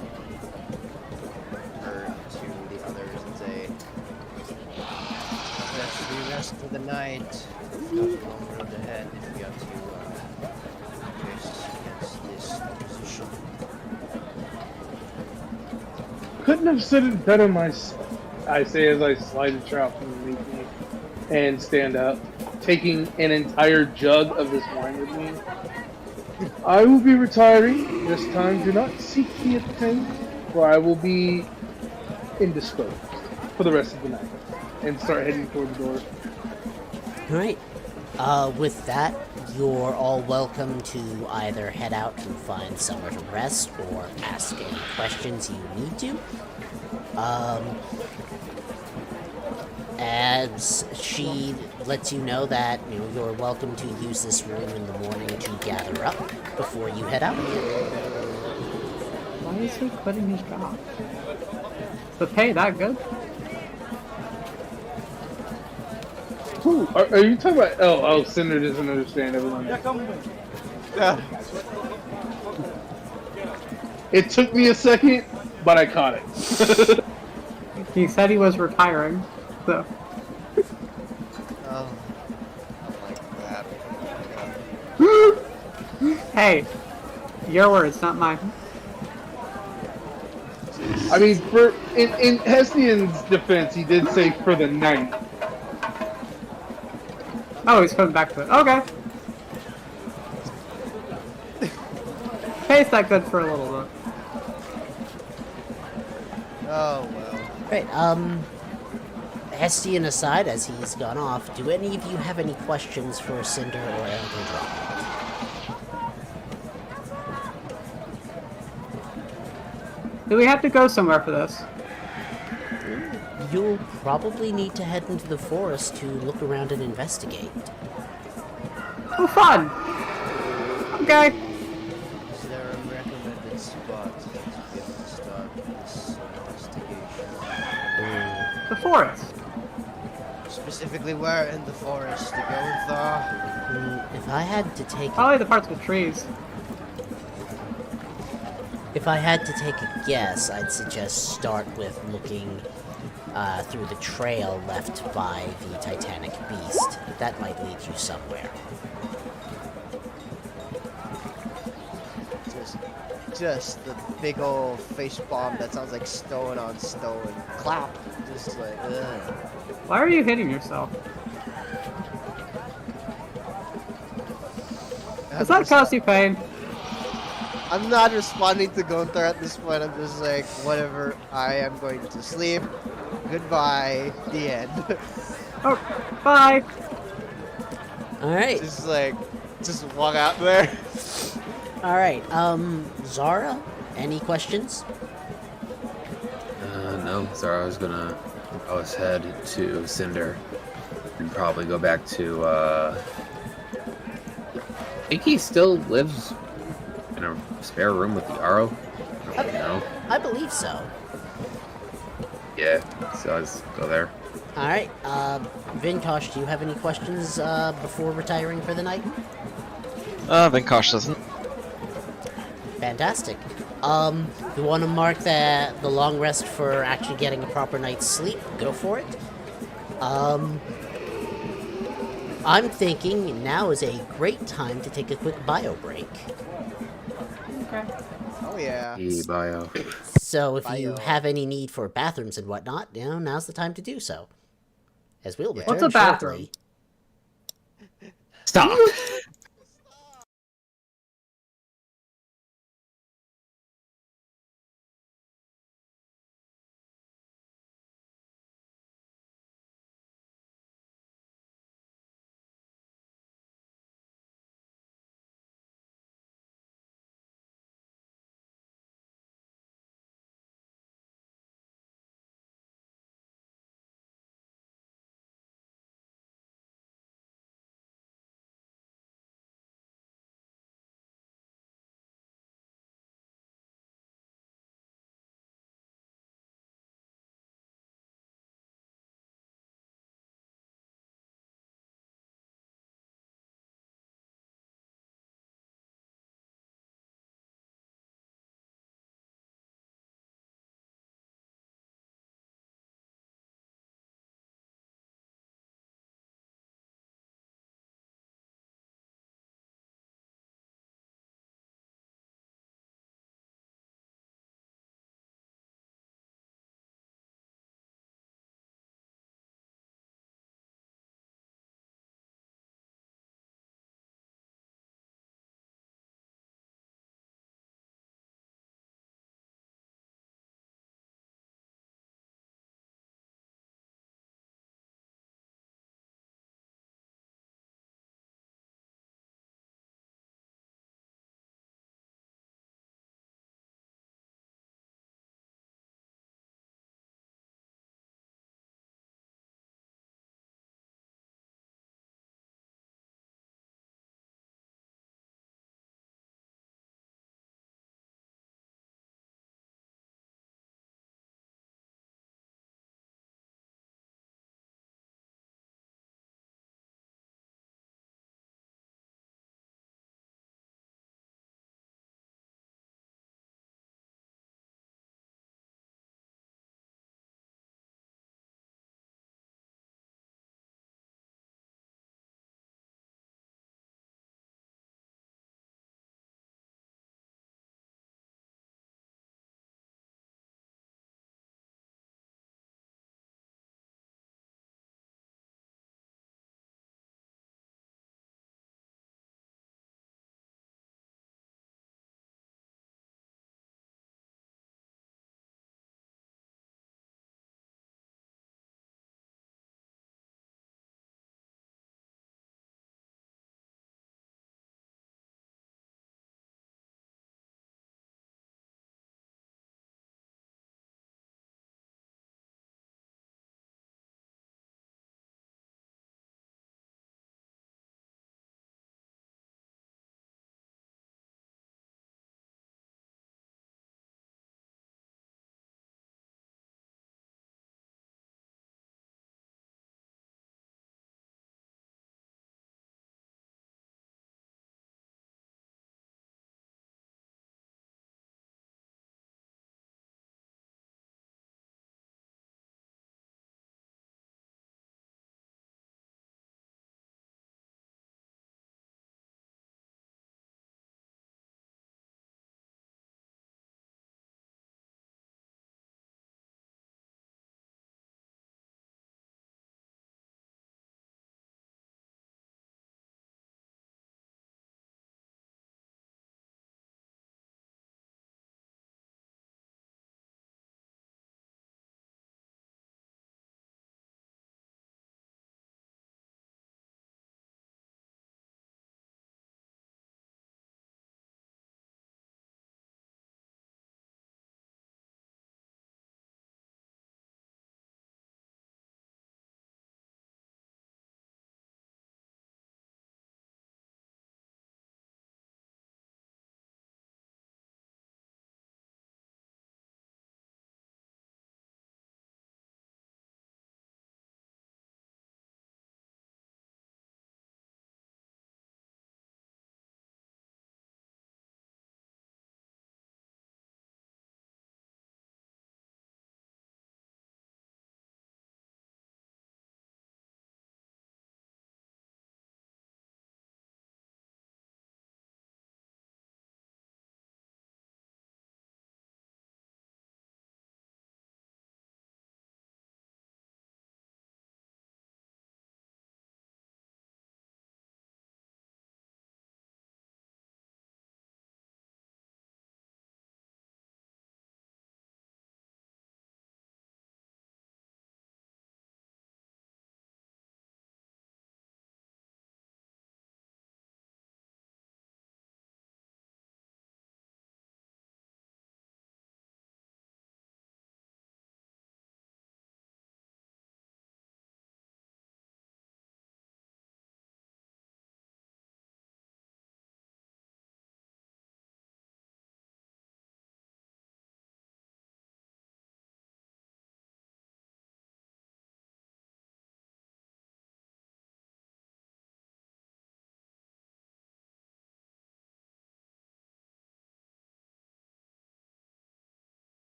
turn to the others and say, "Let's do rest for the night. We've got a long road ahead if we got to face against this opposition." Couldn't have said it better myself, I say as I slide the trout from underneath me and stand up, taking an entire jug of this wine with me. I will be retiring this time. Do not seek me at the tent, for I will be indisposed for the rest of the night. And start heading toward the door. Alright. With that, you're all welcome to either head out and find somewhere to rest or ask any questions you need to. As she lets you know that you're welcome to use this room in the morning to gather up before you head out. Why is he quitting his job? Is the pay that good? Who? Are you talking about? Oh, Cinder doesn't understand everyone. Yeah. It took me a second, but I caught it. He said he was retiring, so. Oh, I like that. Hey, your words, not mine. I mean, in Hessian's defense, he did say for the night. Oh, he's coming back to it. Okay. Tastes that good for a little bit. Oh well. Right, Hestian aside, as he's gone off, do any of you have any questions for Cinder or Elder Drop? Do we have to go somewhere for this? You'll probably need to head into the forest to look around and investigate. Oh, fun! Okay. Is there a recommended spot to begin to start this investigation? The forest. Specifically, where in the forest to go, Thor? If I had to take Probably the parts with trees. If I had to take a guess, I'd suggest start with looking through the trail left by the Titanic Beast. That might lead you somewhere. Just the big old face bomb that sounds like stone on stone. Clap. Just like, ugh. Why are you hitting yourself? Does that cause you pain? I'm not responding to Gunther at this point. I'm just like, whatever. I am going to sleep. Goodbye. The end. Oh, bye. Alright. Just walk out there. Alright, Zara, any questions? No. Zara was gonna always head to Cinder and probably go back to. I think he still lives in a spare room with the Aro. I don't know. I believe so. Yeah, so let's go there. Alright, Vinkosh, do you have any questions before retiring for the night? Venkosh doesn't. Fantastic. You want to mark the long rest for actually getting a proper night's sleep? Go for it. I'm thinking now is a great time to take a quick bio break. Okay. Oh yeah. Bio. So if you Bio. have any need for bathrooms and whatnot, now's the time to do so. As we'll return What's a bathroom? shortly. Stop.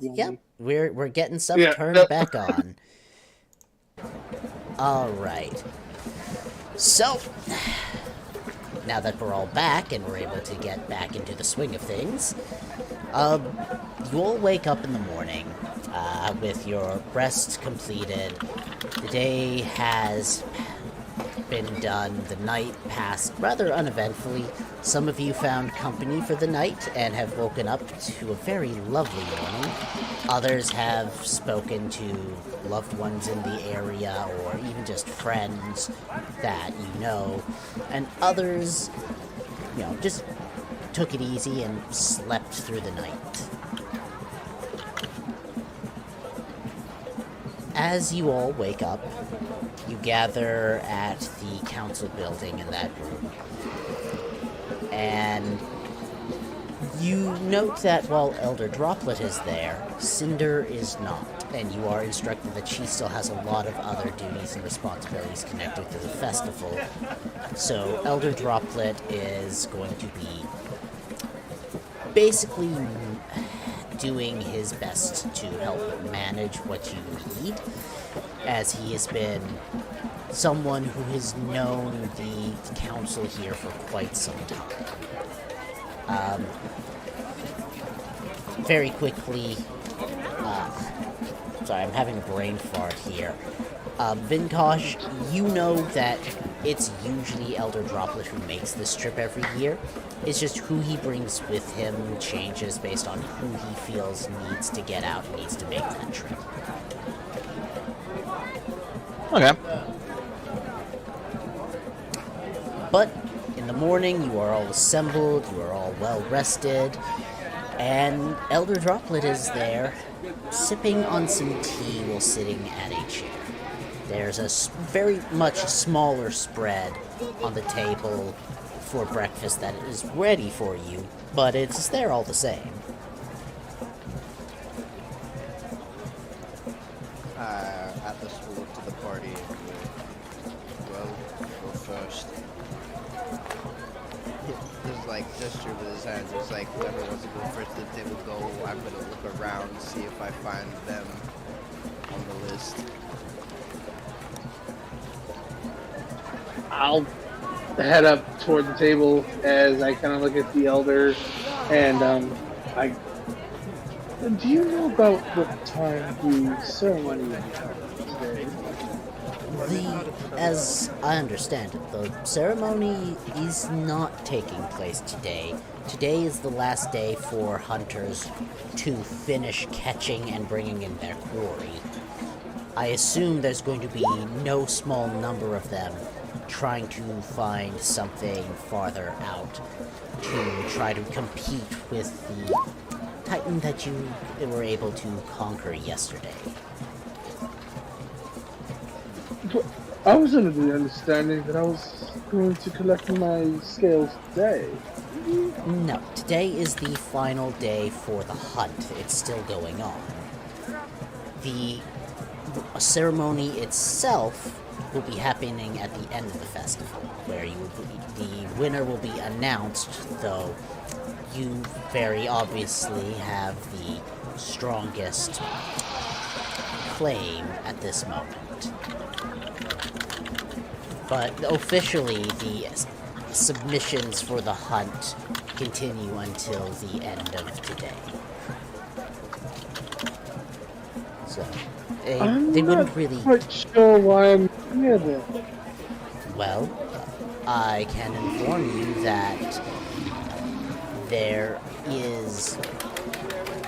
Yeah, we're getting stuff turned back on. All right. So, now that we're all back and we're able to get back into the swing of things, you all wake up in the morning with your rest completed. The day has been done. The night passed rather uneventfully. Some of you found company for the night and have woken up to a very lovely morning. Others have spoken to loved ones in the area or even just friends that you know. And others, just took it easy and slept through the night. As you all wake up, you gather at the council building in that room. And you note that while Elder Droplet is there, Cinder is not. And you are instructed that she still has a lot of other duties and responsibilities connected to the festival. So Elder Droplet is going to be basically doing his best to help manage what you need, as he has been someone who has known the council here for quite some time. Very quickly, sorry, I'm having a brain fart here. Vinkosh, you know that it's usually Elder Droplet who makes this trip every year. It's just who he brings with him changes based on who he feels needs to get out and needs to make that trip. Okay. But in the morning, you are all assembled, you are all well rested, and Elder Droplet is there, sipping on some tea while sitting at a chair. There's a very much smaller spread on the table for breakfast that is ready for you, but it's there all the same. At the school to the party. Well, go first. Just like gesture with his hands. It's like whoever wants to go first to the table go. I'm gonna look around, see if I find them on the list. I'll head up toward the table as I kind of look at the elder, and do you know about what time the ceremony will be today? As I understand it, the ceremony is not taking place today. Today is the last day for hunters to finish catching and bringing in their quarry. I assume there's going to be no small number of them trying to find something farther out to try to compete with the Titan that you were able to conquer yesterday. I was under the understanding that I was going to collect my scales today. No, today is the final day for the hunt. It's still going on. The ceremony itself will be happening at the end of the festival, where the winner will be announced, though you very obviously have the strongest claim at this moment. But officially, the submissions for the hunt continue until the end of today. So, they wouldn't really... I'm not quite sure why I'm here then. Well, I can inform you that there is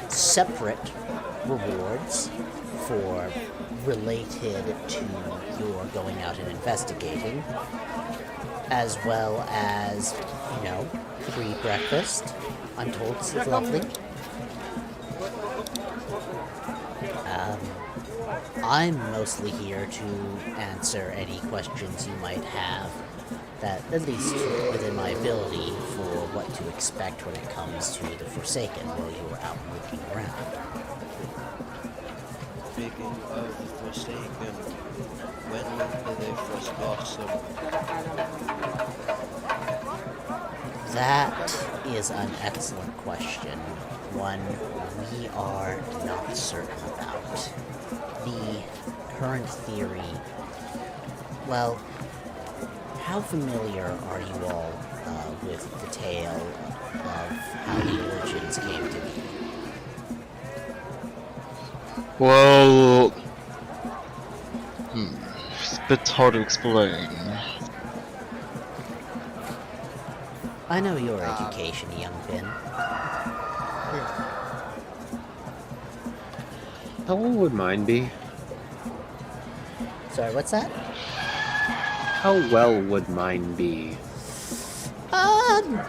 separate rewards for related to your going out and investigating, as well as, free breakfast. I'm told this is lovely. I'm mostly here to answer any questions you might have, that at least within my ability, for what to expect when it comes to the Forsaken while you were out looking around. Speaking of the Forsaken, when did they first blossom? That is an excellent question. one we are not certain about. The current theory... Well, how familiar are you all with the tale of how the origins came to be? Well, it's a bit hard to explain. I know your education, young Finn. How old would mine be? Sorry, what's that? How well would mine be? I'm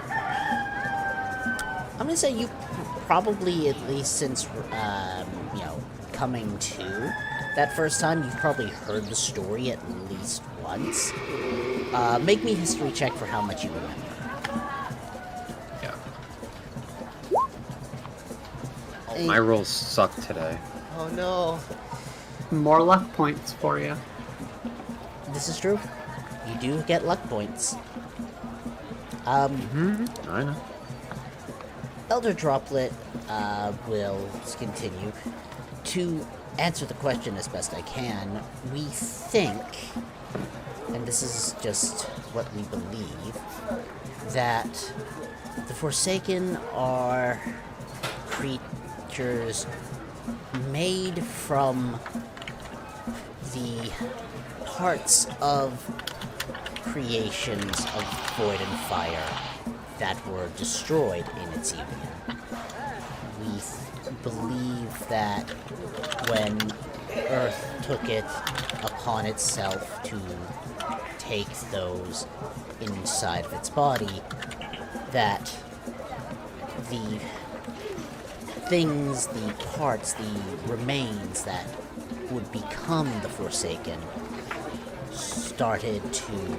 gonna say you probably, at least since, coming to that first time, you've probably heard the story at least once. Make me a history check for how much you remember. Yeah. Oh, my rolls suck today. Oh no. More luck points for you. This is true. You do get luck points. I know. Elder Droplet will continue. To answer the question as best I can, we think, and this is just what we believe, that the Forsaken are creatures made from the parts of creations of void and fire that were destroyed in its union. We believe that when Earth took it upon itself to take those inside of its body, that the things, the parts, the remains that would become the Forsaken started to,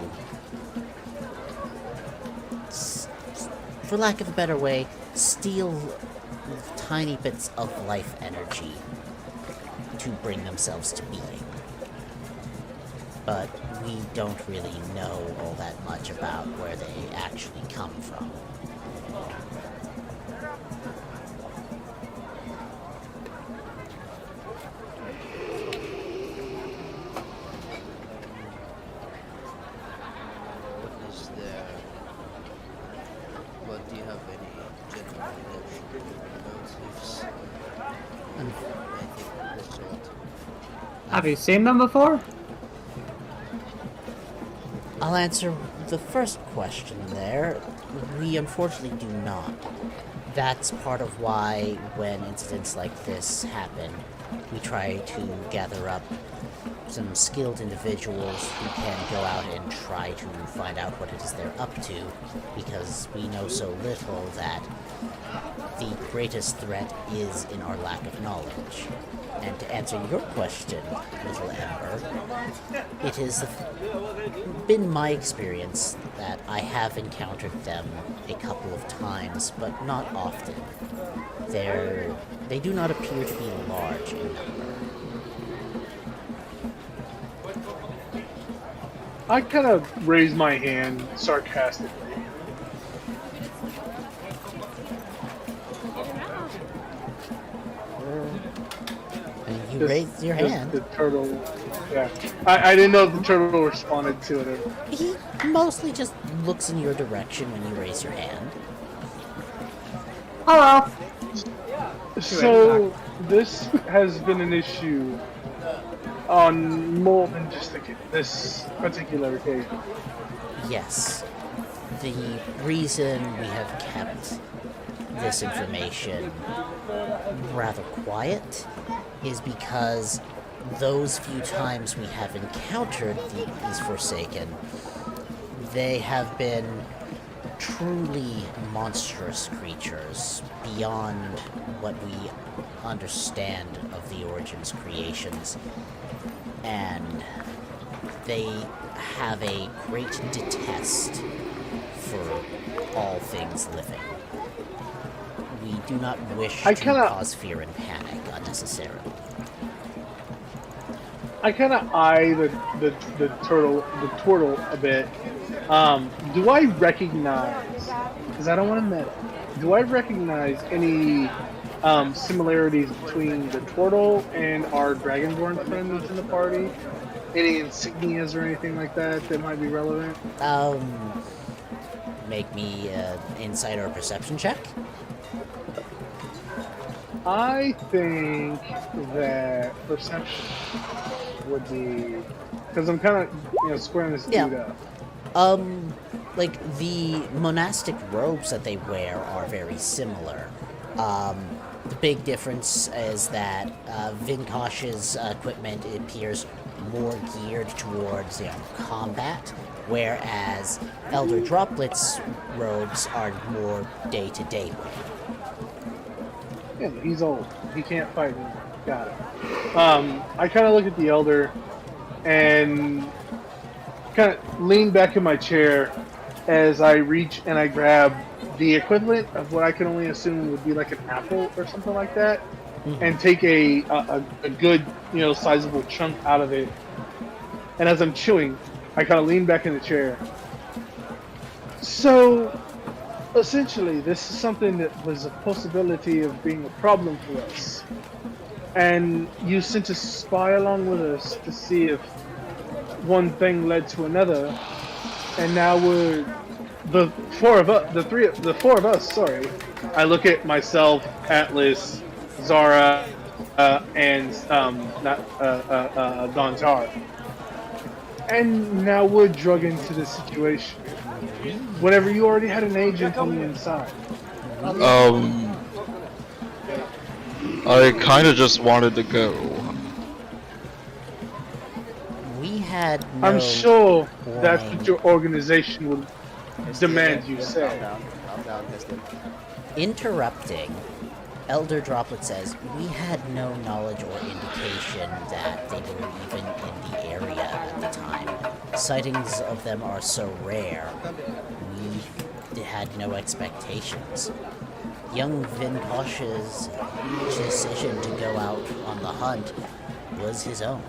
for lack of a better way, steal tiny bits of life energy to bring themselves to being. But we don't really know all that much about where they actually come from. Do you have any general motives? Have you seen them before? I'll answer the first question there. We unfortunately do not. That's part of why when incidents like this happen, we try to gather up some skilled individuals who can go out and try to find out what it is they're up to, because we know so little that the greatest threat is in our lack of knowledge. And to answer your question, little Ember, it has been my experience that I have encountered them a couple of times, but not often. They do not appear to be large in number. I kind of raise my hand sarcastically. And you raised your hand. The turtle. Yeah. I didn't know if the turtle responded to it. He mostly just looks in your direction when you raise your hand. Hello. So this has been an issue on more than just this particular occasion. Yes. The reason we have kept this information rather quiet is because those few times we have encountered these Forsaken, they have been truly monstrous creatures beyond what we understand of the Origins creations, and they have a great detest for all things living. We do not wish to cause fear and panic unnecessarily. I kind of eye the turtle a bit. Do I recognize? Because I don't want to met it. do I recognize any similarities between the turtle and our dragonborn friend that's in the party? Any insignias or anything like that that might be relevant? Make me an insight or a perception check. I think that perception would be, because I'm kind of squaring this dude up. Like the monastic robes that they wear are very similar. The big difference is that Vinkosh's equipment appears more geared towards combat, whereas Elder Droplet's robes are more day-to-day wear. Yeah, he's old. He can't fight. Got it. I kind of look at the Elder and kind of lean back in my chair as I reach and I grab the equivalent of what I can only assume would be like an apple or something like that, and take a good, sizable chunk out of it. And as I'm chewing, I kind of lean back in the chair. So, essentially, this is something that was a possibility of being a problem for us. And you sent a spy along with us to see if one thing led to another. And now we're the four of us. Sorry, I look at myself, Atlas, Zara, and Gontar. And now we're drug into this situation. Whenever you already had an agent on the inside. I kind of just wanted to go. We had no I'm sure that's warning. what your organization would demand you say. Calm down, Piston. Interrupting, Elder Droplet says, we had no knowledge or indication that they were even in the area at the time. Sightings of them are so rare, we had no expectations. Young Vinkosh's decision to go out on the hunt was his own.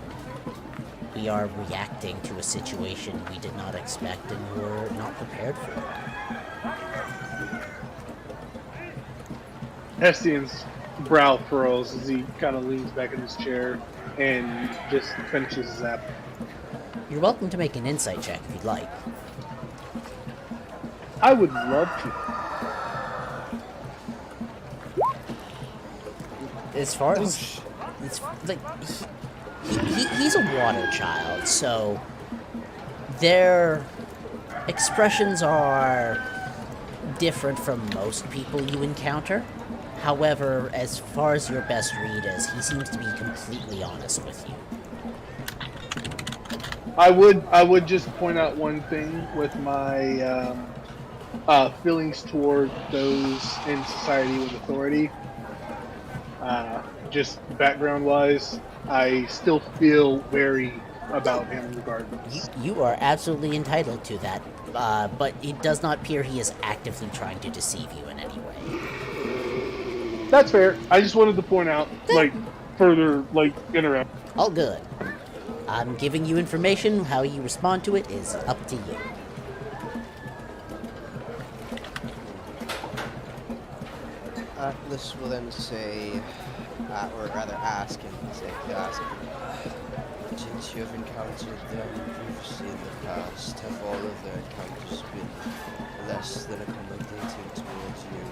We are reacting to a situation we did not expect and were not prepared for. Hestian's brow furrows as he kind of leans back in his chair and just finishes his apple. You're welcome to make an insight check if you'd like. I would love to. As far as it's like he's a water child, so their expressions are different from most people you encounter. However, as far as your best read is, he seems to be completely honest with you. I would just point out one thing with my feelings toward those in society with authority. Just background-wise, I still feel wary about him regardless. You are absolutely entitled to that, but it does not appear he is actively trying to deceive you in any way. That's fair. I just wanted to point out, further, interact. All good. I'm giving you information. How you respond to it is up to you. Atlas will then say, or rather ask him, since you have encountered them previously in the past, have all of their encounters been less than accommodating towards you?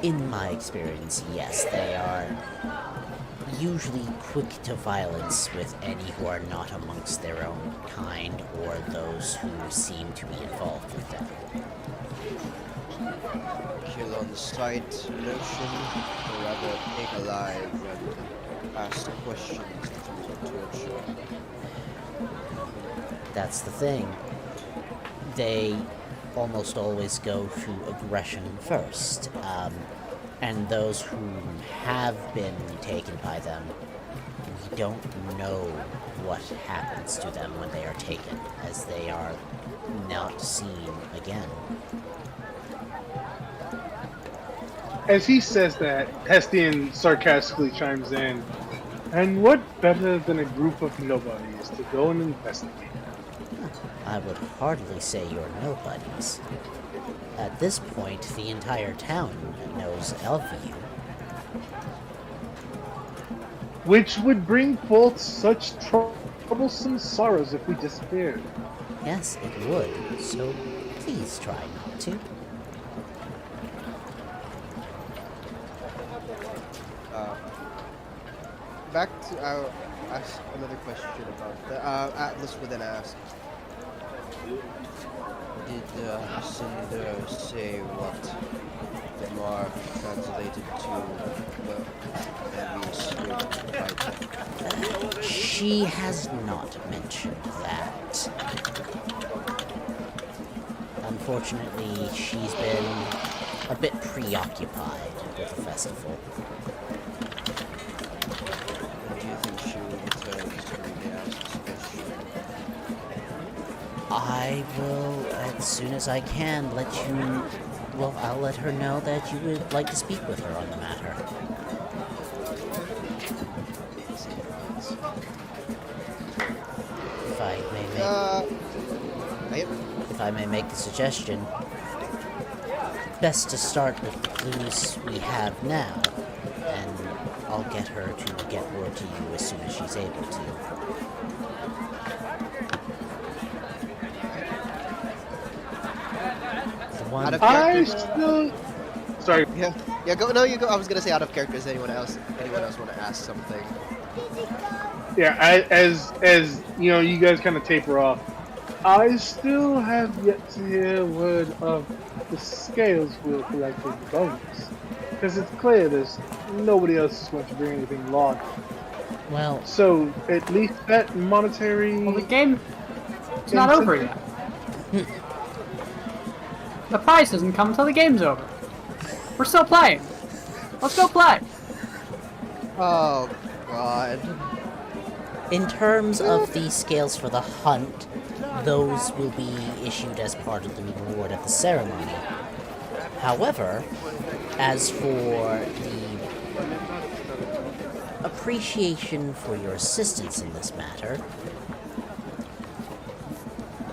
In my experience, yes, they are usually quick to violence with any who are not amongst their own kind or those who seem to be involved with them. Kill on sight notion, or rather take alive and ask questions in terms of torture. That's the thing. They almost always go through aggression first. And those who have been taken by them, we don't know what happens to them when they are taken, as they are not seen again. As he says that, Hestian sarcastically chimes in, and what better than a group of nobodies to go and investigate? I would hardly say you're nobodies. at this point, the entire town knows of you. Which would bring forth such troublesome sorrows if we disappeared. Yes, it would, so please try not to. Back to I'll ask another question about the Atlas would then ask. Did Cinder say what the mark translated to the Ambience? She has not mentioned that. Unfortunately, she's been a bit preoccupied with the festival. Do you think she will return to really ask this question? I will, as soon as I can, let you... Well, I'll let her know that you would like to speak with her on the matter. If I may make... If I may make a suggestion, best to start with the clues we have now, and I'll get her to get word to you as soon as she's able to. Out of I character. still... Sorry. Yeah, go. No, you go. I was gonna say out of character. Does anyone else want to ask something? Yeah, as you know, you guys kind of taper off. I still have yet to hear word of the scales we're collecting bones. Because it's clear there's nobody else is going to bring anything large. Well, So, at least that monetary... Well, the game it's not over yet. The prize doesn't come until the game's over. We're still playing. Let's go play. Oh God. in terms of the scales for the hunt, those will be issued as part of the reward at the ceremony. However, as for the appreciation for your assistance in this matter,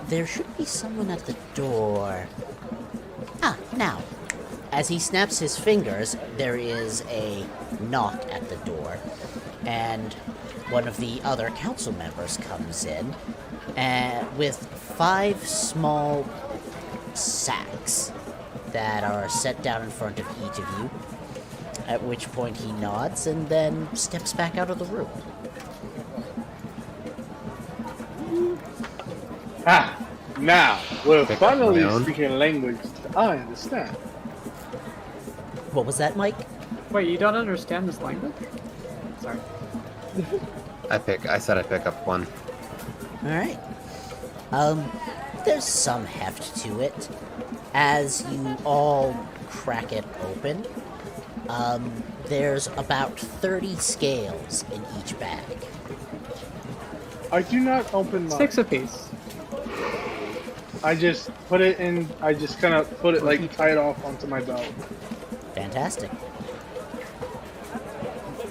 there should be someone at the door. Ah, now. As he snaps his fingers, there is a knock at the door, and one of the other council members comes in with 5 small sacks that are set down in front of each of you, at which point he nods and then steps back out of the room. Ah, now we're Pick up my finally own. speaking a language that I understand. What was that, Mike? Wait, you don't understand this language? Sorry. I said I pick up one. Alright. There's some heft to it. As you all crack it open, there's about 30 scales in each bag. I do not open mine. 6 apiece. I just put it in. I just kind of put it like tie it off onto my belt. Fantastic.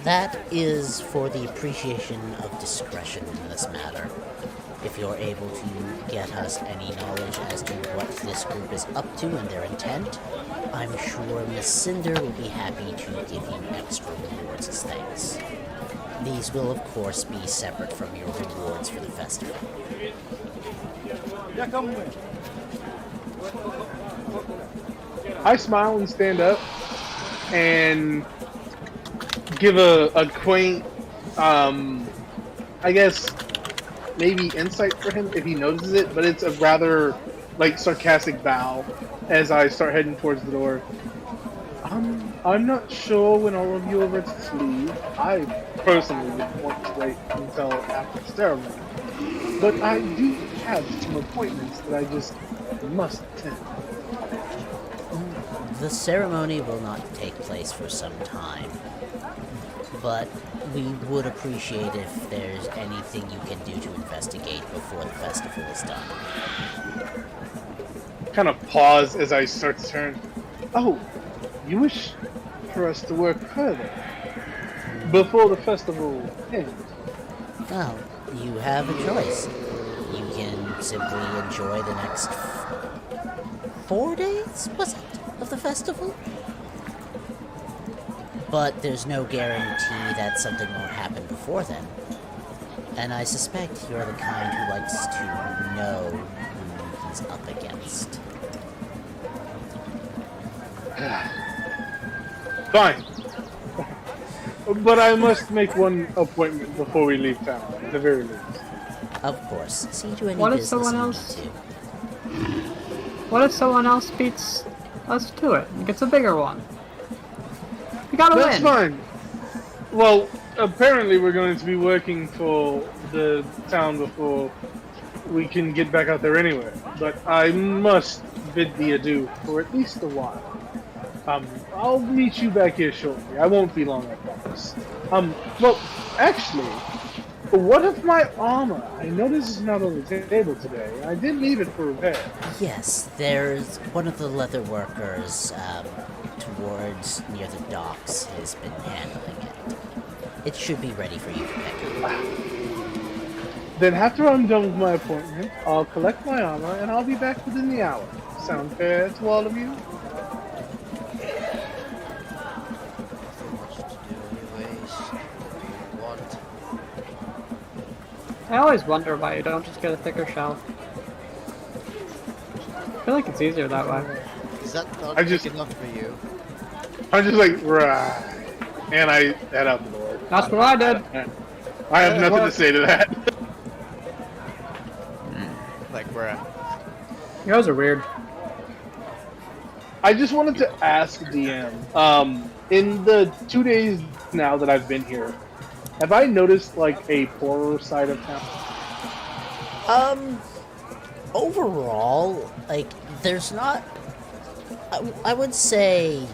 That is for the appreciation of discretion in this matter. If you're able to get us any knowledge as to what this group is up to and their intent, I'm sure Miss Cinder will be happy to give you extra rewards as thanks. These will, of course, be separate from your rewards for the festival. I smile and stand up and give a quaint, I guess, maybe insight for him if he notices it, but it's a rather, like, sarcastic bow as I start heading towards the door. I'm not sure when all of you are ready to leave. I personally would want to wait until after the ceremony, but I do have some appointments that I just must attend. The ceremony will not take place for some time, but we would appreciate if there's anything you can do to investigate before the festival is done. Kind of pause as I start to turn. Oh, you wish for us to work further before the festival ends? Well, you have a choice. You can simply enjoy the next 4 days, was it, of the festival? But there's no guarantee that something won't happen before then. And I suspect you're the kind who likes to know who he's up against. Fine. But I must make one appointment before we leave town, at the very least. Of course. See to any What if business someone you else- need to. What if someone else beats us to it and gets a bigger one? We gotta That's win. fine. Well, apparently we're going to be working for the town before we can get back out there anyway. But I must bid thee adieu for at least a while. I'll meet you back here shortly. I won't be long, I promise. Well, actually, what of my armor? I noticed it's not on the table today. I did leave it for repair. Yes, there's one of the leather workers towards near the docks has been handling it. It should be ready for you to pick up. Then after I'm done with my appointment, I'll collect my armor and I'll be back within the hour. Sound fair to all of you? Nothing much to do anyways. What do you want? I always wonder why you don't just get a thicker shell. I feel like it's easier that way. Is that not I big just- enough for you? I'm just like, right. And I head out the door. That's what I did. I have nothing to say to that. Like, bruh. You guys are weird. I just wanted to ask DM, in the 2 days now that I've been here, have I noticed like a poorer side of town? Overall, like, there's not... I would say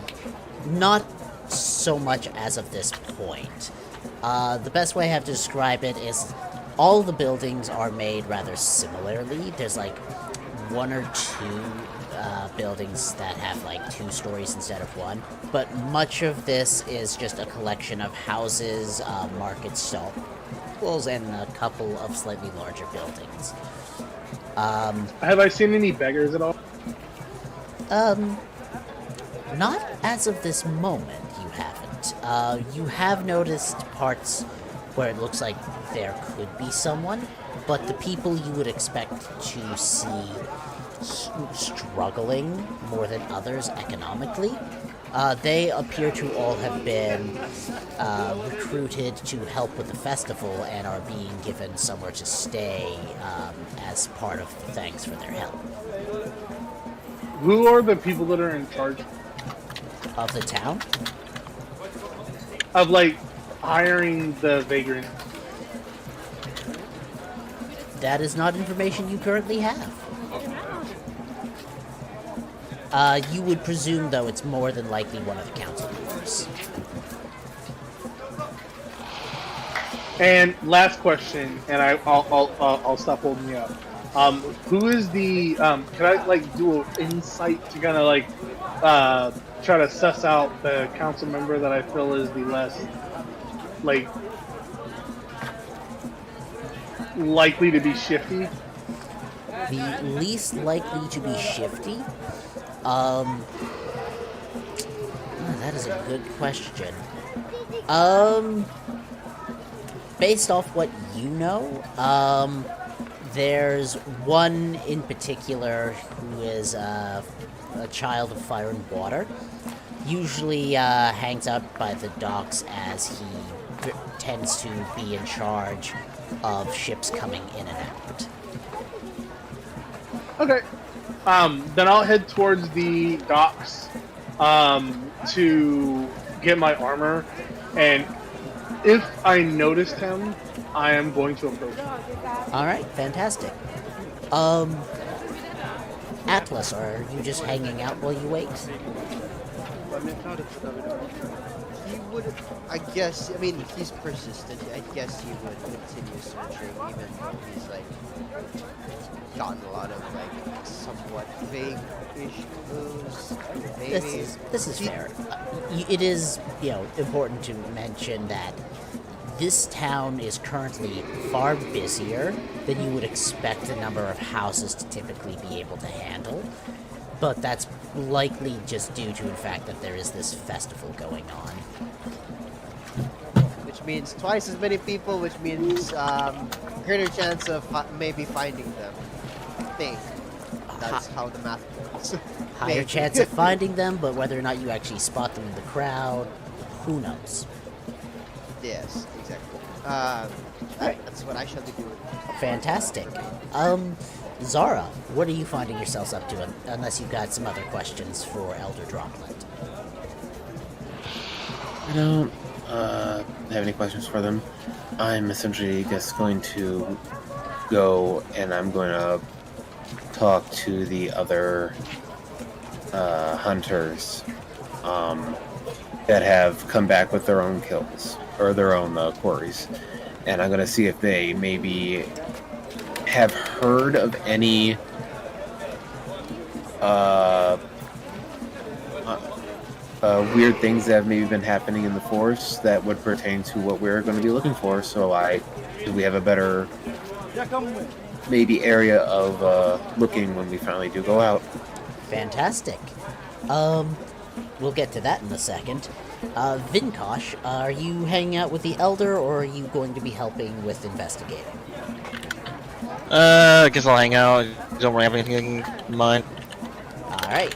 not so much as of this point. The best way I have to describe it is all the buildings are made rather similarly. There's like one or two buildings that have like 2 stories instead of 1, but much of this is just a collection of houses, market stalls, and a couple of slightly larger buildings. Have I seen any beggars at all? Not as of this moment, you haven't. You have noticed parts where it looks like there could be someone, but the people you would expect to see struggling more than others economically, they appear to all have been recruited to help with the festival and are being given somewhere to stay as part of thanks for their help. Who are the people that are in charge Of the town? of like hiring the vagrant? That is not information you currently have. You would presume, though, it's more than likely one of the council members. And last question, and I'll stop holding you up. Who is the can I like do an insight to kind of like try to suss out the council member that I feel is the less like likely to be shifty? The least likely to be shifty? That is a good question. Based off what you know, there's one in particular who is a child of fire and water. Usually hangs out by the docks as he tends to be in charge of ships coming in and out. Okay. Then I'll head towards the docks to get my armor, and if I noticed him, I am going to approach him. Alright, fantastic. Atlas, are you just hanging out while you wait? He would, I guess, I mean, he's persistent. I guess he would continue searching even though he's, like, gotten a lot of, like, somewhat vague-ish clues. Maybe. This is fair. It is, important to mention that this town is currently far busier than you would expect the number of houses to typically be able to handle. but that's likely just due to the fact that there is this festival going on. Which means twice as many people, which means greater chance of maybe finding them. I think that's how the math works. Higher Maybe. chance of finding them, but whether or not you actually spot them in the crowd, who knows? Yes, exactly. That's what I shall be doing. Fantastic. Zara, what are you finding yourselves up to, unless you've got some other questions for Elder Droplet? I don't have any questions for them. I'm essentially just going to go and I'm going to talk to the other hunters that have come back with their own kills or their own quarries, and I'm going to see if they maybe have heard of any weird things that have maybe been happening in the forest that would pertain to what we're going to be looking for, so we have a better maybe area of looking when we finally do go out. Fantastic. We'll get to that in a second. Vinkosh, are you hanging out with the Elder, or are you going to be helping with investigating? I guess I'll hang out. Don't really have anything in mind. Alright.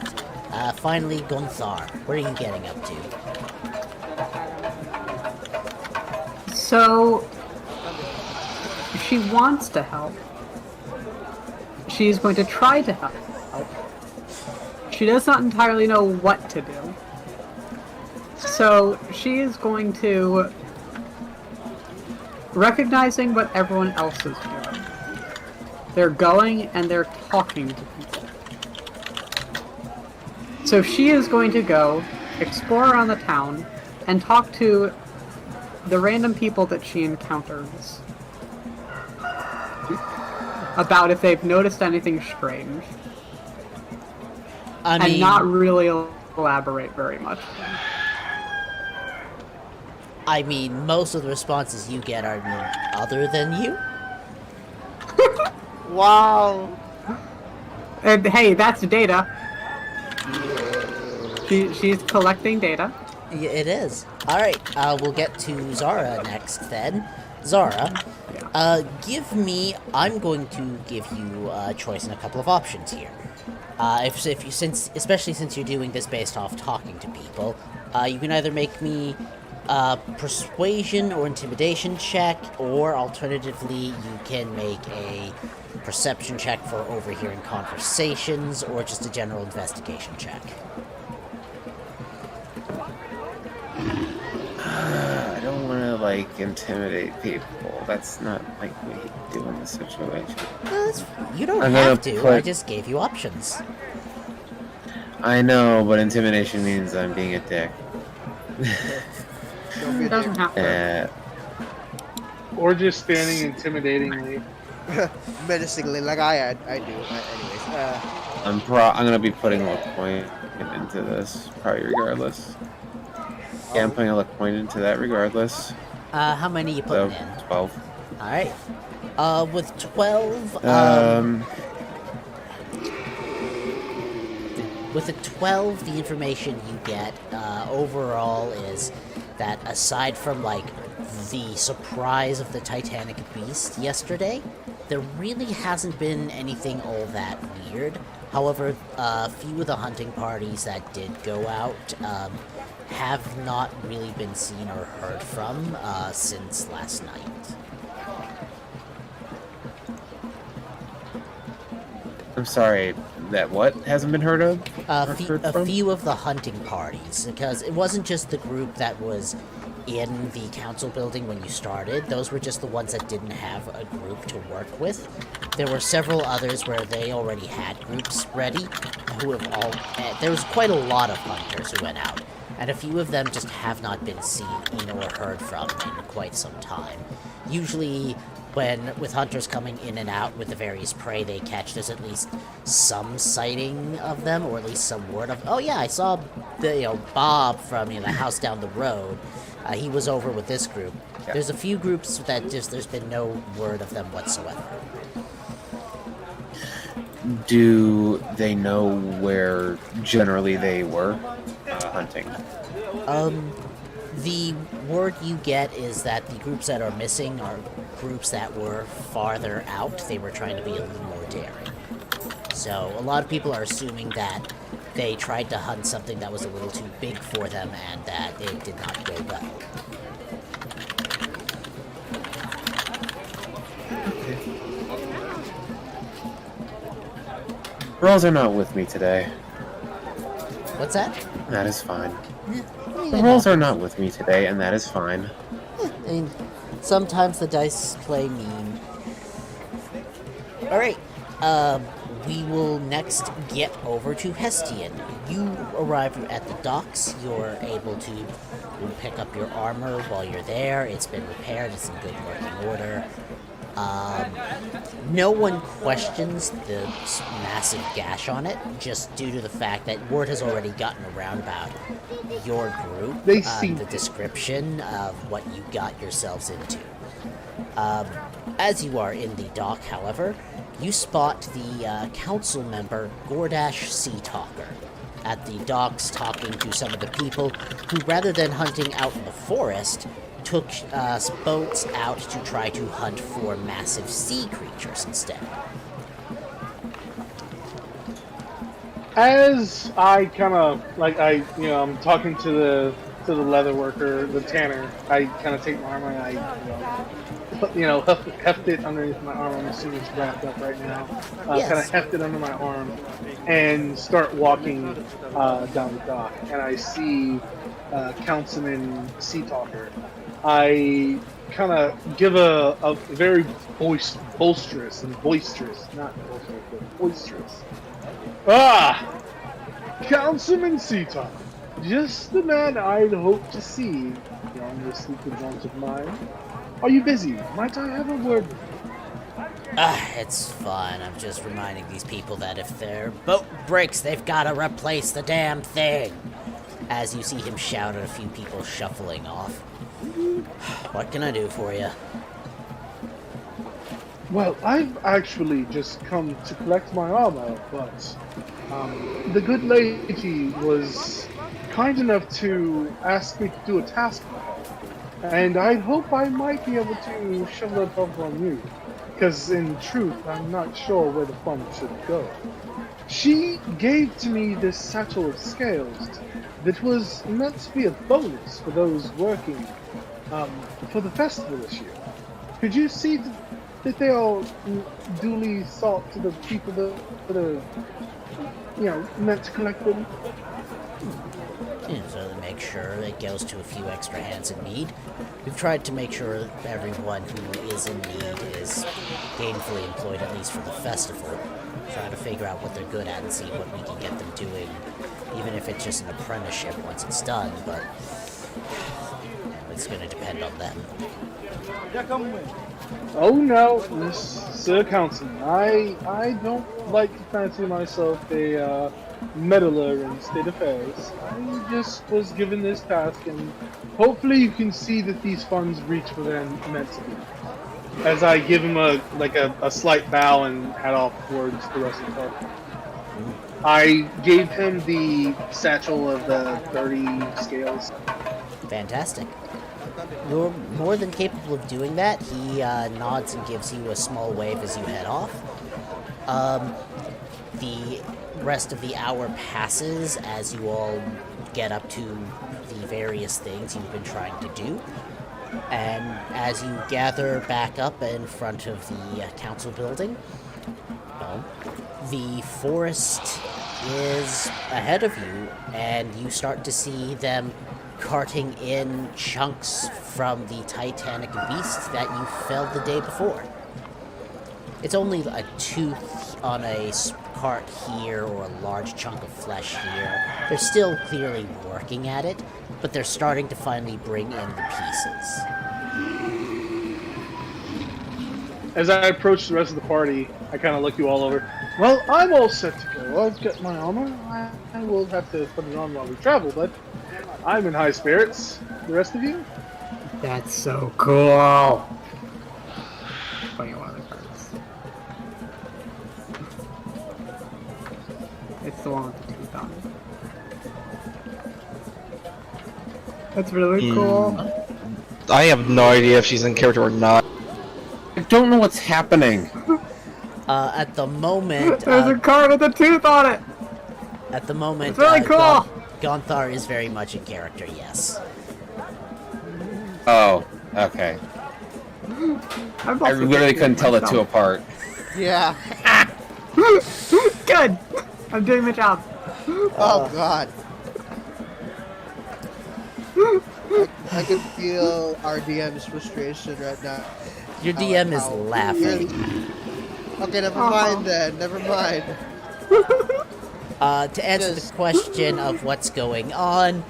Finally, Gunthar, what are you getting up to? So, she wants to help. She's going to try to help. She does not entirely know what to do. So, she is going to... recognizing what everyone else is doing. They're going and they're talking to people. So she is going to go, explore around the town, and talk to the random people that she encounters about if they've noticed anything strange. And not really elaborate very much. I mean, most of the responses you get are other than you. Wow. And hey, that's data. She's collecting data. Yeah, it is. Alright, we'll get to Zara next then. Zara, I'm going to give you a choice and a couple of options here. Especially since you're doing this based off talking to people, you can either make me a persuasion or intimidation check, or alternatively, you can make a perception check for overhearing conversations, or just a general investigation check. I don't want to intimidate people. That's not what you do in this situation. You don't have to. I just gave you options. I know, but intimidation means I'm being a dick. It doesn't have to. Or just standing intimidatingly. Menacingly, like I do. Anyways, I'm gonna be putting a luck point into this, probably regardless. Yeah, I'm putting a luck point into that regardless. How many are you putting in? 12. Alright. With 12, with a 12, the information you get, overall is that aside from, the surprise of the Titanic Beast yesterday, there really hasn't been anything all that weird. However, a few of the hunting parties that did go out, have not really been seen or heard from, since last night. I'm sorry, that what hasn't been heard of? A few of the hunting parties, because it wasn't just the group that was in the council building when you started. Those were just the ones that didn't have a group to work with. There were several others where they already had groups ready, who have all... there was quite a lot of hunters who went out, and a few of them just have not been seen or heard from in quite some time. Usually, with hunters coming in and out with the various prey they catch, there's at least some sighting of them, or at least some word of, oh yeah, I saw Bob from the house down the road. He was over with this group. Yeah. There's a few groups that there's been no word of them whatsoever. Do they know where generally they were hunting? The word you get is that the groups that are missing are groups that were farther out. They were trying to be a little more daring. So a lot of people are assuming that they tried to hunt something that was a little too big for them and that it did not go well. Rolls are not with me today. What's that? That is fine. I The mean, rolls are not with me today, and that is fine. I mean, sometimes the dice play mean. Alright, we will next get over to Hestian. You arrive at the docks. You're able to pick up your armor while you're there. It's been repaired. It's in good working order. No one questions the massive gash on it, just due to the fact that word has already gotten around about your group, They seem the description of what you got yourselves into. As you are in the dock, however, you spot the council member Gordash Seatalker at the docks talking to some of the people who, rather than hunting out in the forest, took boats out to try to hunt for massive sea creatures instead. As I kind of I'm talking to the leather worker, the tanner. I kind of take my armor and I heft it underneath my arm. I'm assuming it's wrapped up right now. Yes. Kind of heft it under my arm and start walking down the dock. And I see Councilman Seatalker. I kind of give a very boisterous, not boisterous, but boisterous. Ah! Councilman Seatalker. Just the man I'd hoped to see on this sleepy jaunt of mine. Are you busy? Might I have a word with you? It's fine. I'm just reminding these people that if their boat breaks, they've got to replace the damn thing. As you see him shout at a few people shuffling off. What can I do for you? Well, I've actually just come to collect my armor, but the good lady was kind enough to ask me to do a task for her. And I hope I might be able to shovel it off on you. Because in truth, I'm not sure where the funds should go. She gave to me this satchel of scales that was meant to be a bonus for those working for the festival this year. Could you see that they are duly sought to the people that are, meant to collect them? So to make sure it goes to a few extra hands in need. We've tried to make sure everyone who is in need is gainfully employed, at least for the festival. Try to figure out what they're good at and see what we can get them doing, even if it's just an apprenticeship once it's done, but it's going to depend on them. Oh no, Sir Councilman, I don't like to fancy myself a meddler in state affairs. I just was given this task, and hopefully you can see that these funds reach where they're meant to be. As I give him a slight bow and head off towards the rest of the party. I gave him the satchel of the 30 scales. Fantastic. You're more than capable of doing that. He nods and gives you a small wave as you head off. The rest of the hour passes as you all get up to the various things you've been trying to do. And as you gather back up in front of the council building, the forest is ahead of you, and you start to see them carting in chunks from the titanic beast that you felled the day before. It's only a tooth on a cart here or a large chunk of flesh here. They're still clearly working at it, but they're starting to finally bring in the pieces. As I approach the rest of the party, I kind of look you all over. Well, I'm all set to go. I've got my armor. I will have to put it on while we travel, but I'm in high spirits. The rest of you? That's so cool. Putting one of the cards. it's the one with the tooth on it. That's really cool. I have no idea if she's in character or not. I don't know what's happening. At the moment, There's a card with a tooth on it! at the moment, It's really cool! Gonthar is very much in character, yes. Oh, okay. I literally couldn't tell the two apart. Yeah. Good! I'm doing my job. Oh god. I can feel our DM's frustration right now. Your DM is laughing. Okay, never mind then. Never mind. To answer the question of what's going on,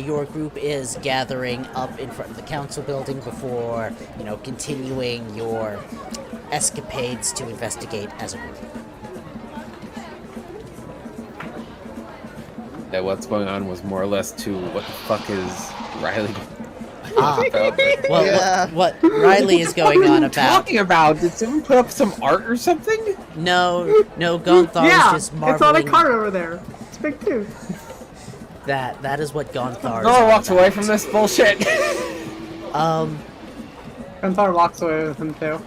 your group is gathering up in front of the council building before, continuing your escapades to investigate as a group. That what's going on was more or less to what the fuck is Riley Well, Yeah. what Riley is going on about? Talking about? Did someone put up some art or something? No, Gonthar Yeah, is just it's on a marveling. card over there. It's a big tooth. That is what Gonthar is. No, I all walked about. away from this bullshit. Gunther walks away with him too.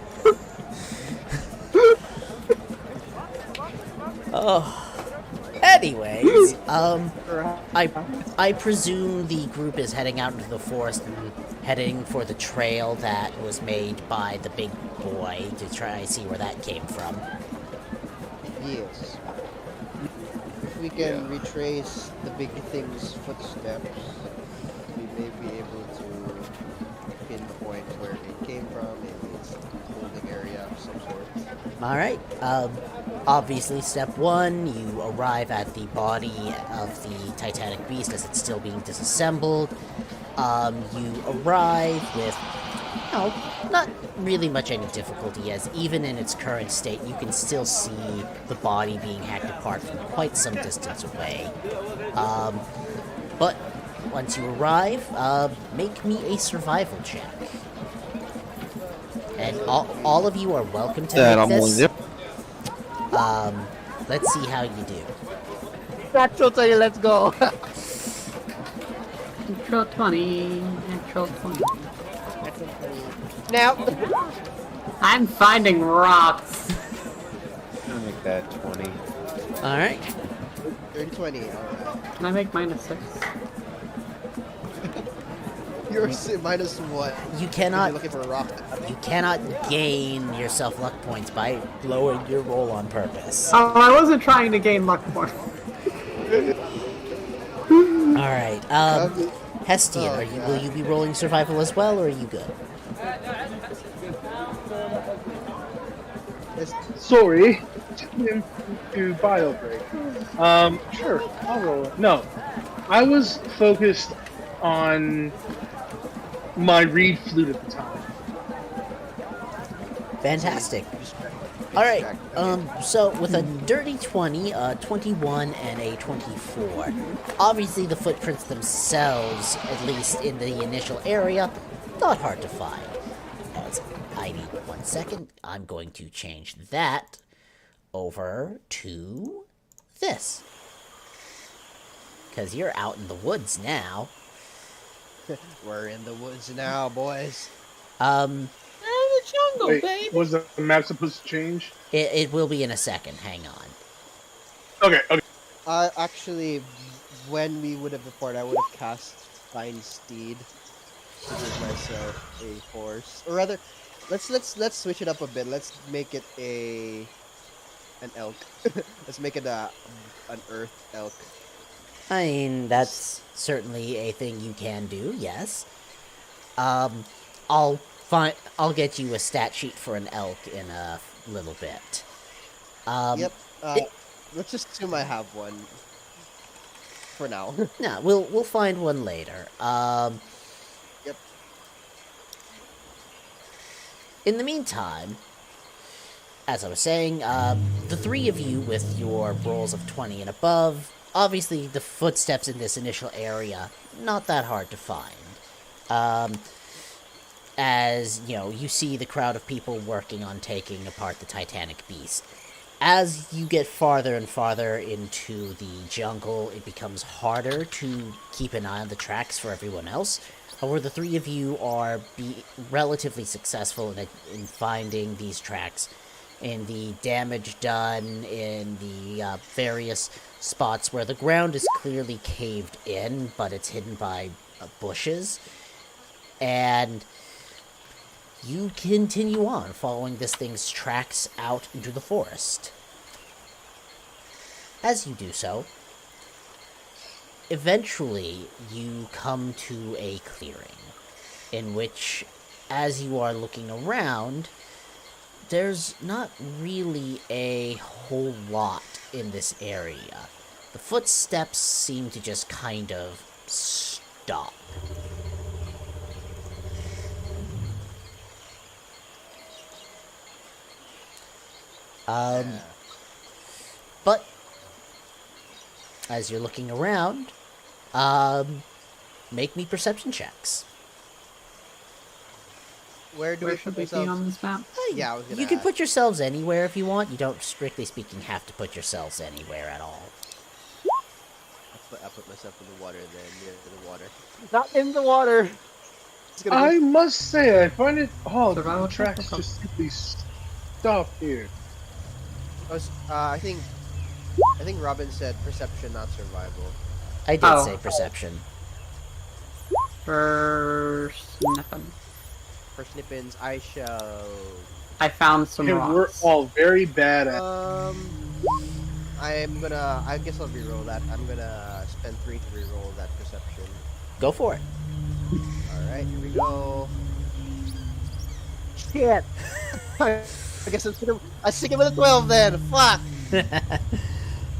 Oh. Anyways, I presume the group is heading out into the forest and heading for the trail that was made by the big boy to try and see where that came from. Yes. If we can retrace the big thing's footsteps, we may be able to pinpoint where it came from. Maybe it's a holding area of some sort. Alright, obviously step one, you arrive at the body of the Titanic beast as it's still being disassembled. You arrive with, not really much any difficulty, as even in its current state, you can still see the body being hacked apart from quite some distance away. But once you arrive, make me a survival check. And all of you are welcome to make this. Let's see how you do. Natural 20, let's go. Natural 20. Natural 20. Now. I'm finding rocks. I'll make that 20. Alright. 30-20. Can I make mine a 6? You're minus what? You cannot You're looking for a rock. You cannot gain yourself luck points by blowing your roll on purpose. Oh, I wasn't trying to gain luck points. Alright, Hestian, will you be rolling survival as well, or are you good? Sorry, to bio break. Sure, I'll roll it. No, I was focused on my reed flute at the time. Fantastic. Alright, so with a dirty 20, 21, and a 24, obviously the footprints themselves, at least in the initial area, not hard to find. As I need 1 second, I'm going to change that over to this. Because you're out in the woods now. We're in the woods now, boys. Wait, was the map supposed to change? It will be in a second, hang on. Okay. Actually, when we would have reported, I would have cast Find Steed to give myself a horse. Or rather, let's switch it up a bit. Let's make it an elk. Let's make it an earth elk. I mean, that's certainly a thing you can do, yes. I'll get you a stat sheet for an elk in a little bit. Yep. Let's just assume I have one. For now. No, we'll find one later. Yep. In the meantime, as I was saying, the three of you with your rolls of 20 and above, obviously the footsteps in this initial area, not that hard to find. As, you see the crowd of people working on taking apart the Titanic beast. as you get farther and farther into the jungle, it becomes harder to keep an eye on the tracks for everyone else. However, the three of you are relatively successful in finding these tracks, and the damage done in the various spots where the ground is clearly caved in, but it's hidden by bushes. And you continue on following this thing's tracks out into the forest. As you do so, eventually you come to a clearing, in which, as you are looking around, there's not really a whole lot in this area. The footsteps seem to just kind of stop. But as you're looking around, make me perception checks. Where do we Where put should we be ourselves? on this map? Yeah, I was gonna You can ask. put yourselves anywhere if you want. You don't, strictly speaking, have to put yourselves anywhere at all. I put myself in the water then, near the water. Not in the water! It's gonna I must say, I find it odd that Survival the check, tracks okay. just simply stop here. I think Robin said perception, not survival. I did Oh. say perception. For sniffing. For snippins, I shall. I found some And we're rocks. all very bad at I guess I'll reroll that. I'm gonna spend 3 to reroll that perception. Go for it. Alright, here we go. Shit! I guess I'm sticking with a 12 then. Fuck!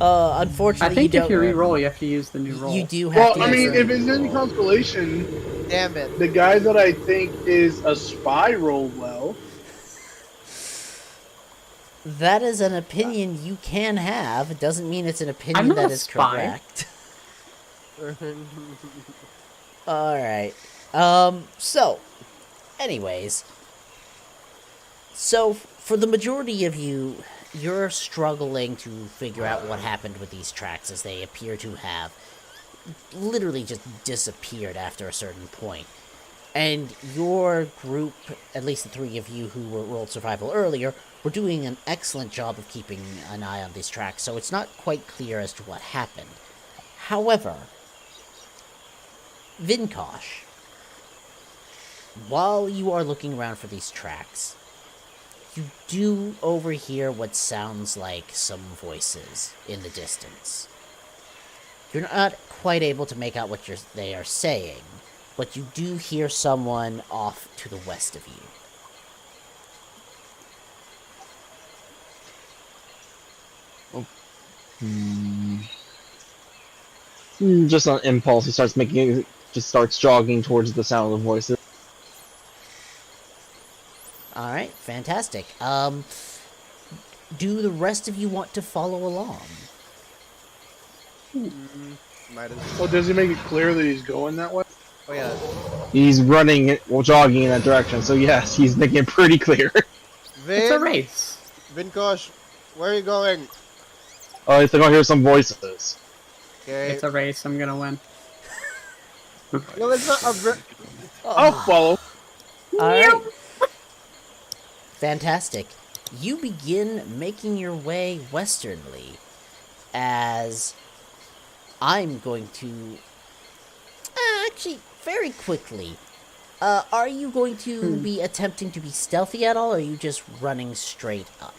Unfortunately, I think you if you don't. re-roll, you have to use the new roll. You do have Well, to. I mean, use if the- it's in constellation, Damn it. the guy that I think is a spy rolled well. That is an opinion you can have. It doesn't mean it's an opinion I'm not that a is spy. correct. Alright. So, anyways. So, for the majority of you, you're struggling to figure out what happened with these tracks, as they appear to have literally just disappeared after a certain point. And your group, at least the three of you who were rolled survival earlier, were doing an excellent job of keeping an eye on these tracks, so it's not quite clear as to what happened. However, Vinkosh, while you are looking around for these tracks, you do overhear what sounds like some voices in the distance. You're not quite able to make out what they are saying, but you do hear someone off to the west of you. Just on impulse, he just starts jogging towards the sound of the voices. Alright, fantastic. Do the rest of you want to follow along? Might as Well, does he make it clear that he's going that way? Oh yeah. He's running, well, jogging in that direction, so yes, he's making it pretty clear. It's a race. Vinkosh, where are you going? Oh, I think I'll hear some voices. Okay. It's a race. I'm gonna win. No, it's not a I'll follow. Alright. Fantastic. You begin making your way westernly, as I'm going to... actually, very quickly, are you going to be attempting to be stealthy at all, or are you just running straight up?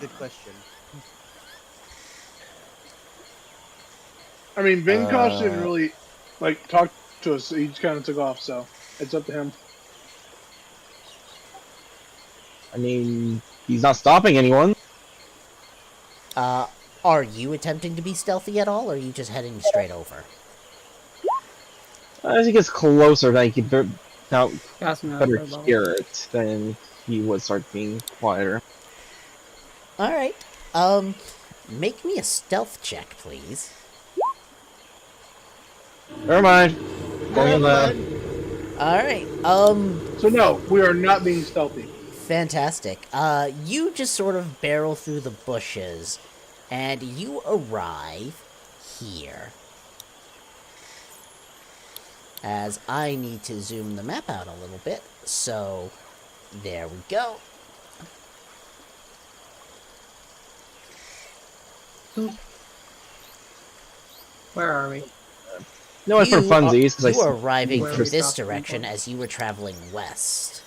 good question. I mean, Vinkosh didn't really, talk to us. He just kind of took off, so it's up to him. I mean, he's not stopping anyone. Are you attempting to be stealthy at all, or are you just heading straight over? As he gets closer, then he can now Got some better other level. hear it, then he would start being quieter. Alright. Make me a stealth check, please. Never mind. Going in the... Alright, So no, we are not being stealthy. fantastic. You just sort of barrel through the bushes, and you arrive here. As I need to zoom the map out a little bit, so there we go. Where are we? No, it's for You are- funsies. 'Cause You are arriving Where from we this stopped direction before. as you were traveling west.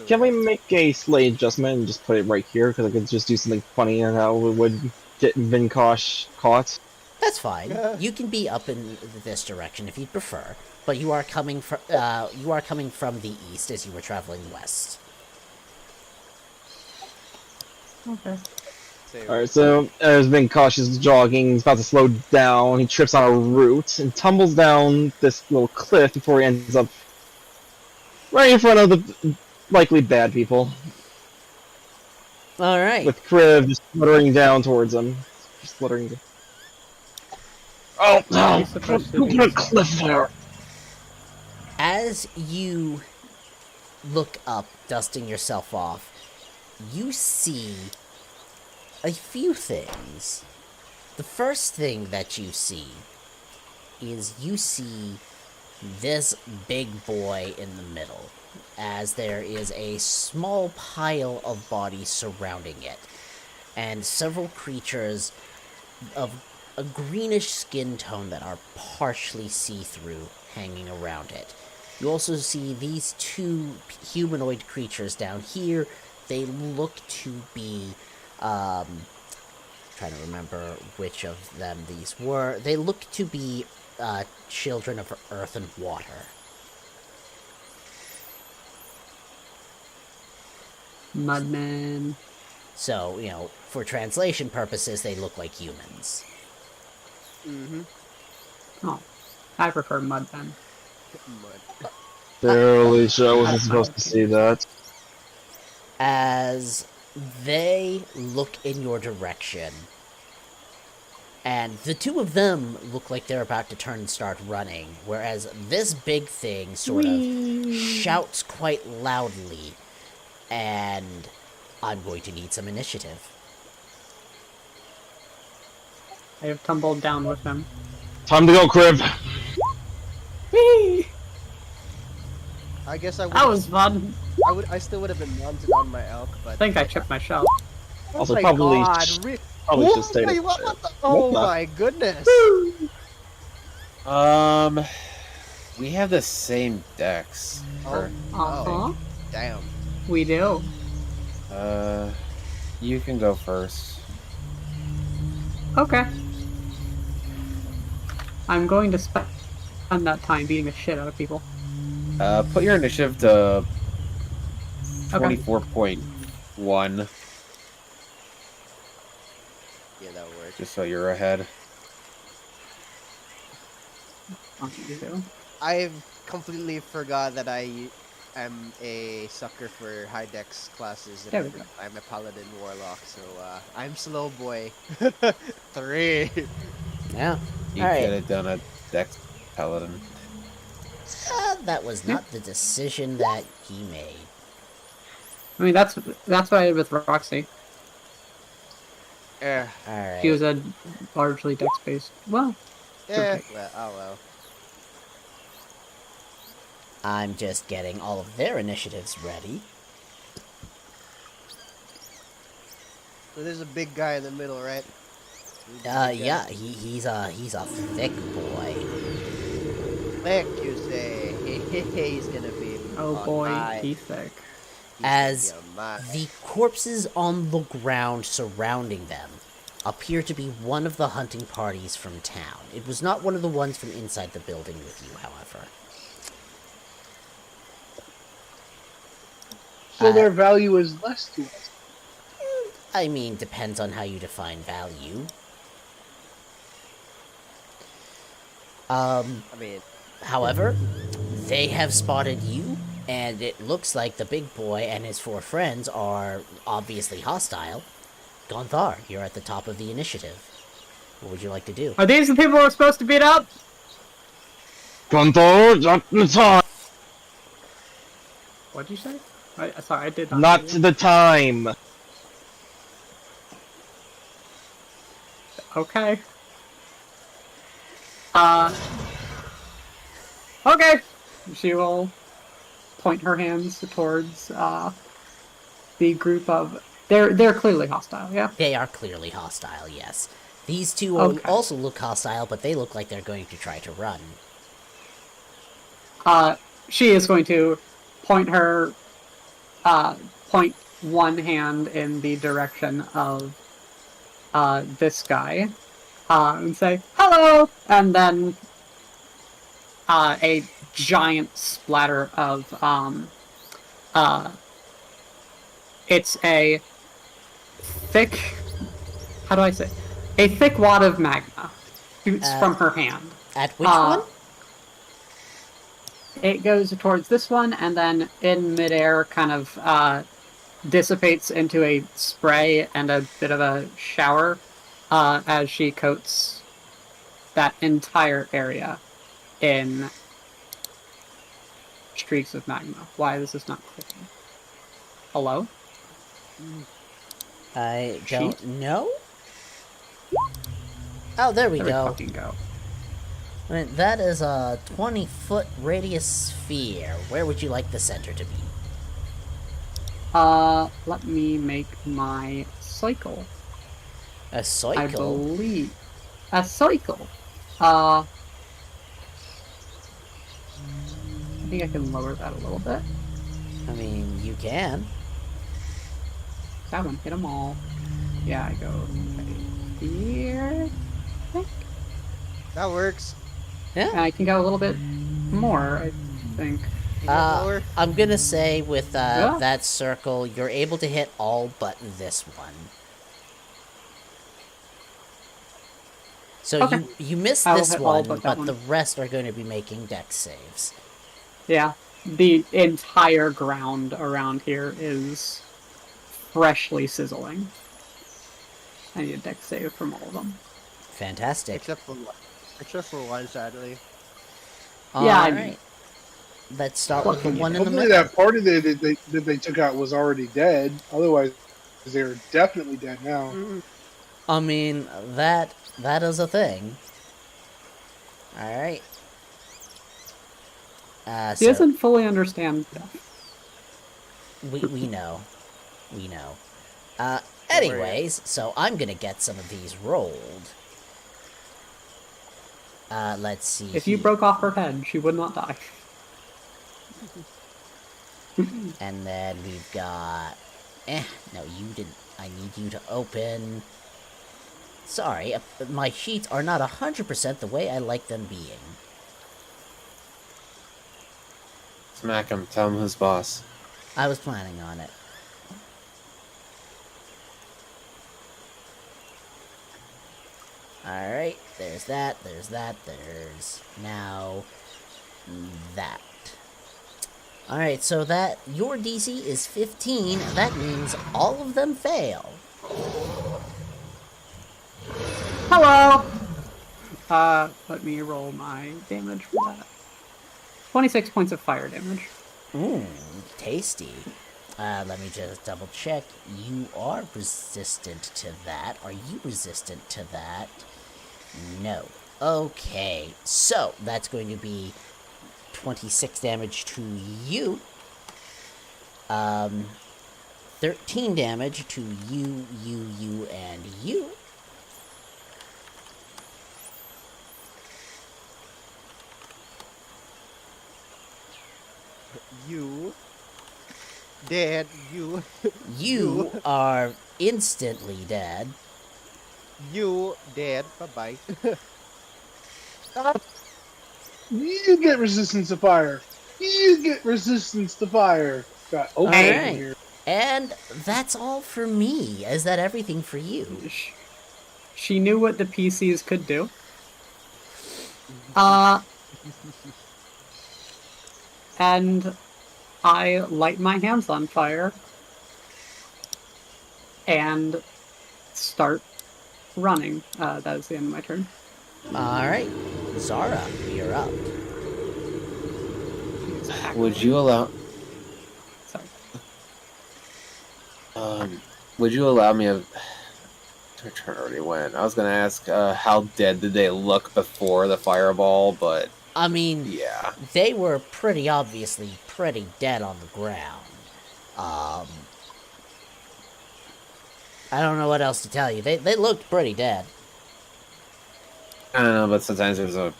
Can we make a slight adjustment and just put it right here? Because I could just do something funny and how we would get Vinkosh caught. That's fine. You can be up in this direction if you prefer, but you are coming from the east as you were traveling west. Okay. Alright, so as Vinkosh is jogging, he's about to slow down. He trips on a root and tumbles down this little cliff before he ends up right in front of the likely bad people. All right. With Kriv just fluttering down towards him. Just fluttering. Oh, no! He's supposed to Who be- put a cliff there? As you look up, dusting yourself off, you see a few things. The first thing that you see is you see this big boy in the middle, as there is a small pile of bodies surrounding it, and several creatures of a greenish skin tone that are partially see-through hanging around it. You also see these two humanoid creatures down here. They look to be, trying to remember which of them these were. They look to be children of earth and water. Mudman. So, you know, for translation purposes, they look like humans. Mm-hmm. Oh, I prefer Mudman. Mud. Barely sure I wasn't supposed to see that. As they look in your direction, and the two of them look like they're about to turn and start running, whereas this big thing sort of shouts quite loudly, and I'm going to need some initiative. I have tumbled down with them. Time to go, Kriv! Whee! I guess I would. That was fun. I still would have been mounted on my elk, but. I think I chipped my shell. Also, oh my probably God, probably oh should stay my, with what shit. the- Oh What the- my goodness! We have the same decks. Oh, Uh-huh. damn. We do. You can go first. Okay. I'm going to spend that time beating the shit out of people. Put your initiative to Okay. 24.1, Yeah, that works. just so you're ahead. I've completely forgot that I am a sucker for high dex classes. There And we go. I'm a paladin warlock, so I'm slow boy. 3. Yeah. You Alright. could have done a dex paladin. That was not the decision that he made. I mean, that's what I did with Roxy. Yeah. Alright. She was a largely dex-based. Well, Yeah. Okay. Well, oh well. I'm just getting all of their initiatives ready. So there's a big guy in the middle, right? Yeah, he's a thick boy. Thick, you say? He's gonna be. oh on boy, my- he's thick. he's gonna As be on my- the corpses on the ground surrounding them appear to be one of the hunting parties from town. It was not one of the ones from inside the building with you, however. So their value is less to us. I mean, depends on how you define value. I mean, However, they have spotted you, and it looks like the big boy and his 4 friends are obviously hostile. Gondar, you're at the top of the initiative. What would you like to do? Are these the people we're supposed to beat up? Grundar, not the time! What'd you say? Sorry, I did not. Not hear you. the time. Okay. Okay. She will point her hands towards the group of. They're clearly hostile. Yeah. They are clearly hostile, yes. These two Okay. also look hostile, but they look like they're going to try to run. She is going to point one hand in the direction of this guy, and say, "Hello!" And then a giant splatter of, it's a thick, how do I say? A thick wad of magma shoots from her hand. At which one? It goes towards this one, and then in midair kind of dissipates into a spray and a bit of a shower as she coats that entire area in streaks of magma. Why is this not clicking? Hello? I don't know. Oh, there we There we go. fucking go. I mean, that is a 20-foot radius sphere. Where would you like the center to be? Let me make my cycle. A I cycle? believe. A cycle. I think I can lower that a little bit. I mean, you can. That one, hit them all. Yeah, I go right here, I think. That works. And Yeah. I can go a little bit more, I think. Lower. I'm gonna say with Yeah. that circle, you're able to hit all but this one. So Okay. you missed I will this hit all one, but but that the one. rest are going to be making dex saves. Yeah, the entire ground around here is freshly sizzling. I need a dex save from all of them. Fantastic. Except for one, sadly. Yeah, I Alright. Let's start with the Fucking one in the Hopefully middle. that party that they took out was already dead. Otherwise, they're definitely dead now. I mean, that is a thing. Alright. He doesn't fully understand death. we know. We know. worry. Anyways, so I'm gonna get some of these rolled. Let's see. If you here. broke off her head, she would not die. And then we've got... no, you didn't... I need you to open... Sorry, my sheets are not 100% the way I like them being. Smack him. Tell him who's boss. I was planning on it. Alright, there's that, there's now that. Alright, so that your DC is 15, that means all of them fail. Hello! Let me roll my damage for that. 26 points of fire damage. Mmm, tasty. Let me just double check. You are resistant to that. Are you resistant to that? No. Okay, so that's going to be 26 damage to you. 13 damage to you, and you. You. Dead. You. You are instantly dead. You. Dead. Bye-bye. You get resistance to fire. You get resistance to fire. Got okay Alright. in here. And that's all for me. Is that everything for you? She knew what the PCs could do. And I light my hands on fire and start running. That is the end of my turn. Alright. Zara, you're up. Would you allow? Would you allow me a... My turn already went. I was gonna ask, how dead did they look before the fireball, but... I mean, Yeah. they were pretty obviously pretty dead on the ground. I don't know what else to tell you. They looked pretty dead. I don't know, but sometimes there's a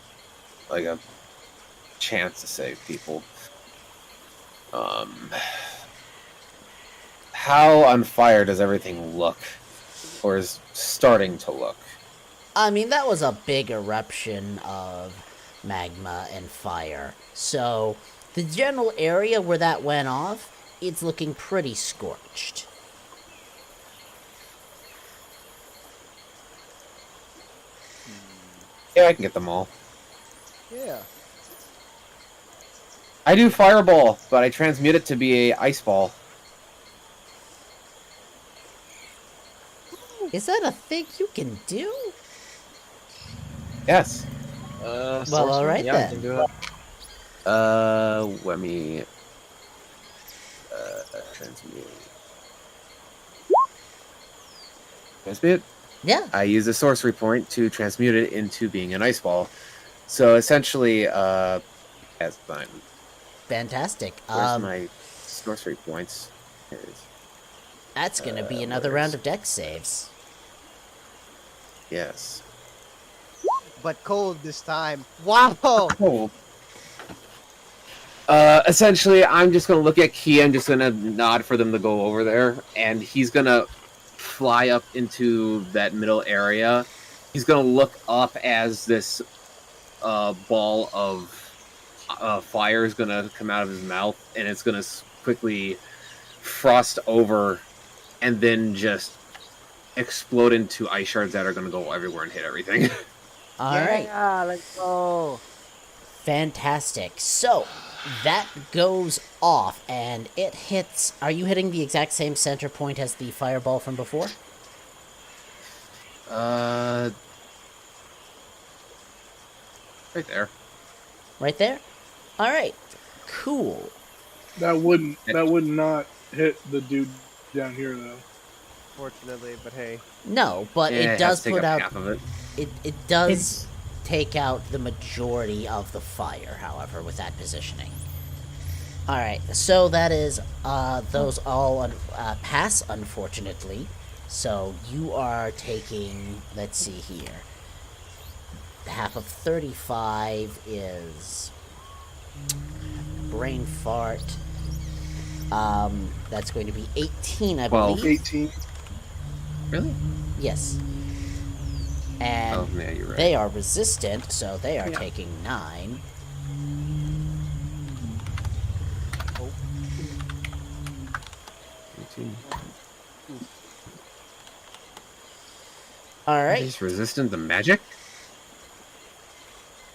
chance to save people. How on fire does everything look? Or is starting to look? I mean, that was a big eruption of magma and fire. So, the general area where that went off, it's looking pretty scorched. Yeah, I can get them all. Yeah. I do fireball, but I transmute it to be a ice ball. Is that a thing you can do? Yes. Well, sorcery? alright Yeah, I then. can do it. Let me transmute. Transmute? Yeah. I use a sorcery point to transmute it into being an ice ball. So essentially, as mine. Fantastic. Where's my sorcery points? Here it is. That's gonna be another round of dex saves. Yes. But cold this time. Wow. Cool. Essentially, I'm just gonna look at Key. I'm just gonna nod for them to go over there, and he's gonna fly up into that middle area. He's gonna look up as this ball of fire is gonna come out of his mouth, and it's gonna quickly frost over, and then just explode into ice shards that are gonna go everywhere and hit everything. Alright. Yeah, let's go. Fantastic. So, that goes off, and it hits... Are you hitting the exact same center point as the fireball from before? Right there. Right there? Alright. Cool. That would not hit the dude down here though. Fortunately, but hey. No, but Yeah, it has does to take put up out... half of it. It does take out the majority of the fire, however, with that positioning. Alright, so that is, those all pass, unfortunately. So you are taking, let's see here. Half of 35 is brain fart. That's going to be 18, I 12. believe. 18. Really? Yes. And Oh, yeah, you're right. they are resistant, so they are taking 9. Oh. 18. Alright. He's resistant to magic?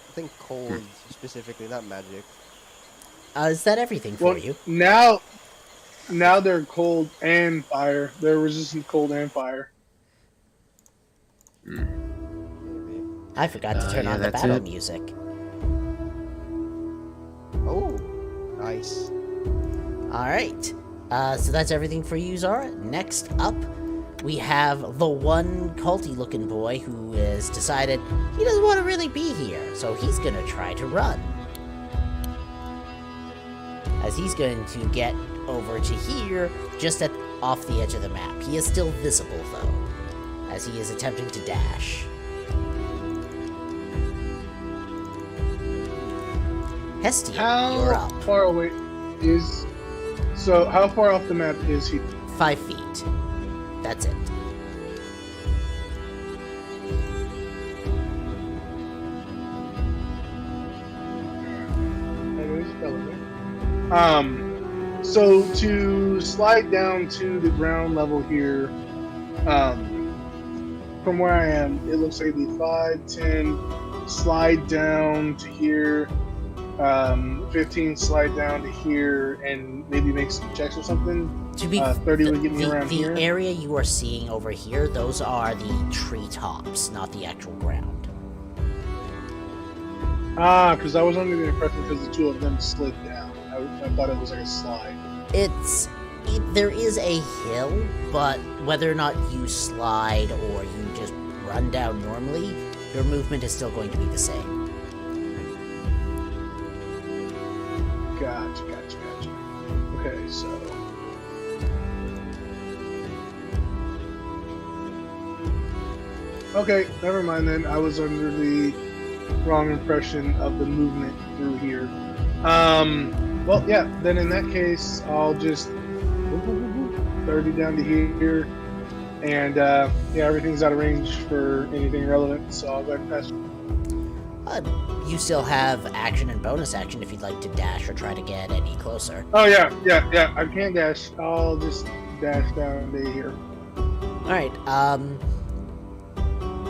I think cold specifically, not magic. Is that everything for Well, you? now they're cold and fire. They're resistant to cold and fire. Maybe. I forgot to turn yeah, on the that's battle it. music. Oh, nice. Alright. So that's everything for you, Zara. Next up, we have the one culty looking boy who has decided he doesn't want to really be here, so he's gonna try to run. As he's going to get over to here, just off the edge of the map. He is still visible, though, as he is attempting to dash. Hestia, you're How up. far away is... So, how far off the map is he? 5 feet. That's it. So to slide down to the ground level here, from where I am, it looks like it'd be 5, 10, slide down to here, 15, slide down to here, and maybe make some checks or something. To be 30 would get me around the here. area you are seeing over here, those are the treetops, not the actual ground. Because I was under the impression because the two of them slid down. I thought it was like a slide. It's There is a hill, but whether or not you slide or you just run down normally, your movement is still going to be the same. Gotcha. Okay, so. Okay, never mind then. I was under the wrong impression of the movement through here. Well, yeah, then in that case, I'll just 30 down to here. And, yeah, everything's out of range for anything relevant, so I'll go ahead and pass. You still have action and bonus action if you'd like to dash or try to get any closer. Oh, yeah, I can't dash. I'll just dash down to here. Alright,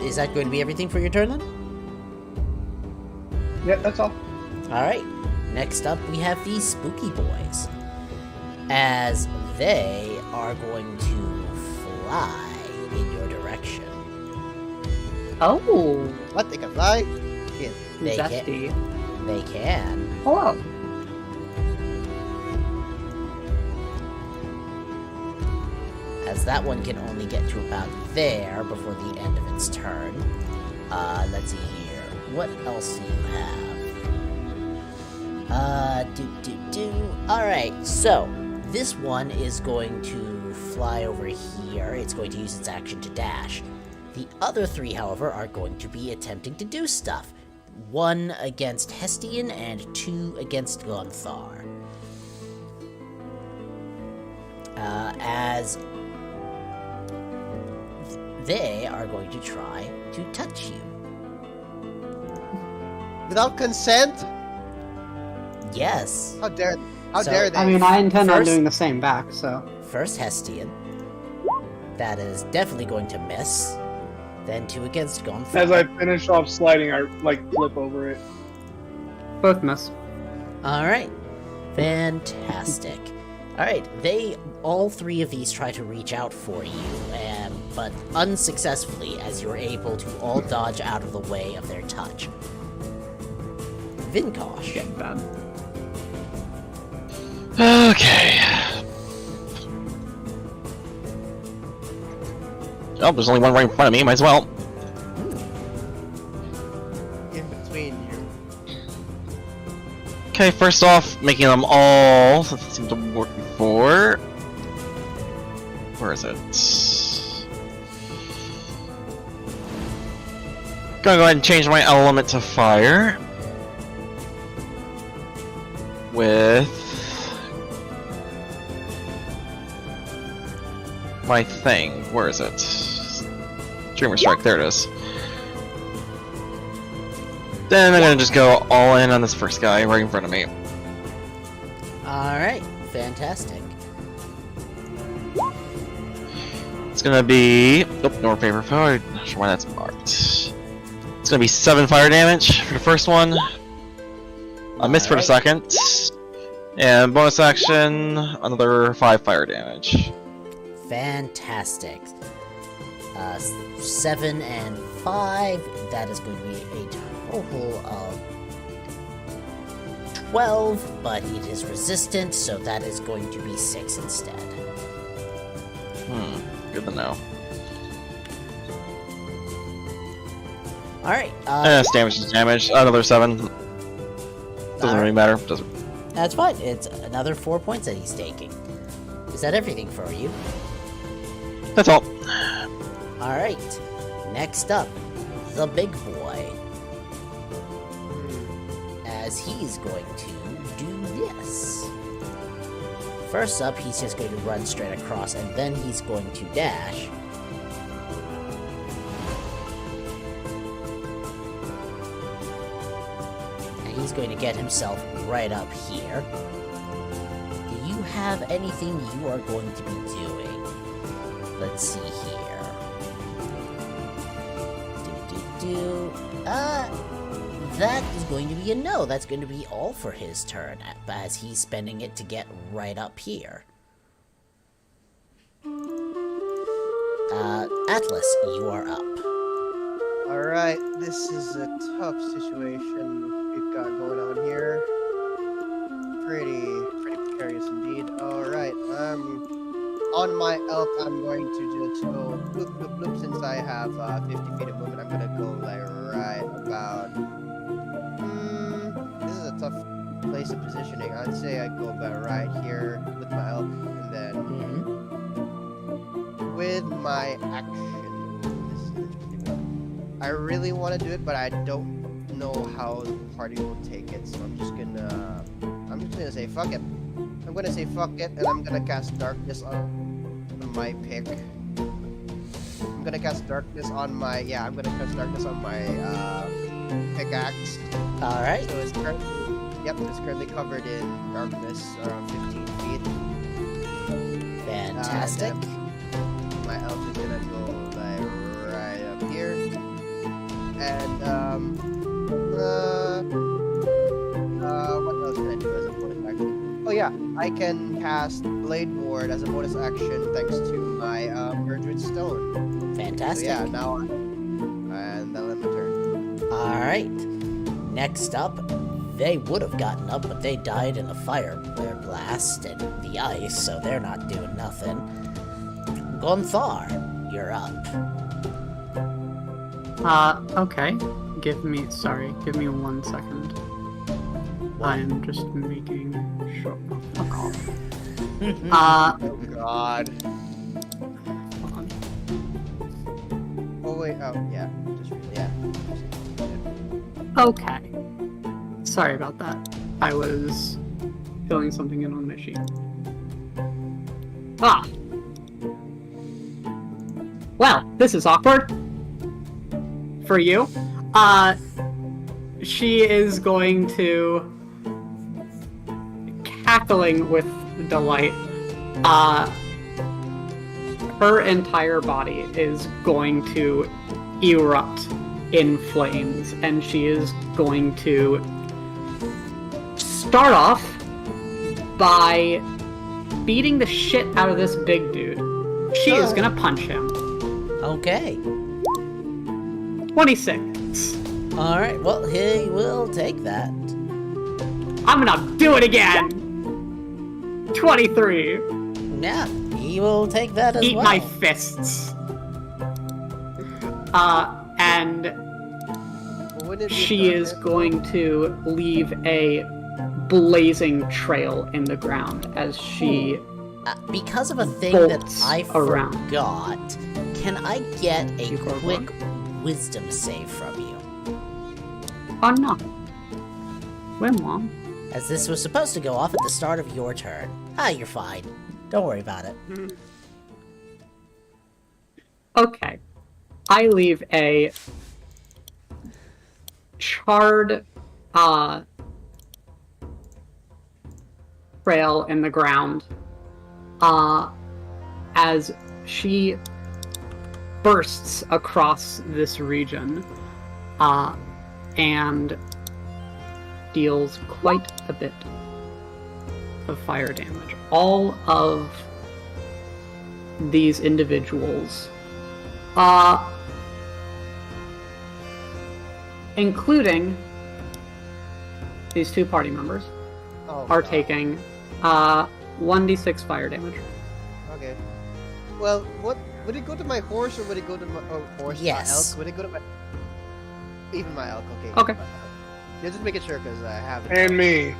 is that going to be everything for your turn then? Yeah, that's all. Alright, next up we have the Spooky Boys. As they are going to fly in your direction. Oh, What? They can fly? Yeah. They zesty. They can. Hello. As that one can only get to about there before the end of its turn. Let's see here. What else do you have? Alright, so this one is going to fly over here. It's going to use its action to dash. The other three, however, are going to be attempting to do stuff. 1 against Hestian and 2 against Gonthar. As they are going to try to touch you. Without consent? Yes. How dare So- they? I mean, I intend on First- doing the same back, so. First Hestian. That is definitely going to miss. Then 2 against Gonthar. As I finish off sliding, I, flip over it. Both miss. Alright. Fantastic. Alright, all 3 of these try to reach out for you, but unsuccessfully as you're able to all dodge out of the way of their touch. Vinkosh. Getting bad. Okay. Oh, there's only one right in front of me. Might as well. In between you. Okay, first off, making them all seem to work before. Where is it? Gonna go ahead and change my element to fire. With my thing. Where is it? Dreamer Strike, there it is. Then I'm gonna just go all in on this first guy right in front of me. Alright, fantastic. It's gonna be... Nope, no paper foe. I'm not sure why that's marked. It's gonna be 7 fire damage for the first one. A miss for the second. And bonus action, another 5 fire damage. Fantastic. 7 and 5, that is going to be a total of 12, but it is resistant, so that is going to be 6 instead. Good to know. Alright, Damage is damage. Another 7. Doesn't really matter. Doesn't. that's fine. It's another 4 points that he's taking. Is that everything for you? That's all. Alright, next up, the big boy. As he's going to do this. First up, he's just going to run straight across, and then he's going to dash. And he's going to get himself right up here. Do you have anything you are going to be doing? Let's see here. That is going to be a no. That's going to be all for his turn, as he's spending it to get right up here. Atlas, you are up. Alright, this is a tough situation we've got going on here. Pretty precarious indeed. Alright, On my elk, I'm going to just go bloop, bloop, bloop. Since I have 50 feet of movement, I'm gonna go like right about. This is a tough place of positioning. I'd say I go about right here with my elk, and then with my action. This is interesting. I really want to do it, but I don't know how the party will take it. So I'm just gonna say fuck it. I'm gonna say fuck it, and I'm gonna cast darkness on my pick. I'm gonna cast darkness on my pickaxe. All right. So it's currently covered in darkness around 15 feet. Fantastic. My elf is gonna go like right up here, and what else can I do as a bonus action? Oh yeah, I can cast Blade Ward as a bonus action thanks to my Erdred Stone. Fantastic. So yeah, now and that'll end my turn. Alright. Next up, they would have gotten up, but they died in a fire blast and the ice, so they're not doing nothing. Gonthar, you're up. Okay. Give me 1 second. I'm just making sure. Fuck off. Oh god. Hold on. Oh wait, oh yeah. Okay. Sorry about that. I was filling something in on my sheet. Ah! Well, this is awkward. For you. She is going to... cackling with delight. Her entire body is going to erupt in flames, and she is going to start off by beating the shit out of this big dude. She is gonna punch him. Okay. 26. Alright, well, he will take that. I'm gonna do it again! 23. Yeah, he will take that as Eat well. my fists. And Wouldn't it be she is darker? going to leave a blazing trail in the ground as she... Because of a thing that bolts I around. forgot, can I get a You go quick wisdom save from you? Oh no. When, Mom? As this was supposed to go off at the start of your turn. You're fine. Don't worry about it. Okay. I leave a charred trail in the ground as she bursts across this region and deals quite a bit of fire damage. All of these individuals, including these two party members, are God. taking 1d6 fire damage. Okay. Well, what would it go to my horse or would it go to my horse? Yes. My elk? Would it go to my even my elk? Okay. Okay. Yeah, just making sure because I have it. And me.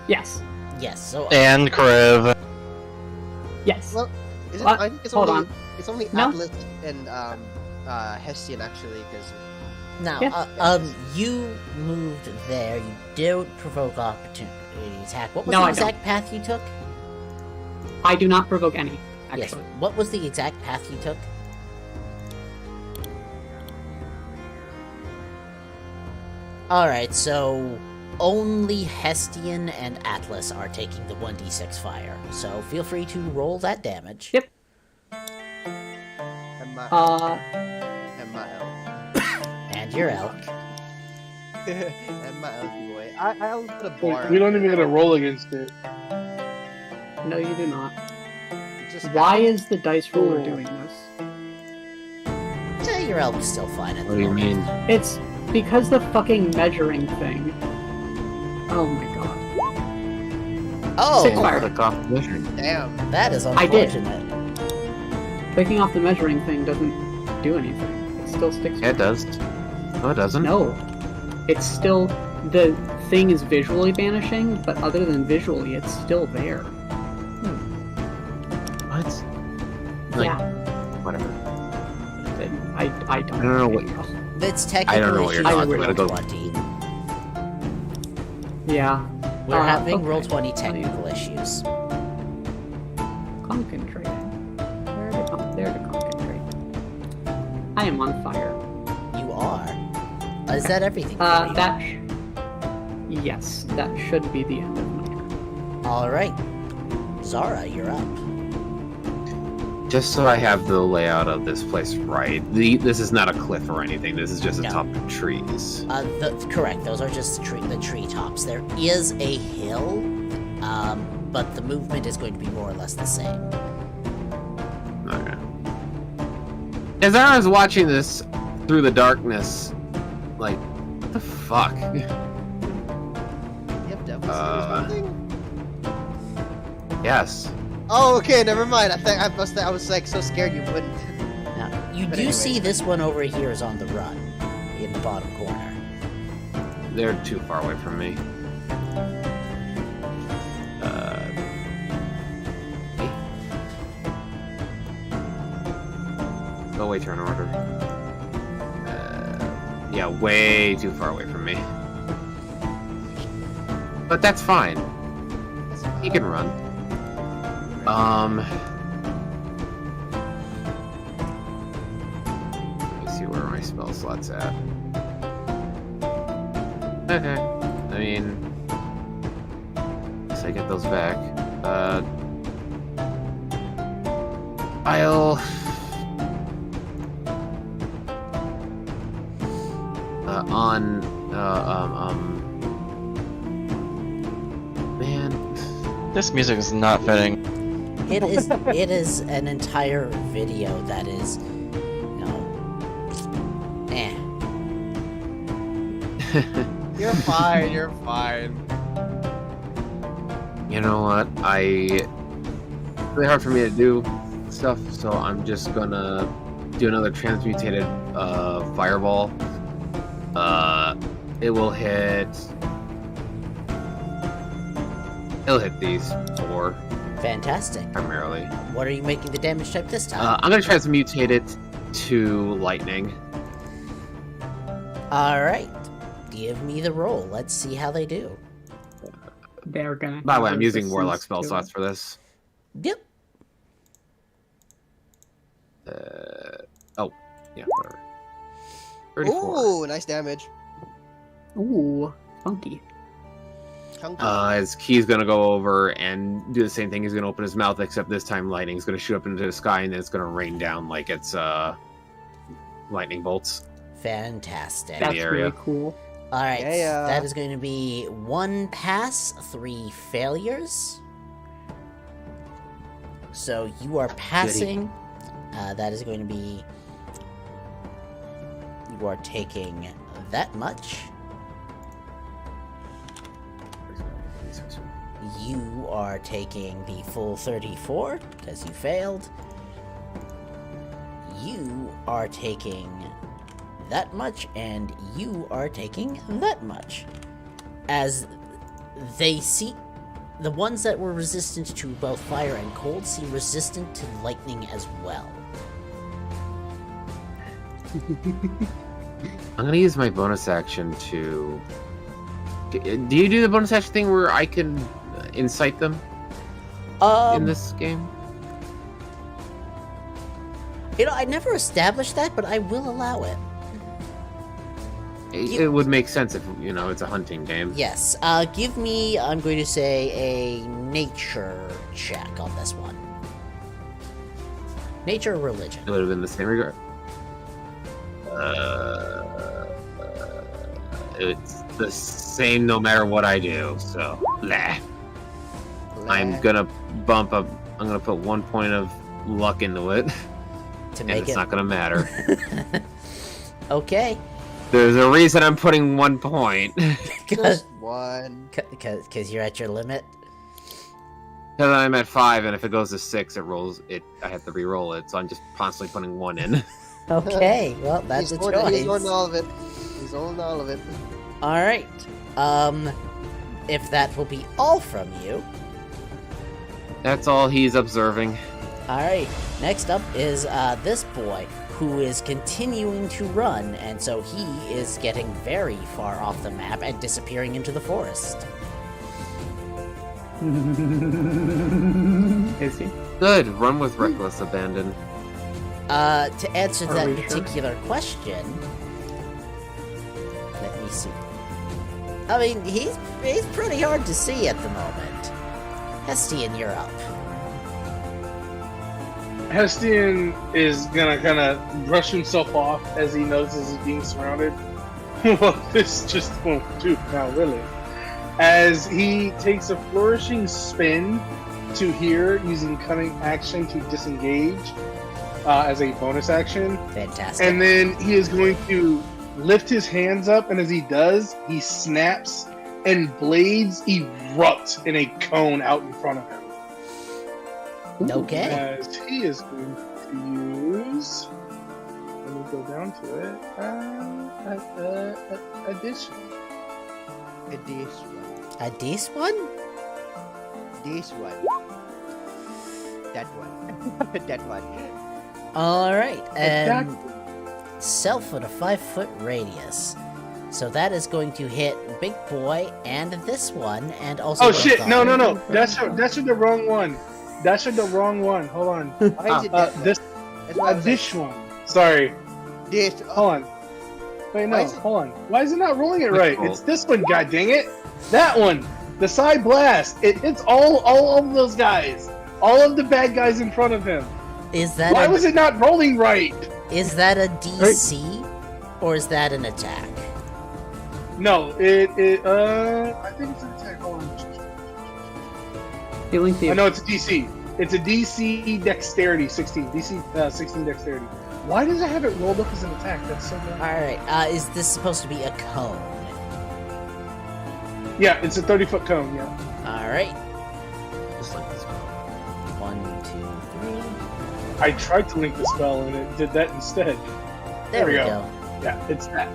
Yes. Yes, so... And Kriv. Yes. Well, is it, What? I think it's Hold only on. it's only No. Atlas and Hestian actually because Now, Yeah. You moved there. You don't provoke opportunity attack. What was No, the I don't. exact path you took? I do not provoke any, Yes. actually. What was the exact path you took? Alright, so only Hestian and Atlas are taking the 1d6 fire. So feel free to roll that damage. Yep. and my elk And your elk. and my elk boy. I'll put a bar. We don't even get a roll against it. No, you do not. Just Why is the dice roller Cool. doing this? Your elk's still fine at the What do you moment. mean? It's because the fucking measuring thing. Oh my god. Oh, 6 fire. Click off the measuring. Damn. that is I did. unfortunate. Clicking off the measuring thing doesn't do anything. It still sticks. Yeah, it does. No, it doesn't. No. It's still... The thing is visually vanishing, but other than visually, it's still there. What? Like, Yeah. whatever. I don't know what It's I don't know what you're technically talking Roll about. 20. Yeah. We're having okay. Roll 20 technical issues. Concentrating. There to concentrate. I am on fire. You are. Is that everything? for you? Yes, that should be the end of my turn. All right. Zara, you're up. Just so I have the layout of this place right. This is not a cliff or anything. This is just a No. top of trees. Correct. Those are just the treetops. There is a hill, but the movement is going to be more or less the same. Okay. As I was watching this through the darkness, like, what the fuck? You have devils or something? Yes. Oh, okay, never mind. I was like so scared you wouldn't. Now, you But do anyway. see this one over here is on the run, in the bottom corner. They're too far away from me. Go away, turn order. Yeah, way too far away from me. But that's fine. He can run. Let me see where my spell slot's at. Okay. I mean, guess I get those back. I'll man. This music is not fitting. It is an entire video that is, You're fine. You're fine. You know what? It's really hard for me to do stuff, so I'm just gonna do another transmutated fireball. It will hit. It'll hit these 4 fantastic. primarily. What are you making the damage type this time? I'm gonna transmutate it to lightning. All right, give me the roll. Let's see how they do. They're gonna. By the way, have I'm using resistance warlock spell to slots it. for this. Yep. Oh, yeah, whatever. 34. Ooh, nice damage. Ooh, funky. Chunky. His key's gonna go over and do the same thing. He's gonna open his mouth, except this time lightning's gonna shoot up into the sky, and then it's gonna rain down like it's lightning bolts. Fantastic. Yeah. That's area. really cool. All right, Yeah. that is going to be 1 pass, 3 failures. So you are passing. That is going to be. You are taking that much. You are taking the full 34 because you failed. You are taking that much, and you are taking that much. As they see, the ones that were resistant to both fire and cold seem resistant to lightning as well. I'm gonna use my bonus action to. Do you do the bonus action thing where I can incite them in this game? I never established that, but I will allow it. It would make sense if it's a hunting game. Yes. Give me, I'm going to say, a nature check on this one. Nature or religion? It would have been the same regard. It's the same no matter what I do. So, blah. I'm gonna bump up. I'm gonna put 1 point of luck into it, To and make it's it. not gonna matter. Okay. There's a reason I'm putting 1 point. Just one. Because you're at your limit. Because I'm at 5, and if it goes to 6, it rolls it. I have to re-roll it, so I'm just constantly putting 1 in. Okay, well, that's a choice. He's rolling all of it. He's rolling all of it. Alright. If that will be all from you. That's all he's observing. Alright, next up is this boy, who is continuing to run, and so he is getting very far off the map and disappearing into the forest. Is he? Good. Run with reckless abandon. To answer Are that we sure? particular question, let me see. I mean, he's pretty hard to see at the moment. Hestian, you're up. Hestian is gonna kind of brush himself off as he notices he's being surrounded. Well, this just won't do now, really. As he takes a flourishing spin to here, using cunning action to disengage as a bonus action. Fantastic. And then he is going to lift his hands up, and as he does, he snaps, and blades erupt in a cone out in front of him. Okay. As he is going to use, let me go down to it, addition. This one. This one? This one. That one. That one. Alright, and Exactly. self with a 5-foot radius. So that is going to hit Big Boy and this one, and also. Oh shit! No, Grundar. no, no! That's the wrong one. That's the wrong one. Hold on. Why is it that This That's why I was this one. Sorry. like, this. Hold on. Wait, no. Why is it- Hold on. Why is it not rolling it Which right? roll? It's this one. God dang it! That one. The side blast. It's all of those guys. All of the bad guys in front of him. Is that Why a, was it not rolling right? is that a DC or is that an attack? No, I think it's an attack. Hold on. Feeling the I know it's a DC. It's a DC Dexterity 16. DC 16 Dexterity. Why does it have it rolled up as an attack? That's so bad. Alright, is this supposed to be a cone? Yeah, it's a 30-foot cone. Yeah. Alright, Just like this one. 1, 2, 3. I tried to link the spell and it did that instead. There we we go. go. Yeah, it's that.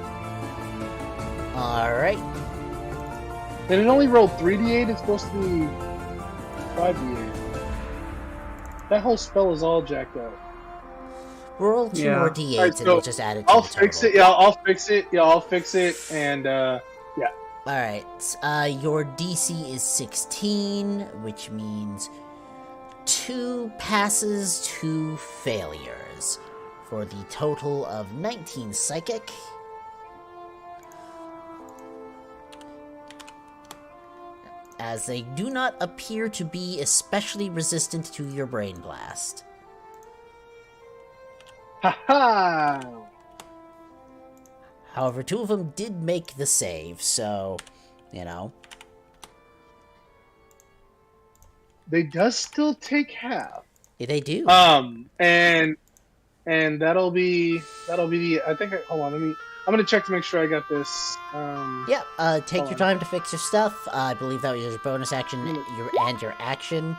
Alright, And it only rolled 3d8. It's supposed to be 5d8. That whole spell is all jacked up. roll 2 Yeah. more d8s Alright, and so we'll just add it to I'll the fix total. it. Yeah, I'll fix it. Yeah, I'll fix it. And Alright, your DC is 16, which means 2 passes, 2 failures, for the total of 19 psychic. As they do not appear to be especially resistant to your brain blast. ha. However, 2 of them did make the save, so, you know. They does still take half. They do. And that'll be the. I think. Hold on. I'm gonna check to make sure I got this. Yeah, take your on. time to fix your stuff. I believe that was your bonus action and your action. You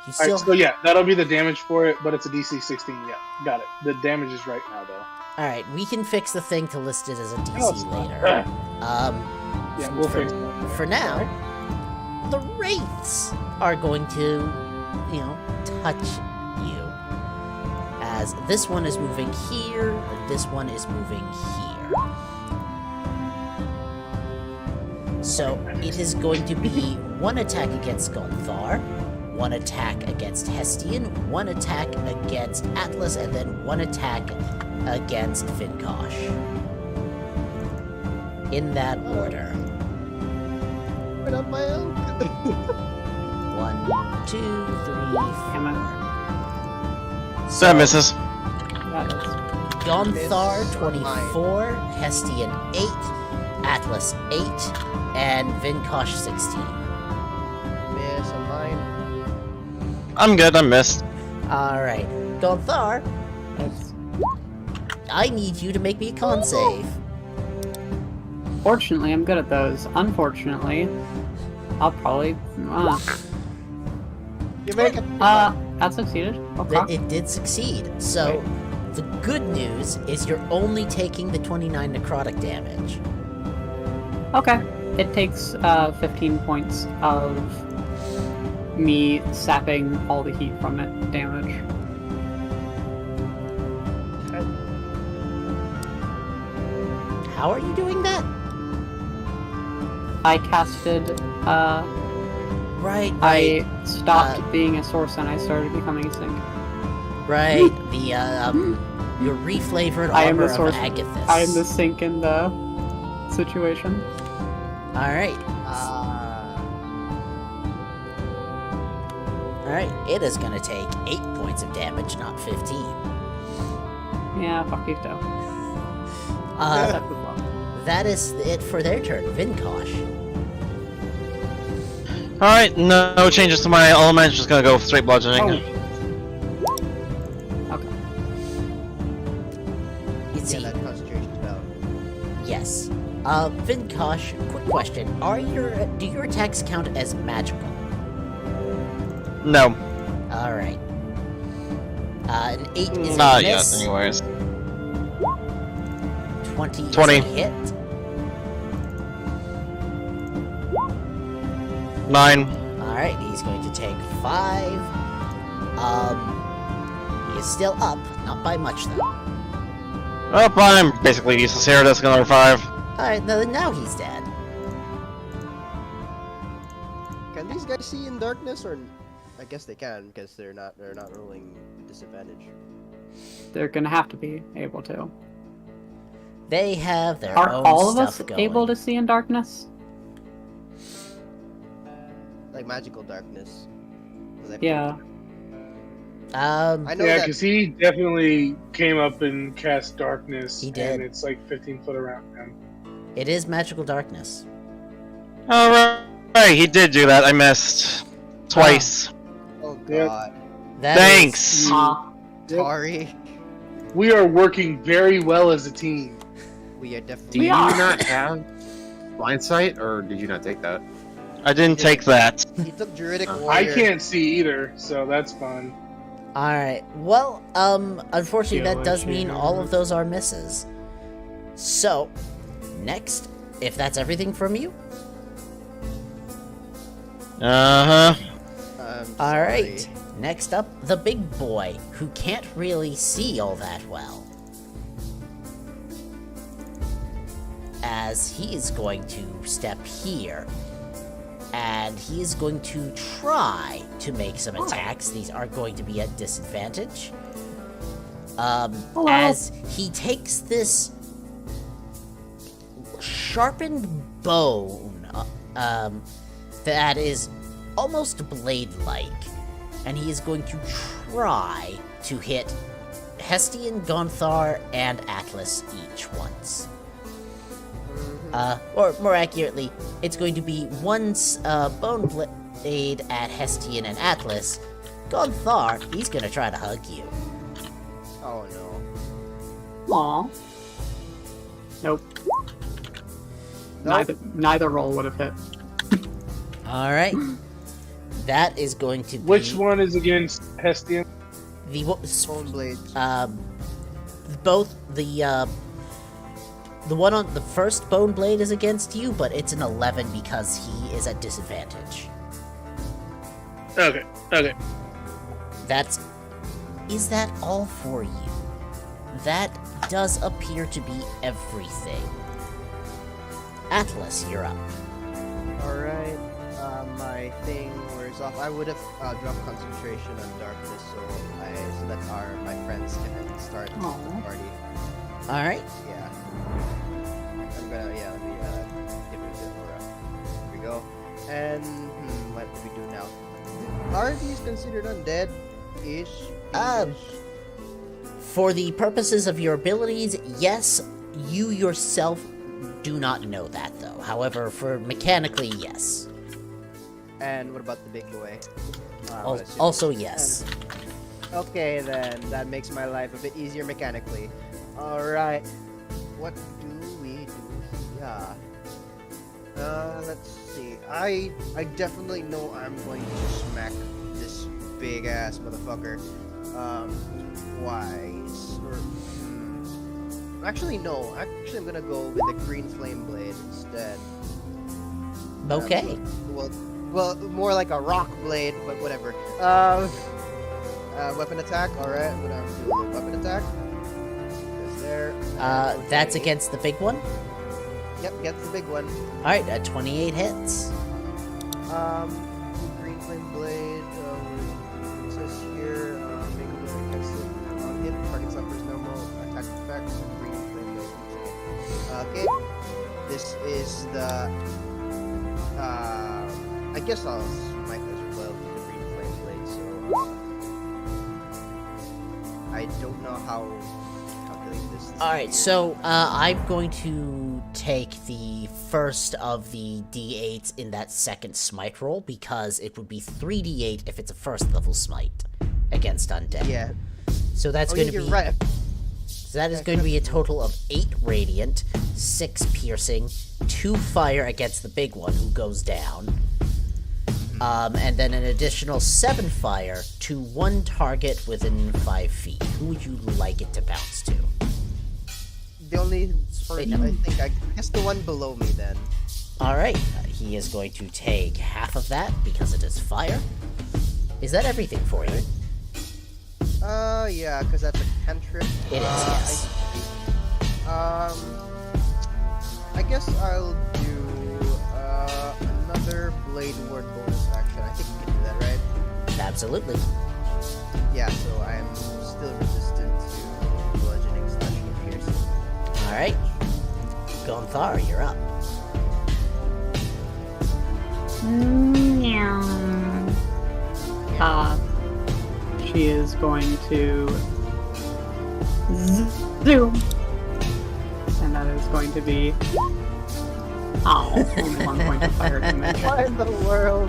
All still right, so yeah, that'll be the damage for it, but it's a DC 16. Yeah, got it. The damage is right now though. Alright, we can fix the thing to list it as a No, DC it's not. later. Yeah, we'll for, fix it. for now, the wraiths are going to, you know, touch you. As this one is moving here, this one is moving here. So it is going to be 1 attack against Gondar, 1 attack against Hestian, 1 attack against Atlas, and then 1 attack against Vinkosh. In that order. Put up my own. 1, 2, 3, 4. So that misses. That is. Gonthar, Miss 24, Hestian, 8, Atlas, 8, and Vinkosh, 16. Miss on mine. I'm good. I missed. Alright, Gonthar, That's... I need you to make me a con save. Fortunately, I'm good at those. Unfortunately, I'll probably... You make it. That succeeded. Okay. It did succeed. So, the good news is you're only taking the 29 necrotic damage. Okay. It takes 15 points of me sapping all the heat from it damage. How are you doing that? I casted, Right. I stopped being a source and I started becoming a sink. Right. The, your reflavored I am armor the of source. Agathis. I am the sink in the situation. Alright. Alright, it is gonna take 8 points of damage, not 15. Yeah, fuck you, though. That is it for their turn. Vinkosh. Alright, no changes to my element, just gonna go straight bludgeoning. Okay. It's Yeah, that concentration spell. Yes. Vinkosh, quick question. Do your attacks count as magical? No. Alright. An 8 is Not a yet, miss. anyways. 20 20. is a hit. 9. Alright, he's going to take 5. He is still up, not by much though. Oh, I'm basically useless here, that's another 5. Alright, now he's dead. Can these guys see in darkness, or I guess they can because they're not rolling disadvantage. They're gonna have to be able to. They have their Are own all of stuff us going. able to see in darkness? Like magical darkness. 'Cause I- Yeah. I know Yeah, that. because he definitely came up and cast darkness. He did. And it's like 15 foot around him. It is magical darkness. Alright, he did do that, I missed. Twice. Oh Yep. god. That Thanks. is- Sorry. We are working very well as a team. We are Do definitely. you We are. not have blind sight, or did you not take that? I didn't take that. He took Druidic I Warrior. I can't see either, so that's fun. Alright, well, unfortunately that Kill does mean all of achievement. those are misses. So, next, if that's everything from you, Uh-huh. alright. Next up, the big boy, who can't really see all that well. As he is going to step here. And he is going to try to make some attacks. These are going to be at disadvantage. As he takes this sharpened bone that is almost blade-like, and he is going to try to hit Hestian, Gonthar, and Atlas each once. Or more accurately, it's going to be one bone blade at Hestian and Atlas. Gonthar, he's gonna try to hug you. Oh no. Aw. Nope. Nope. Neither roll would have hit. Alright. That is going to be... Which one is against Hestian? The Bone blade. both the one on the first bone blade is against you, but it's an 11 because he is at disadvantage. Okay, okay. Is that all for you? That does appear to be everything. Atlas, you're up. Alright. My thing wears off. I would have dropped concentration on darkness, so that's my friends can start the Aw. party. Alright. Yeah. I'm gonna, let me give it a bit more. Here we go. And, what do we do now? Are these considered undead-ish? For the purposes of your abilities, yes, you yourself do not know that, though. However, for mechanically, yes. And what about the big boy? Also, yes. Okay, then. That makes my life a bit easier mechanically. Alright. What do we do? Yeah. Let's see. I definitely know I'm going to smack this big ass motherfucker. Twice. Actually, no. Actually, I'm gonna go with the green flame blade instead. Okay. Well, more like a rock blade, but whatever. Weapon attack. All right, I'm gonna do the weapon attack. There. That's against the big one? Yep, gets the big one. Alright, 28 hits. Green flame blade. It says here, make a move against the hit. Target suffers normal attack effects. Green flame blade. Okay. This is the. I guess I'll might as well with the green flame blade. So I don't know how. Alright, so I'm going to take the first of the d8s in that second smite roll, because it would be 3d8 if it's a first level smite against undead. Yeah. So that's going to be... You're right. So that is going to be a total of 8 radiant, 6 piercing, 2 fire against the big one who goes down, and then an additional 7 fire to 1 target within 5 feet. Who would you like it to bounce to? The only person, I think, I guess the one below me then. Alright, he is going to take half of that because it is fire. Is that everything for you? Yeah, because that's a cantrip. It is, yes. I guess I'll do another blade ward bonus action. I think you can do that, right? Absolutely. Yeah, so I'm still resistant to bludgeoning, slashing, and piercing. Alright. Gonthar, you're up. She is going to zoom, and that is going to be only 1 point of fire damage. What in the world?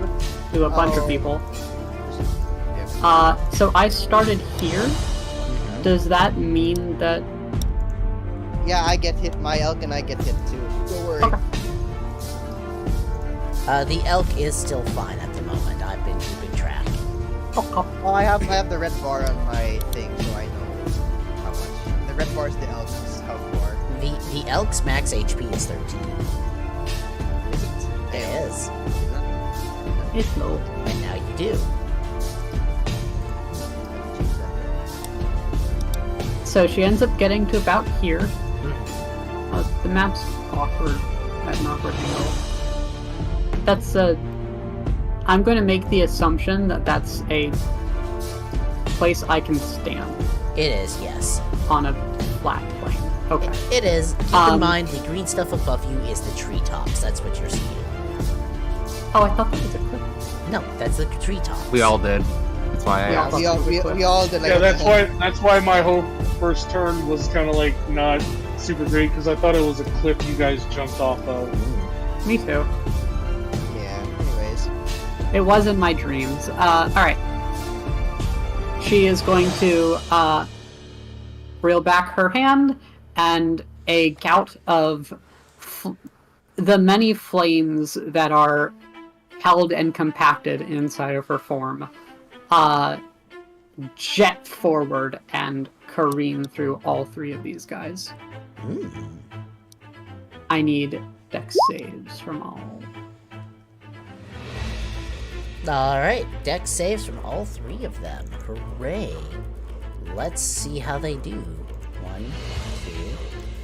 To a bunch of people. So I started here. Does that mean that? Yeah, I get hit. My elk and I get hit too. Don't worry. Okay. The elk is still fine at the moment. I've been keeping track. Oh, I have the red bar on my thing, so I know how much. The red bar is the elk's health bar. The elk's max HP is 13. Is it? It is. It's low. And now you do. So she ends up getting to about here. The map's awkward at an awkward angle. That's I'm going to make the assumption that that's a place I can stand. It is, yes. On a flat plane. Okay. It is. Keep in mind, the green stuff above you is the treetops. That's what you're seeing. Oh, I thought that was a cliff. No, that's the treetops. We all did. That's why I asked. We all did. Like, Yeah, that's why my whole first turn was kind of like not super great, because I thought it was a cliff you guys jumped off of. Me too. Yeah. Anyways. It was in my dreams. Alright. She is going to reel back her hand, and a gout of the many flames that are held and compacted inside of her form jet forward and careen through all 3 of these guys. I need dex saves from all. Alright, dex saves from all 3 of them. Hooray. Let's see how they do. 1,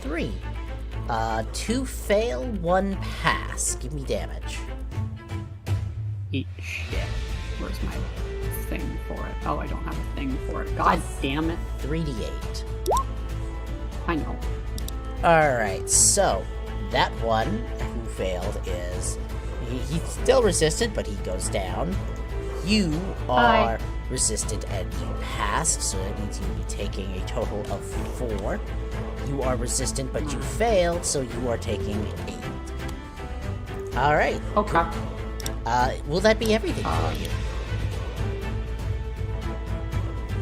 2, 3. 2 fail, 1 pass. Give me damage. Eat shit. Where's my thing for it? Oh, I don't have a thing for it. God damn it. 3d8. I know. Alright, so that one who failed is... He's still resistant, but he goes down. You are resistant and you passed, so that means you'll be taking a total of 4. You are resistant, but you failed, so you are taking 8. Alright. Okay. Will that be everything for you?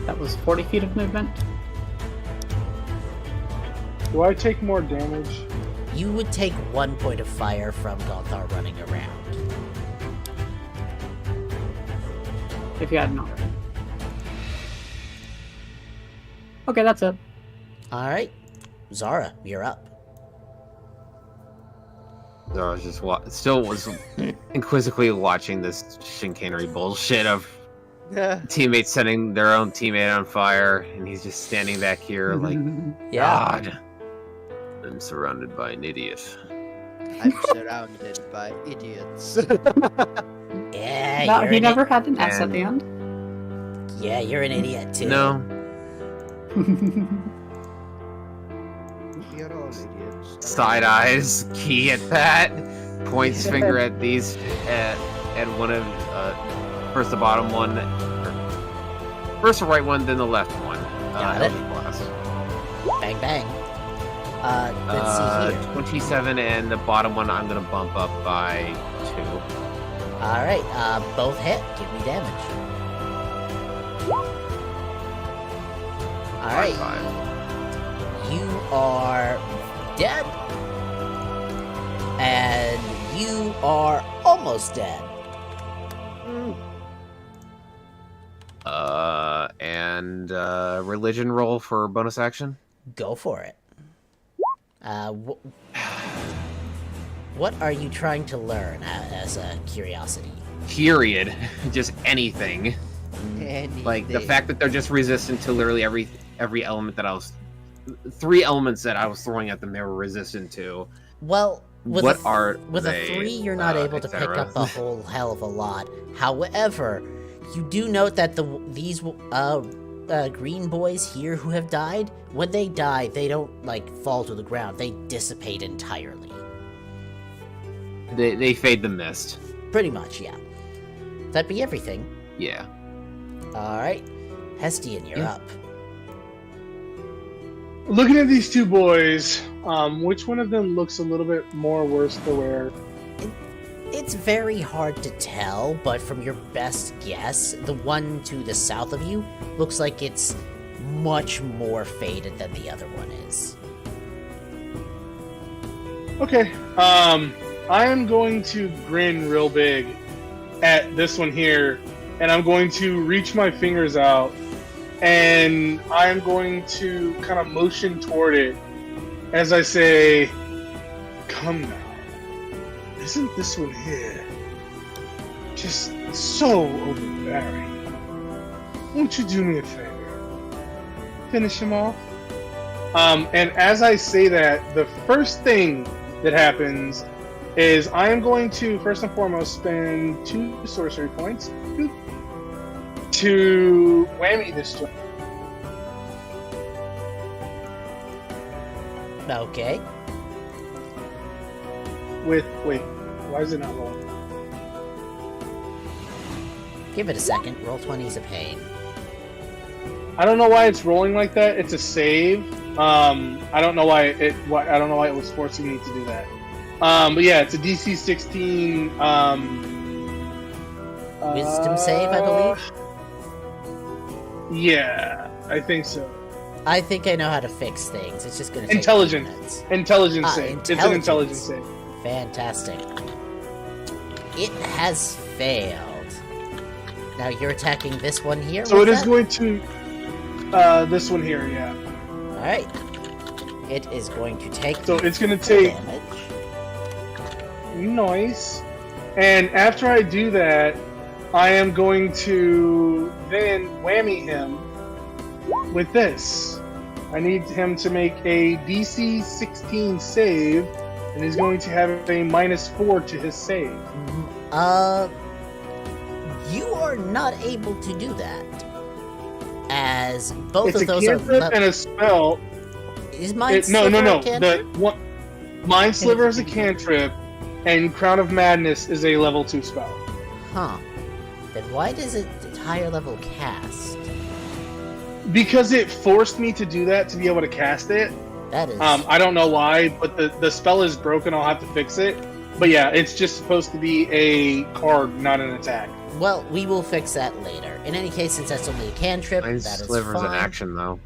That was 40 feet of movement. Do I take more damage? You would take 1 point of fire from Gonthar running around. If you hadn't already. Okay, that's it. Alright. Zara, you're up. So I was just still was inquisitively watching this chicanery bullshit of teammates setting their own teammate on fire, and he's just standing back here like, God, I'm surrounded by an idiot. I'm surrounded by idiots. Yeah, No, you're he an never had an S at and- the end. Yeah, you're an idiot too. No, You're all idiots. side eyes, key at that, points finger at these, at one of, first the bottom one, first the right one, then the left one. Got it. Blast. Bang bang. Let's see here. 27, and the bottom one I'm gonna bump up by 2. Alright, both hit. Give me damage. Alright, 5. you are dead. And you are almost dead. And religion roll for bonus action. Go for it. What are you trying to learn as a curiosity? Period. Just anything. Like the fact that they're just resistant to literally every element that I was. 3 elements that I was throwing at them, they were resistant to. Well, with What a, are with they, a 3, you're not able to pick etc.? up a whole hell of a lot. However, you do note that these green boys here who have died, when they die, they don't like fall to the ground. They dissipate entirely. They fade the mist. Pretty much, yeah. That'd be everything. Yeah. All right, Hestian, you're up. Looking at these two boys, which one of them looks a little bit more worse for wear? It's very hard to tell, but from your best guess, the one to the south of you looks like it's much more faded than the other one is. Okay, I am going to grin real big at this one here, and I'm going to reach my fingers out, and I am going to kind of motion toward it as I say, "Come now. Isn't this one here just so overbearing? Won't you do me a favor? Finish him off?" And as I say that, the first thing that happens is I am going to, first and foremost, spend 2 sorcery points to whammy this joint. Okay. Wait, why is it not rolling? Give it a second. Roll 20 is a pain. I don't know why it's rolling like that. It's a save. I don't know why I don't know why it was forcing me to do that. But yeah, it's a DC 16. Wisdom save, I believe. Yeah, I think so. I think I know how to fix things. It's just gonna take Intelligence. 10 minutes. Intelligence Ah, save. It's an intelligence save. Fantastic. It has failed. Now you're attacking this one here. So with it is that? going to this one here, yeah. All right. It is going to take. So it's going to take damage. Nice. And after I do that, I am going to then whammy him with this. I need him to make a DC 16 save, and he's going to have a -4 to his save. You are not able to do that, as both It's of a those are. cantrip and a spell. Is mine No. Sliver a The cantrip? one, Mind Sliver is a cantrip, and Crown of Madness is a level 2 spell. Huh. Then why does it higher level cast? Because it forced me to do that to be able to cast it. That is. I don't know why, but the spell is broken. I'll have to fix it. But yeah, it's just supposed to be a card, not an attack. Well, we will fix that later. In any case, since that's only a cantrip, Mind that is Sliver's fine. an action, though.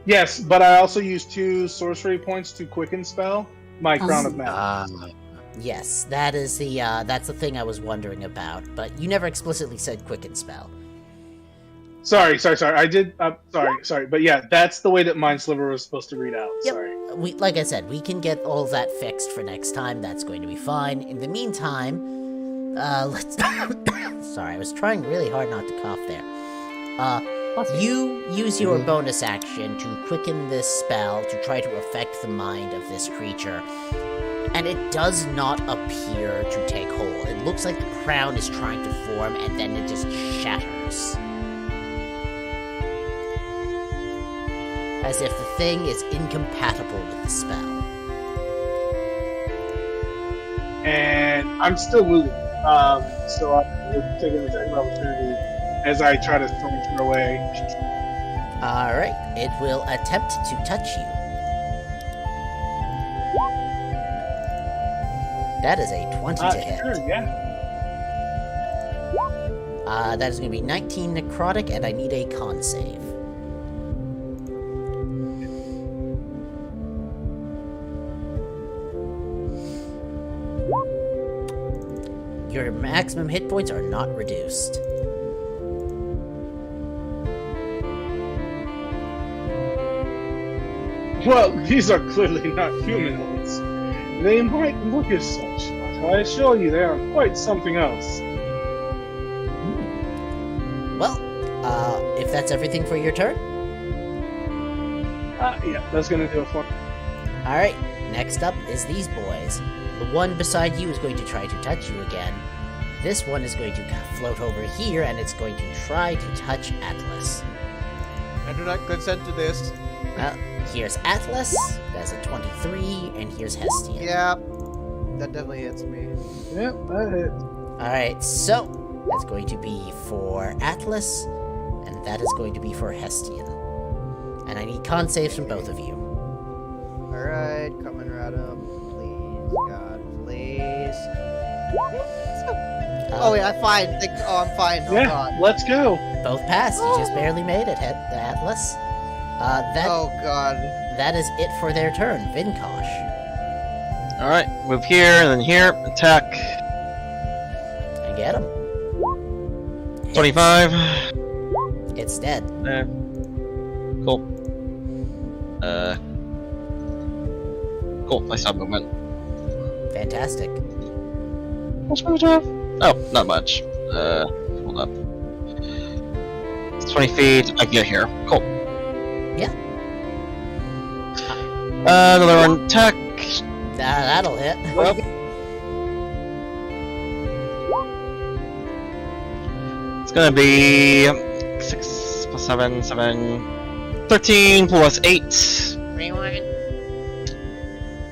Yes, but I also use 2 sorcery points to quicken spell my Crown of Madness. Yes, that is that's the thing I was wondering about, but you never explicitly said quicken spell. Sorry. I did. Sorry. But yeah, that's the way that Mind Sliver was supposed to read out. Yep. Sorry. Like I said, we can get all that fixed for next time. That's going to be fine. In the meantime, let's... Sorry, I was trying really hard not to cough there. You use your bonus action to quicken this spell to try to affect the mind of this creature. And it does not appear to take hold. It looks like the crown is trying to form, and then it just shatters. As if the thing is incompatible with the spell. And I'm still moving. So I'm taking the second opportunity as I try to saunter away. Alright, it will attempt to touch you. That is a 20 to hit. Sure, yeah. That is going to be 19 necrotic, and I need a con save. Your maximum hit points are not reduced. Well, these are clearly not humanoids. They might look as such, but I assure you they are quite something else. Well, if that's everything for your turn. Yeah, that's gonna do it for me. Alright, next up is these boys. The one beside you is going to try to touch you again. This one is going to float over here, and it's going to try to touch Atlas. I do not consent to this. Here's Atlas, that's a 23, and here's Hestian. Yeah, that definitely hits me. Yep, that hits. Alright, so that's going to be for Atlas, and that is going to be for Hestian. And I need con saves from both of you. Alright, coming right up. Please, God, please. Oh, yeah, I'm fine. I'm fine. Oh, Yeah, God. let's go. Both passed, you just barely made it, Atlas. Oh, God. That is it for their turn. Vinkosh. Alright, move here and then here. Attack. And get him. 25. It's dead. Cool. Cool. Nice stop movement. Fantastic. What's my job? Oh, not much. Hold up. It's 20 feet. I can get here. Cool. Yeah. Another one. Attack. That'll hit. Well. It's gonna be 6 plus 7, 13 plus 8.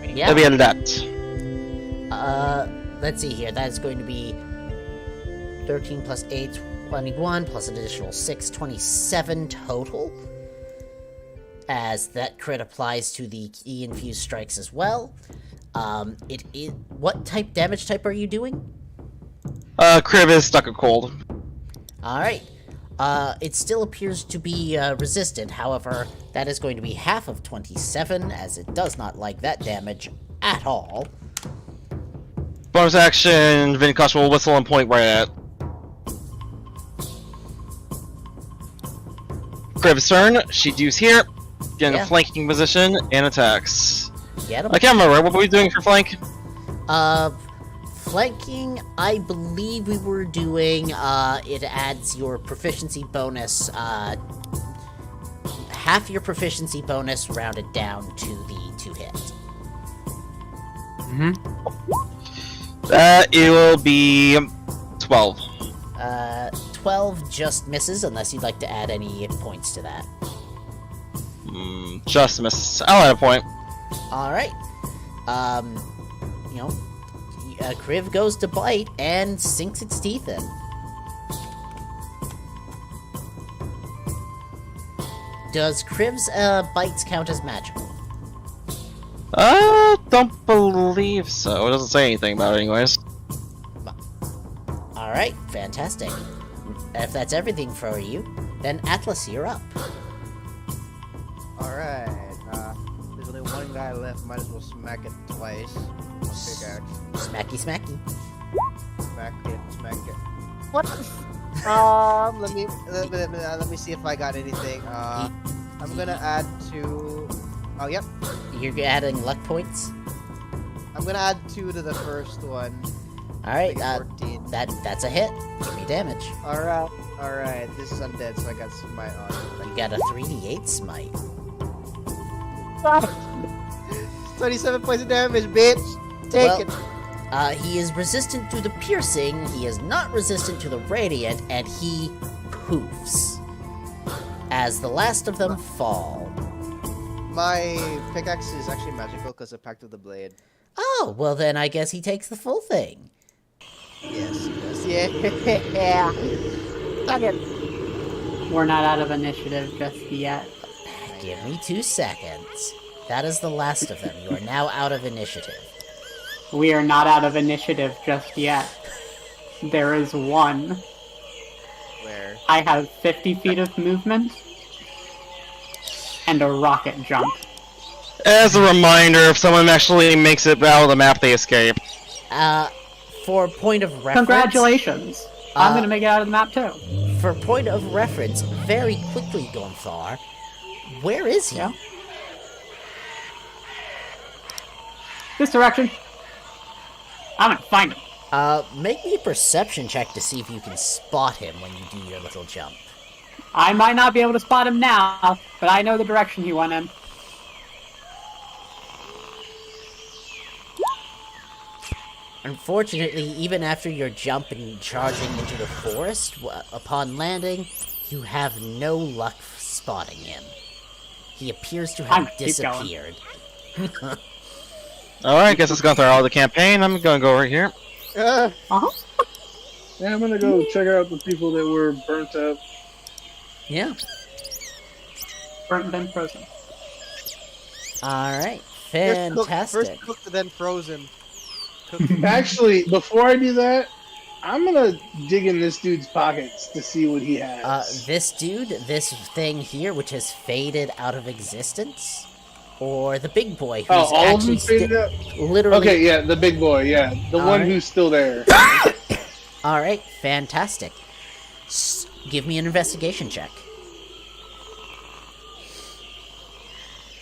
Yeah. That'll be under that. Let's see here. That is going to be 13 plus 8, 21, plus an additional 6, 27 total. As that crit applies to the E-infused strikes as well. What damage type are you doing? Crib is stuck at cold. Alright. It still appears to be resistant, however, that is going to be half of 27, as it does not like that damage at all. Bonus action, Vinkosh will whistle and point right at. Crib's turn, she does here. Get in a flanking position and attacks. Get him. I can't remember, what were we doing for flank? Flanking, I believe we were doing, it adds your proficiency bonus, half your proficiency bonus rounded down to the 2-hit. It will be 12. 12 just misses, unless you'd like to add any points to that. Just miss. I'll add a point. Alright. Kriv goes to bite and sinks its teeth in. Does Kriv's bites count as magical? Don't believe so. It doesn't say anything about it anyways. Alright, fantastic. If that's everything for you, then Atlas, you're up. Alright, there's only one guy left, might as well smack it twice. Big axe. Smacky smacky. Smack it. What? Let me see if I got anything. I'm gonna add to. Oh, yep. You're adding luck points? I'm gonna add 2 to the first one. Alright, 14. that's a hit. Give me damage. Alright. This is undead, so I got smite on. You got a 3d8 smite. 27 points of damage, bitch! Take it! He is resistant to the piercing, he is not resistant to the radiant, and he poofs. As the last of them fall. My pickaxe is actually magical because of Pact of the Blade. Oh, well then I guess he takes the full thing. Yes, he does. Yeah. Fuck it. We're not out of initiative just yet. Give me 2 seconds. That is the last of them. You are now out of initiative. We are not out of initiative just yet. There is one. Where? I have 50 feet of movement. And a rocket jump. As a reminder, if someone actually makes it out of the map, they escape. For point of reference... Congratulations! I'm gonna make it out of the map too. For point of reference, very quickly, Gonthar, where is he? Yeah. This direction. I'm gonna find him. Make me a perception check to see if you can spot him when you do your little jump. I might not be able to spot him now, but I know the direction he went in. Unfortunately, even after your jump and charging into the forest, upon landing, you have no luck spotting him. He appears to have disappeared. Alright, guess it's gone through all the campaign. I'm gonna go over here. Yeah, I'm gonna go check out the people that were burnt up. Yeah. Burnt and then frozen. Alright, fantastic. First cooked, then frozen. Actually, before I do that, I'm gonna dig in this dude's pockets to see what he has. This dude, this thing here, which has faded out of existence? Or the big boy who's all of them actually faded out? literally... Okay, yeah, the big boy, yeah. The one who's still there. Alright, fantastic. Give me an investigation check.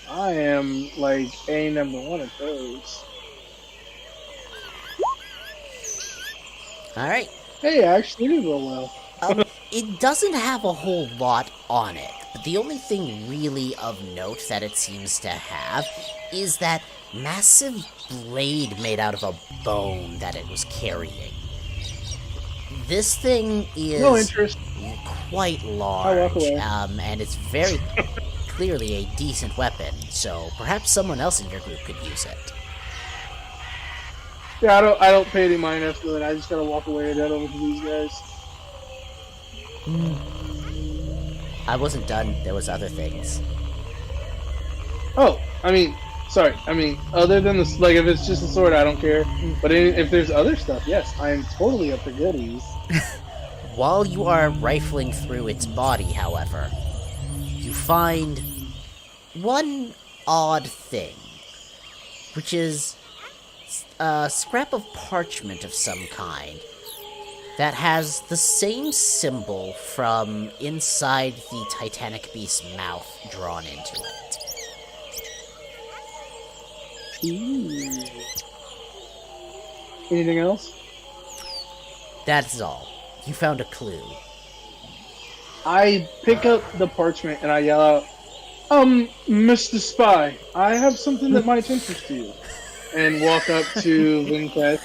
I am, like, A number 1 of those. Alright. Hey, actually, did go well. It doesn't have a whole lot on it, but the only thing really of note that it seems to have is that massive blade made out of a bone that it was carrying. This thing is No interest. quite I'll large, walk away. and it's very clearly a decent weapon, so perhaps someone else in your group could use it. Yeah, I don't pay any mind after that. I just gotta walk away and head over to these guys. I wasn't done, there was other things. Oh, sorry. Other than this, like, if it's just a sword, I don't care. But if there's other stuff, yes, I am totally up for goodies. While you are rifling through its body, however, you find one odd thing, which is a scrap of parchment of some kind that has the same symbol from inside the Titanic beast's mouth drawn into it. Anything else? That's all. You found a clue. I pick up the parchment and I yell out, Mr. Spy, I have something that might interest you. And walk up to Lincrest.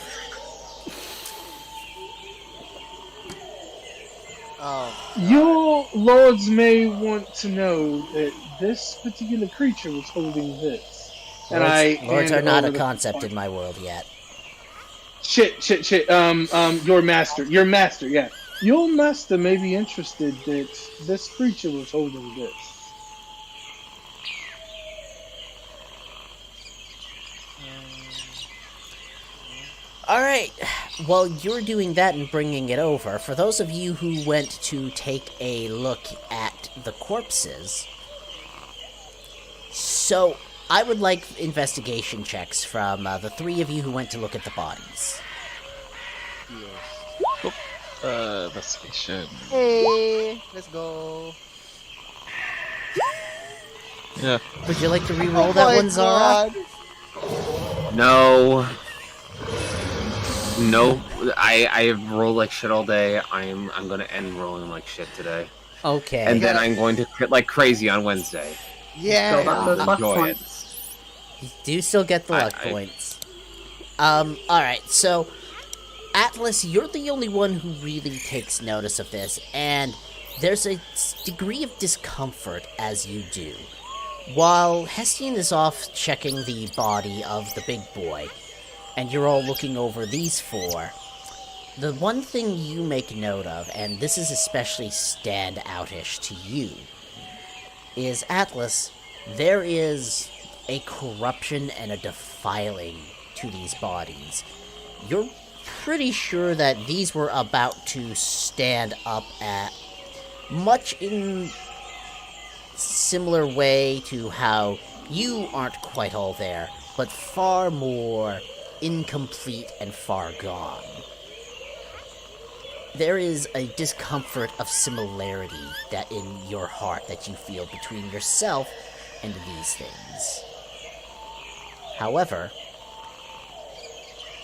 Your lords may want to know that this particular creature was holding this. Lords are not a concept in my world yet. Shit. Your master, yeah. Your master may be interested that this creature was holding this. Alright, while you're doing that and bringing it over, for those of you who went to take a look at the corpses, so I would like investigation checks from the 3 of you who went to look at the bodies. Investigation. Hey, let's go. Yeah. Would you like to re-roll that one, Zara? No. No, I rolled like shit all day. I'm gonna end rolling like shit today, Okay. and then I'm going to crit like crazy on Wednesday. Yeah. Go back those luck Enjoy it. points. You do still get the luck points. Alright, so Atlas, you're the only one who really takes notice of this, and there's a degree of discomfort as you do. While Hestian is off checking the body of the big boy, and you're all looking over these four, the one thing you make note of, and this is especially stand-outish to you, is Atlas, there is a corruption and a defiling to these bodies. You're pretty sure that these were about to stand up at much in similar way to how you aren't quite all there, but far more incomplete and far gone. There is a discomfort of similarity that in your heart that you feel between yourself and these things. However,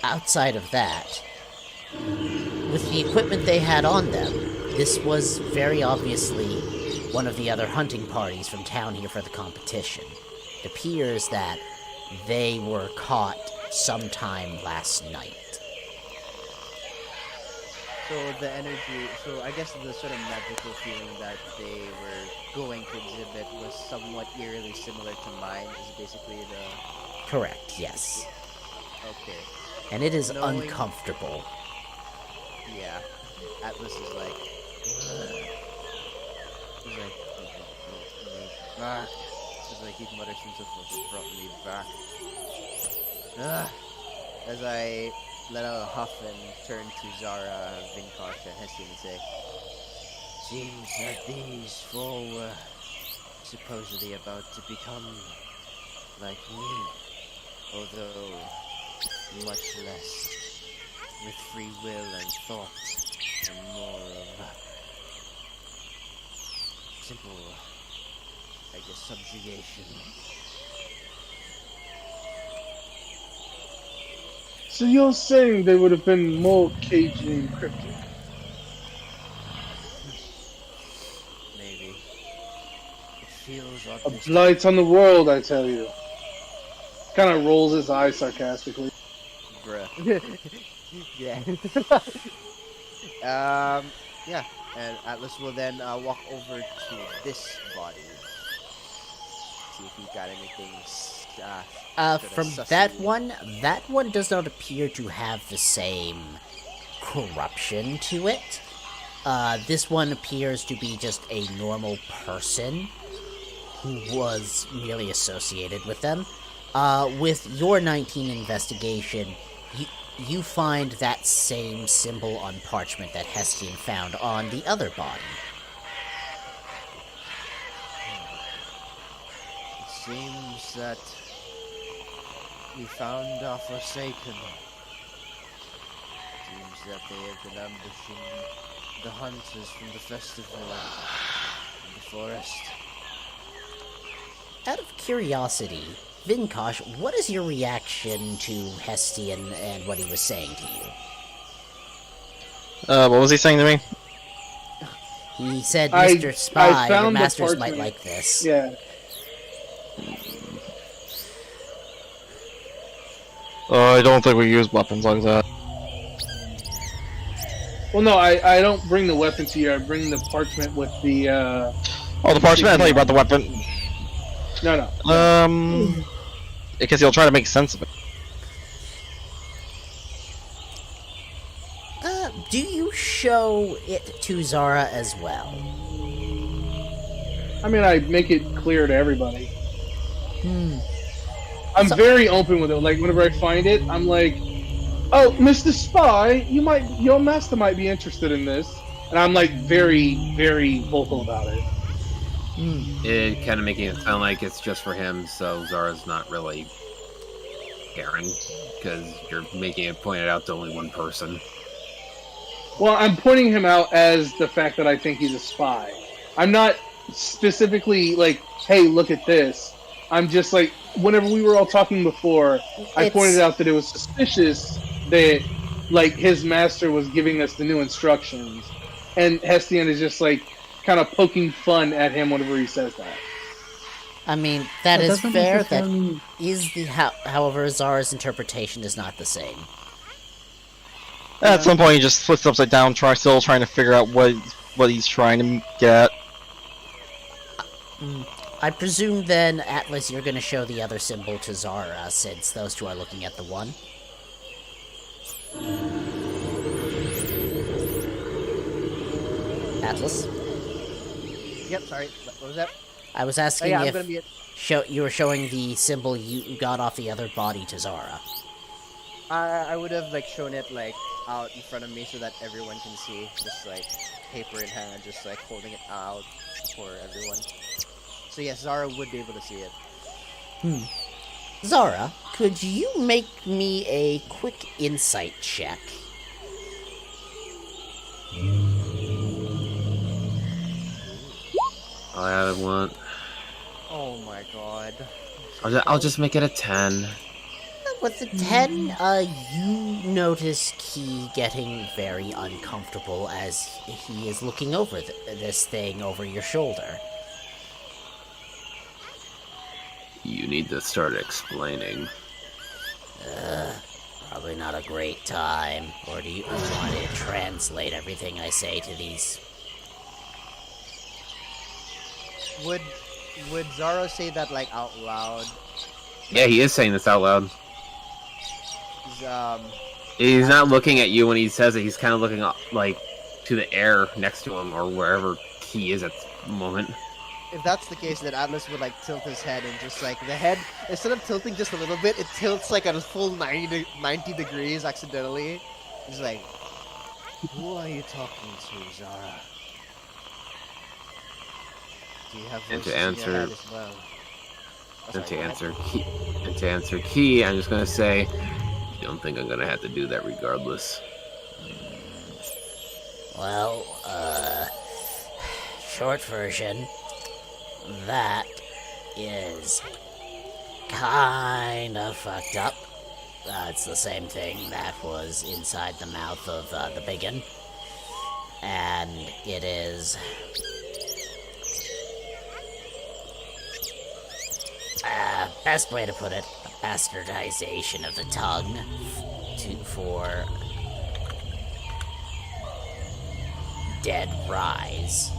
outside of that, with the equipment they had on them, this was very obviously one of the other hunting parties from town here for the competition. It appears that they were caught sometime last night. So the energy, so I guess the sort of magical feeling that they were going to exhibit was somewhat eerily similar to mine, is basically the... Correct, yes. Okay. And it is Knowing- uncomfortable. Yeah. Atlas is like... He's like... Back. It's like he mutters himself, "What brought me back?" As I let out a huff and turn to Zara, Vinkosh, and Hessian and say, "Seems that these four were supposedly about to become like me, although much less, with free will and thought, and more of simple, I guess, subjugation." So you're saying they would have been more cagey and encrypted? Maybe. It feels A obvious. blight on the world, I tell you. Kind of rolls his eyes sarcastically. Bruh. Yeah. Yeah. And Atlas will then walk over to this body. See if he got anything. From that one does not appear to have the same corruption to it. This one appears to be just a normal person who was merely associated with them. With your 19 investigation, you find that same symbol on parchment that Hestian found on the other body. It seems that we found our Forsaken. Seems that they have been ambushing the hunters from the festival in the forest. Out of curiosity, Vinkosh, what is your reaction to Hestian and what he was saying to you? What was he saying to me? He said, I Mr. Spy, your found the masters might parchment. like this. Yeah. I don't think we use weapons like that. Well, no, I don't bring the weapon to you. I bring the parchment with the. Oh, the parchment? I thought you brought the weapon. No. Because he'll try to make sense of it. Do you show it to Zara as well? I mean, I make it clear to everybody. I'm very open with it. Like, whenever I find it, I'm like, "Oh, Mr. Spy, your master might be interested in this," and I'm like very, very vocal about it. It kind of making it sound like it's just for him, so Zara's not really caring because you're making it pointed out to only one person. Well, I'm pointing him out as the fact that I think he's a spy. I'm not specifically like, hey, look at this. I'm just like, whenever we were all talking before, I pointed out that it was suspicious that, like, his master was giving us the new instructions. And Hestian is just, like, kind of poking fun at him whenever he says that. I mean, that is doesn't fair. That necessarily- is the however, Zara's interpretation is not the same. At some point, he just flips upside down, still trying to figure out what he's trying to get. I presume then, Atlas, you're going to show the other symbol to Zara, since those two are looking at the one. Atlas? Yep, sorry. What was that? I was Oh, asking yeah, I'm if gonna be. you were showing the symbol you got off the other body to Zara. I would have like shown it like out in front of me so that everyone can see. Just like paper in hand, just like holding it out for everyone. So yes, Zara would be able to see it. Zara, could you make me a quick insight check? I have one. Oh my god. I'll just make it a 10. With the 10, you notice Key getting very uncomfortable as he is looking over this thing over your shoulder. You need to start explaining. Probably not a great time. Or do you want to translate everything I say to these? Would Zara say that like out loud? Yeah, he is saying this out loud. Um, He's not looking at you when he says it. He's kind of looking up, like, to the air next to him or wherever he is at the moment. if that's the case, then Atlas would like tilt his head and just like the head, instead of tilting just a little bit, it tilts like at a full 90 degrees accidentally. He's like, who are you talking to, Zara? Do you have And to voices in your answer- head as well? Oh, And sorry, to answer Key, I'm just gonna say, I don't think I'm gonna have to do that regardless. Well, short version, that is kinda fucked up. It's the same thing that was inside the mouth of the biggin. And it is... best way to put it, a bastardization of the tongue for dead rise.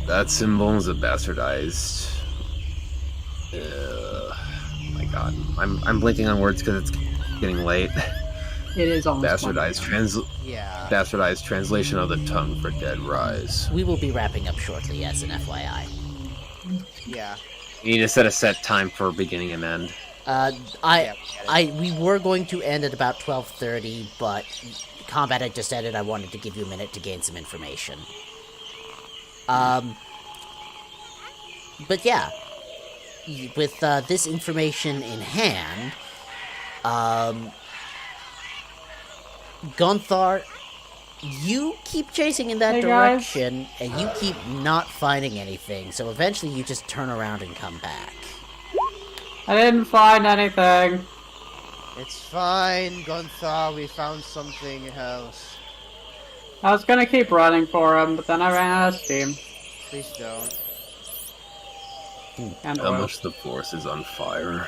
That symbol is a bastardized. My God, I'm blinking on words because it's getting late. It is almost Bastardized translation of the tongue for dead rise. We will be wrapping up shortly as an FYI. Yeah. You need to set a set time for beginning and end. We were going to end at about 12:30, but combat had just ended. I wanted to give you a minute to gain some information. But yeah, with this information in hand, Gunthar, you keep chasing in that direction, and you keep not finding anything, so eventually you just turn around and come back. I didn't find anything. It's fine, Gunthar, we found something else. I was gonna keep running for him, but then I ran out of steam. Please don't. And How oil. much the force is on fire?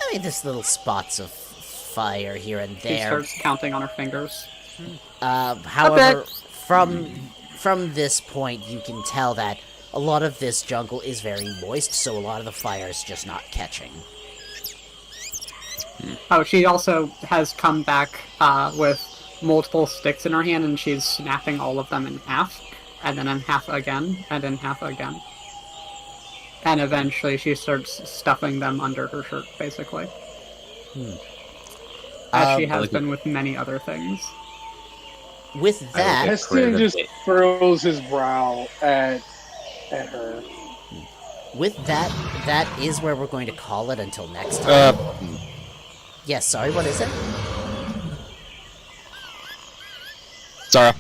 I mean, there's little spots of fire here and She there. starts counting on her fingers. However, from this point, you can tell that a lot of this jungle is very moist, so a lot of the fire is just not catching. Oh, she also has come back with multiple sticks in her hand, and she's snapping all of them in half, and then in half again, and in half again. And eventually she starts stuffing them under her shirt, basically. As she has like been with many other things. with that, Heston just furrows his brow at her. with that, that is where we're going to call it until next time. Yes, sorry, what is it? Sorry.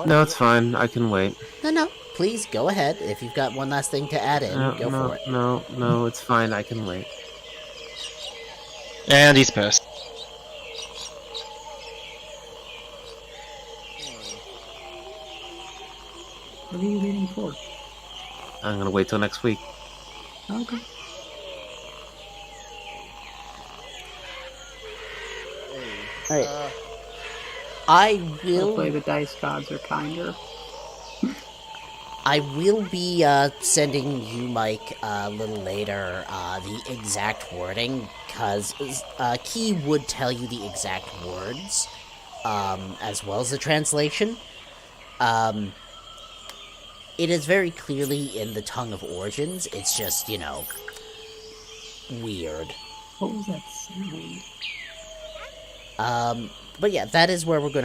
No, it's fine. I can wait. No, please go ahead. If you've got one last thing to add in, go for it. No, it's fine. I can wait. And he's pissed. What are you waiting for? I'm gonna wait till next week. Okay. Alright. I Hopefully will. the dice gods are kinder. I will be sending you, Mike, a little later the exact wording, because Key would tell you the exact words, as well as the translation. It is very clearly in the tongue of origins. It's just, you know, weird. What was that sound? But yeah, that is where we're going to